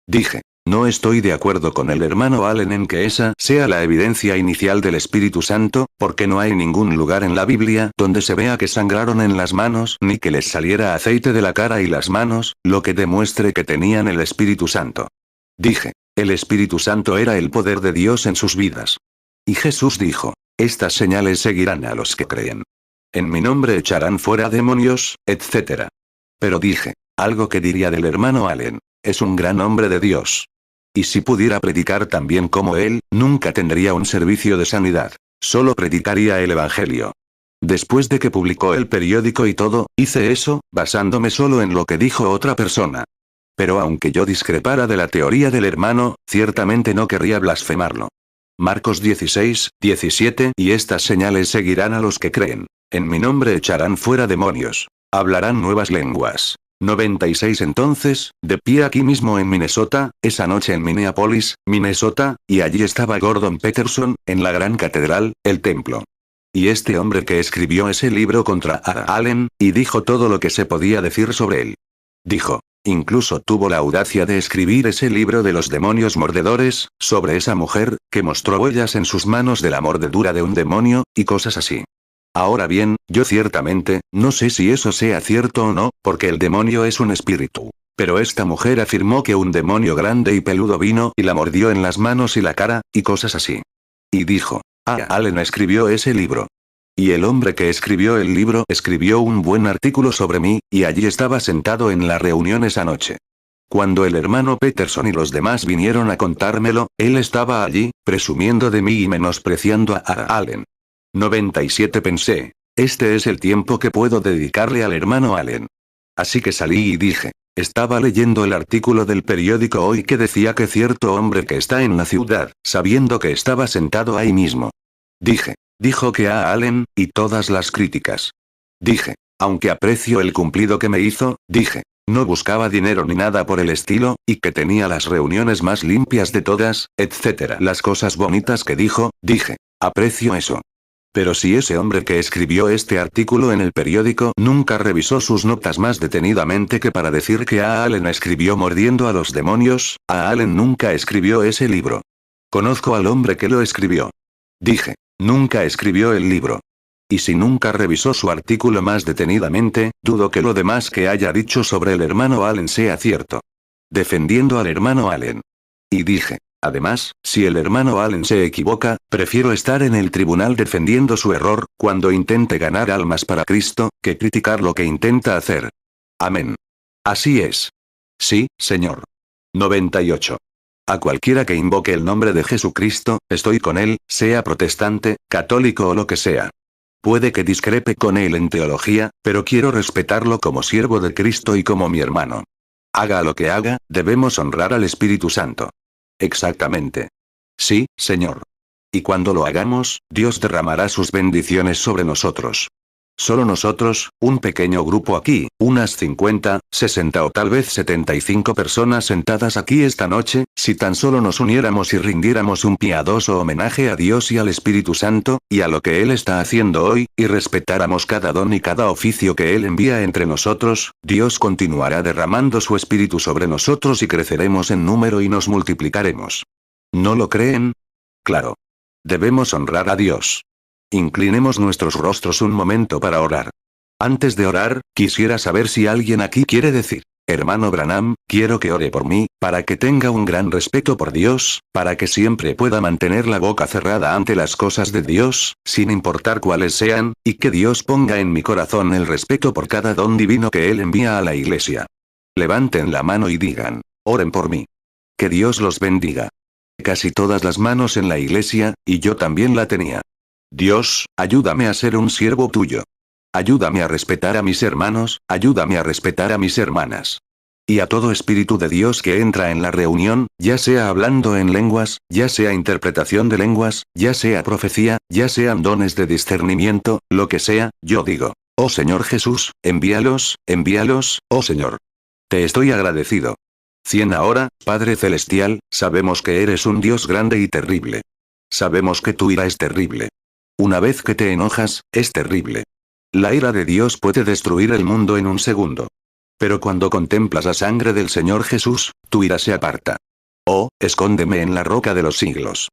Dije, no estoy de acuerdo con el hermano Allen en que esa sea la evidencia inicial del Espíritu Santo, porque no hay ningún lugar en la Biblia donde se vea que sangraron en las manos ni que les saliera aceite de la cara y las manos, lo que demuestre que tenían el Espíritu Santo. Dije, el Espíritu Santo era el poder de Dios en sus vidas. Y Jesús dijo, estas señales seguirán a los que creen. En mi nombre echarán fuera demonios, etc. Pero dije, algo que diría del hermano Allen, es un gran hombre de Dios. Y si pudiera predicar tan bien como él, nunca tendría un servicio de sanidad. Solo predicaría el Evangelio. Después de que publicó el periódico y todo, hice eso, basándome solo en lo que dijo otra persona. Pero aunque yo discrepara de la teoría del hermano, ciertamente no querría blasfemarlo. Marcos 16:17 Y estas señales seguirán a los que creen. En mi nombre echarán fuera demonios. Hablarán nuevas lenguas. 96 Entonces, de pie aquí mismo en Minnesota, esa noche en Minneapolis, Minnesota, y allí estaba Gordon Peterson, en la gran catedral, el templo. Y este hombre que escribió ese libro contra A. Allen, y dijo todo lo que se podía decir sobre él. Dijo, incluso tuvo la audacia de escribir ese libro de los demonios mordedores, sobre esa mujer, que mostró huellas en sus manos de la mordedura de un demonio, y cosas así. Ahora bien, yo ciertamente, no sé si eso sea cierto o no, porque el demonio es un espíritu. Pero esta mujer afirmó que un demonio grande y peludo vino y la mordió en las manos y la cara, y cosas así. Y dijo, Allen escribió ese libro. Y el hombre que escribió el libro escribió un buen artículo sobre mí, y allí estaba sentado en la reunión esa noche. Cuando el hermano Peterson y los demás vinieron a contármelo, él estaba allí, presumiendo de mí y menospreciando a Allen. 97 pensé. Este es el tiempo que puedo dedicarle al hermano Allen. Así que salí y dije. Estaba leyendo el artículo del periódico hoy que decía que cierto hombre que está en la ciudad, sabiendo que estaba sentado ahí mismo. Dijo que a Allen, y todas las críticas. Dije. Aunque aprecio el cumplido que me hizo, dije. No buscaba dinero ni nada por el estilo, y que tenía las reuniones más limpias de todas, etc. Las cosas bonitas que dijo, dije. Aprecio eso. Pero si ese hombre que escribió este artículo en el periódico nunca revisó sus notas más detenidamente que para decir que a Allen escribió mordiendo a los demonios, a Allen nunca escribió ese libro. Conozco al hombre que lo escribió. Dije. Nunca escribió el libro. Y si nunca revisó su artículo más detenidamente, dudo que lo demás que haya dicho sobre el hermano Allen sea cierto. Defendiendo al hermano Allen. Y dije. Además, si el hermano Allen se equivoca, prefiero estar en el tribunal defendiendo su error, cuando intente ganar almas para Cristo, que criticar lo que intenta hacer. Amén. Así es. Sí, Señor. 98. A cualquiera que invoque el nombre de Jesucristo, estoy con él, sea protestante, católico o lo que sea. Puede que discrepe con él en teología, pero quiero respetarlo como siervo de Cristo y como mi hermano. Haga lo que haga, debemos honrar al Espíritu Santo. Exactamente. Sí, Señor. Y cuando lo hagamos, Dios derramará sus bendiciones sobre nosotros. Solo nosotros, un pequeño grupo aquí, unas 50, 60 o tal vez 75 personas sentadas aquí esta noche, si tan solo nos uniéramos y rindiéramos un piadoso homenaje a Dios y al Espíritu Santo, y a lo que Él está haciendo hoy, y respetáramos cada don y cada oficio que Él envía entre nosotros, Dios continuará derramando su Espíritu sobre nosotros y creceremos en número y nos multiplicaremos. ¿No lo creen? Claro. Debemos honrar a Dios. Inclinemos nuestros rostros un momento para orar. Antes de orar, quisiera saber si alguien aquí quiere decir, hermano Branham, quiero que ore por mí, para que tenga un gran respeto por Dios, para que siempre pueda mantener la boca cerrada ante las cosas de Dios, sin importar cuáles sean, y que Dios ponga en mi corazón el respeto por cada don divino que Él envía a la iglesia. Levanten la mano y digan, oren por mí. Que Dios los bendiga. Casi todas las manos en la iglesia, y yo también la tenía. Dios, ayúdame a ser un siervo tuyo. Ayúdame a respetar a mis hermanos, ayúdame a respetar a mis hermanas. Y a todo espíritu de Dios que entra en la reunión, ya sea hablando en lenguas, ya sea interpretación de lenguas, ya sea profecía, ya sean dones de discernimiento, lo que sea, yo digo, oh Señor Jesús, envíalos, oh Señor. Te estoy agradecido. 100 ahora, Padre Celestial, sabemos que eres un Dios grande y terrible. Sabemos que tu ira es terrible. Una vez que te enojas, es terrible. La ira de Dios puede destruir el mundo en un segundo. Pero cuando contemplas la sangre del Señor Jesús, tu ira se aparta. Oh, escóndeme en la roca de los siglos.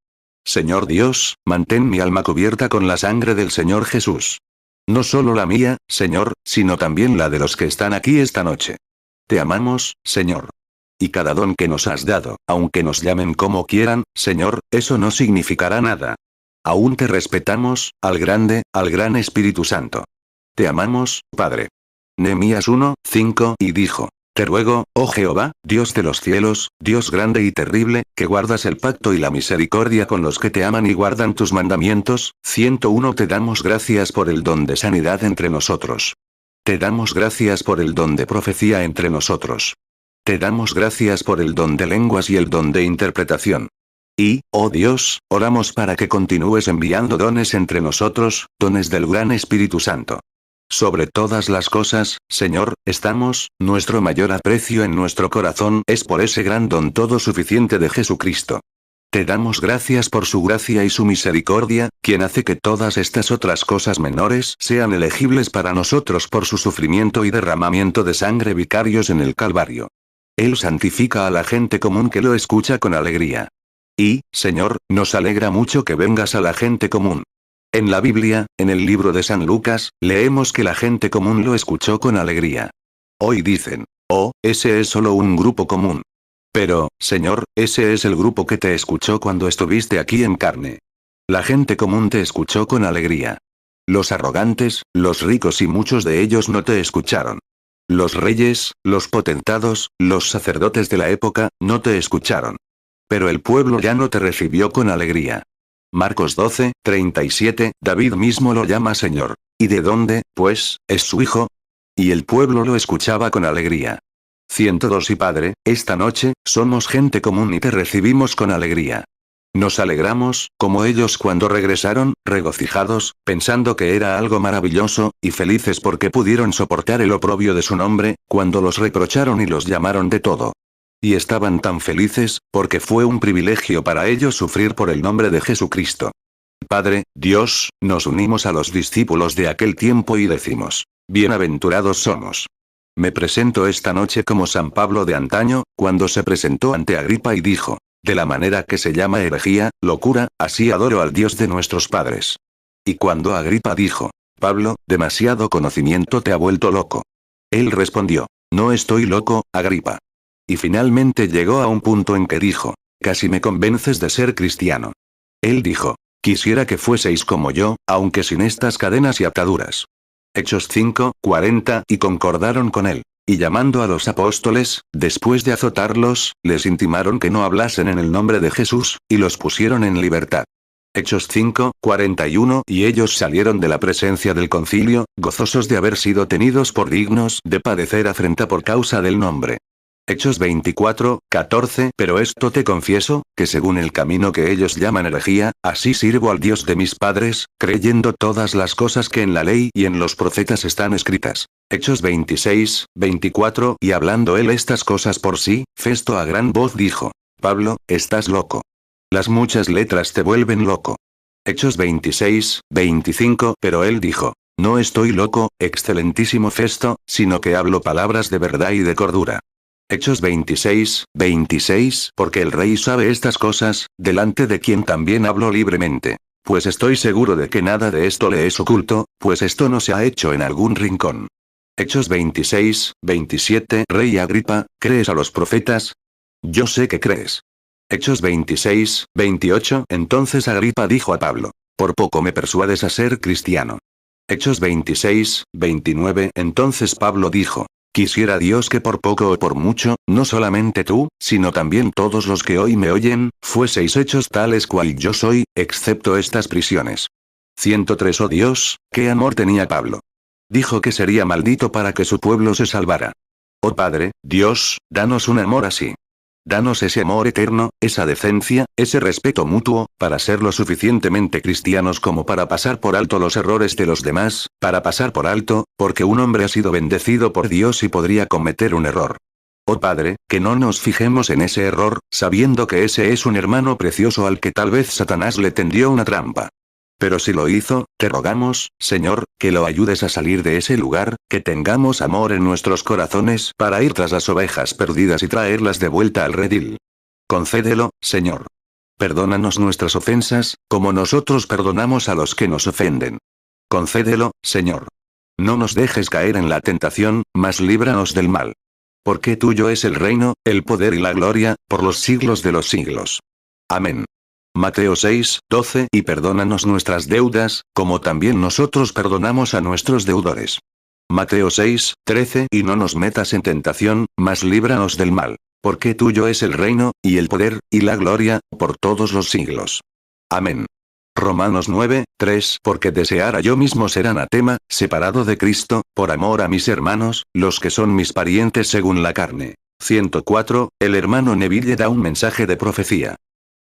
Señor Dios, mantén mi alma cubierta con la sangre del Señor Jesús. No solo la mía, Señor, sino también la de los que están aquí esta noche. Te amamos, Señor. Y cada don que nos has dado, aunque nos llamen como quieran, Señor, eso no significará nada. Aún te respetamos, al gran Espíritu Santo. Te amamos, Padre. Nehemías 1:5 y dijo, te ruego, oh Jehová, Dios de los cielos, Dios grande y terrible, que guardas el pacto y la misericordia con los que te aman y guardan tus mandamientos. 101 Te damos gracias por el don de sanidad entre nosotros. Te damos gracias por el don de profecía entre nosotros. Te damos gracias por el don de lenguas y el don de interpretación. Y, oh Dios, oramos para que continúes enviando dones entre nosotros, dones del gran Espíritu Santo. Sobre todas las cosas, Señor, nuestro mayor aprecio en nuestro corazón es por ese gran don todo suficiente de Jesucristo. Te damos gracias por su gracia y su misericordia, quien hace que todas estas otras cosas menores sean elegibles para nosotros por su sufrimiento y derramamiento de sangre vicarios en el Calvario. Él santifica a la gente común que lo escucha con alegría. Y, Señor, nos alegra mucho que vengas a la gente común. En la Biblia, en el libro de San Lucas, leemos que la gente común lo escuchó con alegría. Hoy dicen, Oh, ese es solo un grupo común. Pero, Señor, ese es el grupo que te escuchó cuando estuviste aquí en carne. La gente común te escuchó con alegría. Los arrogantes, los ricos y muchos de ellos no te escucharon. Los reyes, los potentados, los sacerdotes de la época, no te escucharon. Pero el pueblo ya no te recibió con alegría. Marcos 12, 37, David mismo lo llama Señor. ¿Y de dónde, pues, es su hijo? Y el pueblo lo escuchaba con alegría. 102 Y Padre, esta noche, somos gente común y te recibimos con alegría. Nos alegramos, como ellos cuando regresaron, regocijados, pensando que era algo maravilloso, y felices porque pudieron soportar el oprobio de su nombre, cuando los reprocharon y los llamaron de todo. Y estaban tan felices, porque fue un privilegio para ellos sufrir por el nombre de Jesucristo. Padre, Dios, nos unimos a los discípulos de aquel tiempo y decimos, bienaventurados somos. Me presento esta noche como San Pablo de antaño, cuando se presentó ante Agripa y dijo, de la manera que se llama herejía, locura, así adoro al Dios de nuestros padres. Y cuando Agripa dijo, Pablo, demasiado conocimiento te ha vuelto loco. Él respondió, no estoy loco, Agripa. Y finalmente llegó a un punto en que dijo, casi me convences de ser cristiano. Él dijo, quisiera que fueseis como yo, aunque sin estas cadenas y ataduras. Hechos 5, 40, y concordaron con él. Y llamando a los apóstoles, después de azotarlos, les intimaron que no hablasen en el nombre de Jesús, y los pusieron en libertad. Hechos 5, 41, y ellos salieron de la presencia del concilio, gozosos de haber sido tenidos por dignos de padecer afrenta por causa del nombre. Hechos 24, 14, pero esto te confieso, que según el camino que ellos llaman herejía, así sirvo al Dios de mis padres, creyendo todas las cosas que en la ley y en los profetas están escritas. Hechos 26, 24, y hablando él estas cosas por sí, Festo a gran voz dijo, Pablo, estás loco. Las muchas letras te vuelven loco. Hechos 26, 25, pero él dijo, no estoy loco, excelentísimo Festo, sino que hablo palabras de verdad y de cordura. Hechos 26, 26, porque el rey sabe estas cosas, delante de quien también hablo libremente. Pues estoy seguro de que nada de esto le es oculto, pues esto no se ha hecho en algún rincón. Hechos 26, 27, Rey Agripa, ¿crees a los profetas? Yo sé que crees. Hechos 26, 28, entonces Agripa dijo a Pablo, por poco me persuades a ser cristiano. Hechos 26, 29, entonces Pablo dijo, quisiera Dios que por poco o por mucho, no solamente tú, sino también todos los que hoy me oyen, fueseis hechos tales cual yo soy, excepto estas prisiones. 103 Oh Dios, qué amor tenía Pablo. Dijo que sería maldito para que su pueblo se salvara. Oh Padre, Dios, danos un amor así. Danos ese amor eterno, esa decencia, ese respeto mutuo, para ser lo suficientemente cristianos como para pasar por alto los errores de los demás, para pasar por alto, porque un hombre ha sido bendecido por Dios y podría cometer un error. Oh Padre, que no nos fijemos en ese error, sabiendo que ese es un hermano precioso al que tal vez Satanás le tendió una trampa. Pero si lo hizo, te rogamos, Señor, que lo ayudes a salir de ese lugar, que tengamos amor en nuestros corazones para ir tras las ovejas perdidas y traerlas de vuelta al redil. Concédelo, Señor. Perdónanos nuestras ofensas, como nosotros perdonamos a los que nos ofenden. Concédelo, Señor. No nos dejes caer en la tentación, mas líbranos del mal. Porque tuyo es el reino, el poder y la gloria, por los siglos de los siglos. Amén. Mateo 6, 12 y perdónanos nuestras deudas, como también nosotros perdonamos a nuestros deudores. Mateo 6, 13 y no nos metas en tentación, mas líbranos del mal. Porque tuyo es el reino, y el poder, y la gloria, por todos los siglos. Amén. Romanos 9, 3 porque deseara yo mismo ser anatema, separado de Cristo, por amor a mis hermanos, los que son mis parientes según la carne. 104, el hermano Neville da un mensaje de profecía.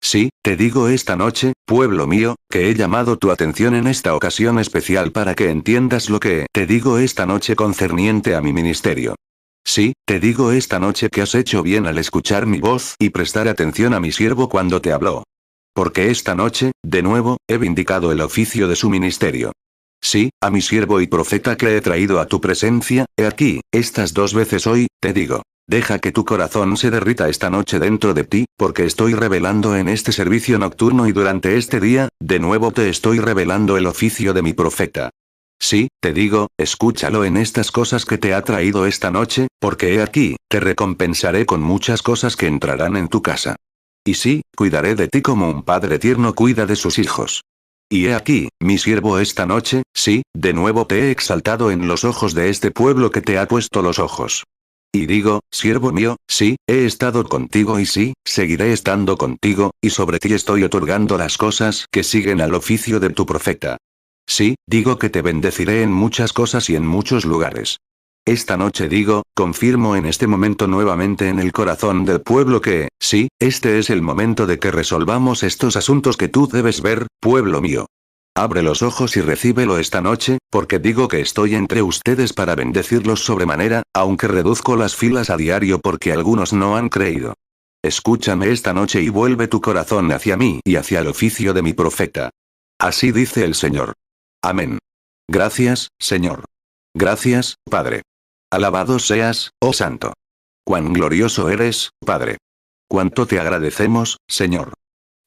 Sí, te digo esta noche, pueblo mío, que he llamado tu atención en esta ocasión especial para que entiendas lo que te digo esta noche concerniente a mi ministerio. Sí, te digo esta noche que has hecho bien al escuchar mi voz y prestar atención a mi siervo cuando te habló. Porque esta noche, de nuevo, he vindicado el oficio de su ministerio. Sí, a mi siervo y profeta que he traído a tu presencia, he aquí, estas 2 veces hoy, te digo. Deja que tu corazón se derrita esta noche dentro de ti, porque estoy revelando en este servicio nocturno y durante este día, de nuevo te estoy revelando el oficio de mi profeta. Sí, te digo, escúchalo en estas cosas que te ha traído esta noche, porque he aquí, te recompensaré con muchas cosas que entrarán en tu casa. Y sí, cuidaré de ti como un padre tierno cuida de sus hijos. Y he aquí, mi siervo esta noche, sí, de nuevo te he exaltado en los ojos de este pueblo que te ha puesto los ojos. Y digo, siervo mío, sí, he estado contigo y sí, seguiré estando contigo, y sobre ti estoy otorgando las cosas que siguen al oficio de tu profeta. Sí, digo que te bendeciré en muchas cosas y en muchos lugares. Esta noche digo, confirmo en este momento nuevamente en el corazón del pueblo que, sí, este es el momento de que resolvamos estos asuntos que tú debes ver, pueblo mío. Abre los ojos y recíbelo esta noche, porque digo que estoy entre ustedes para bendecirlos sobremanera, aunque reduzco las filas a diario porque algunos no han creído. Escúchame esta noche y vuelve tu corazón hacia mí y hacia el oficio de mi profeta. Así dice el Señor. Amén. Gracias, Señor. Gracias, Padre. Alabado seas, oh Santo. Cuán glorioso eres, Padre. Cuánto te agradecemos, Señor.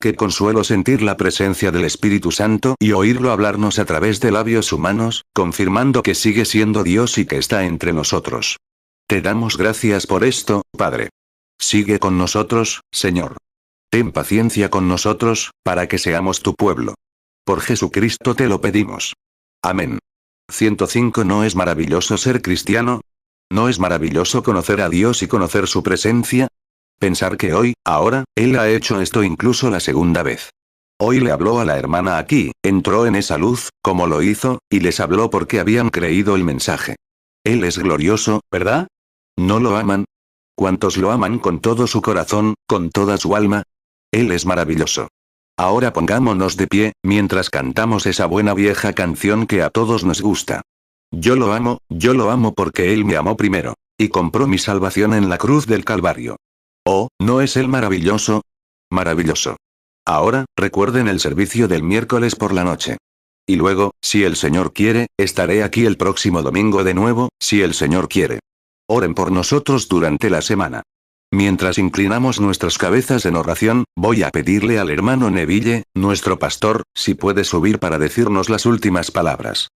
Qué consuelo sentir la presencia del Espíritu Santo y oírlo hablarnos a través de labios humanos, confirmando que sigue siendo Dios y que está entre nosotros. Te damos gracias por esto, Padre. Sigue con nosotros, Señor. Ten paciencia con nosotros, para que seamos tu pueblo. Por Jesucristo te lo pedimos. Amén. 105. ¿No es maravilloso ser cristiano? ¿No es maravilloso conocer a Dios y conocer su presencia? Pensar que hoy, ahora, Él ha hecho esto incluso la segunda vez. Hoy le habló a la hermana aquí, entró en esa luz, como lo hizo, y les habló porque habían creído el mensaje. Él es glorioso, ¿verdad? ¿No lo aman? ¿Cuántos lo aman con todo su corazón, con toda su alma? Él es maravilloso. Ahora pongámonos de pie, mientras cantamos esa buena vieja canción que a todos nos gusta. Yo lo amo porque Él me amó primero, y compró mi salvación en la cruz del Calvario. Oh, ¿no es Él maravilloso? Maravilloso. Ahora, recuerden el servicio del miércoles por la noche. Y luego, si el Señor quiere, estaré aquí el próximo domingo de nuevo, si el Señor quiere. Oren por nosotros durante la semana. Mientras inclinamos nuestras cabezas en oración, voy a pedirle al hermano Neville, nuestro pastor, si puede subir para decirnos las últimas palabras.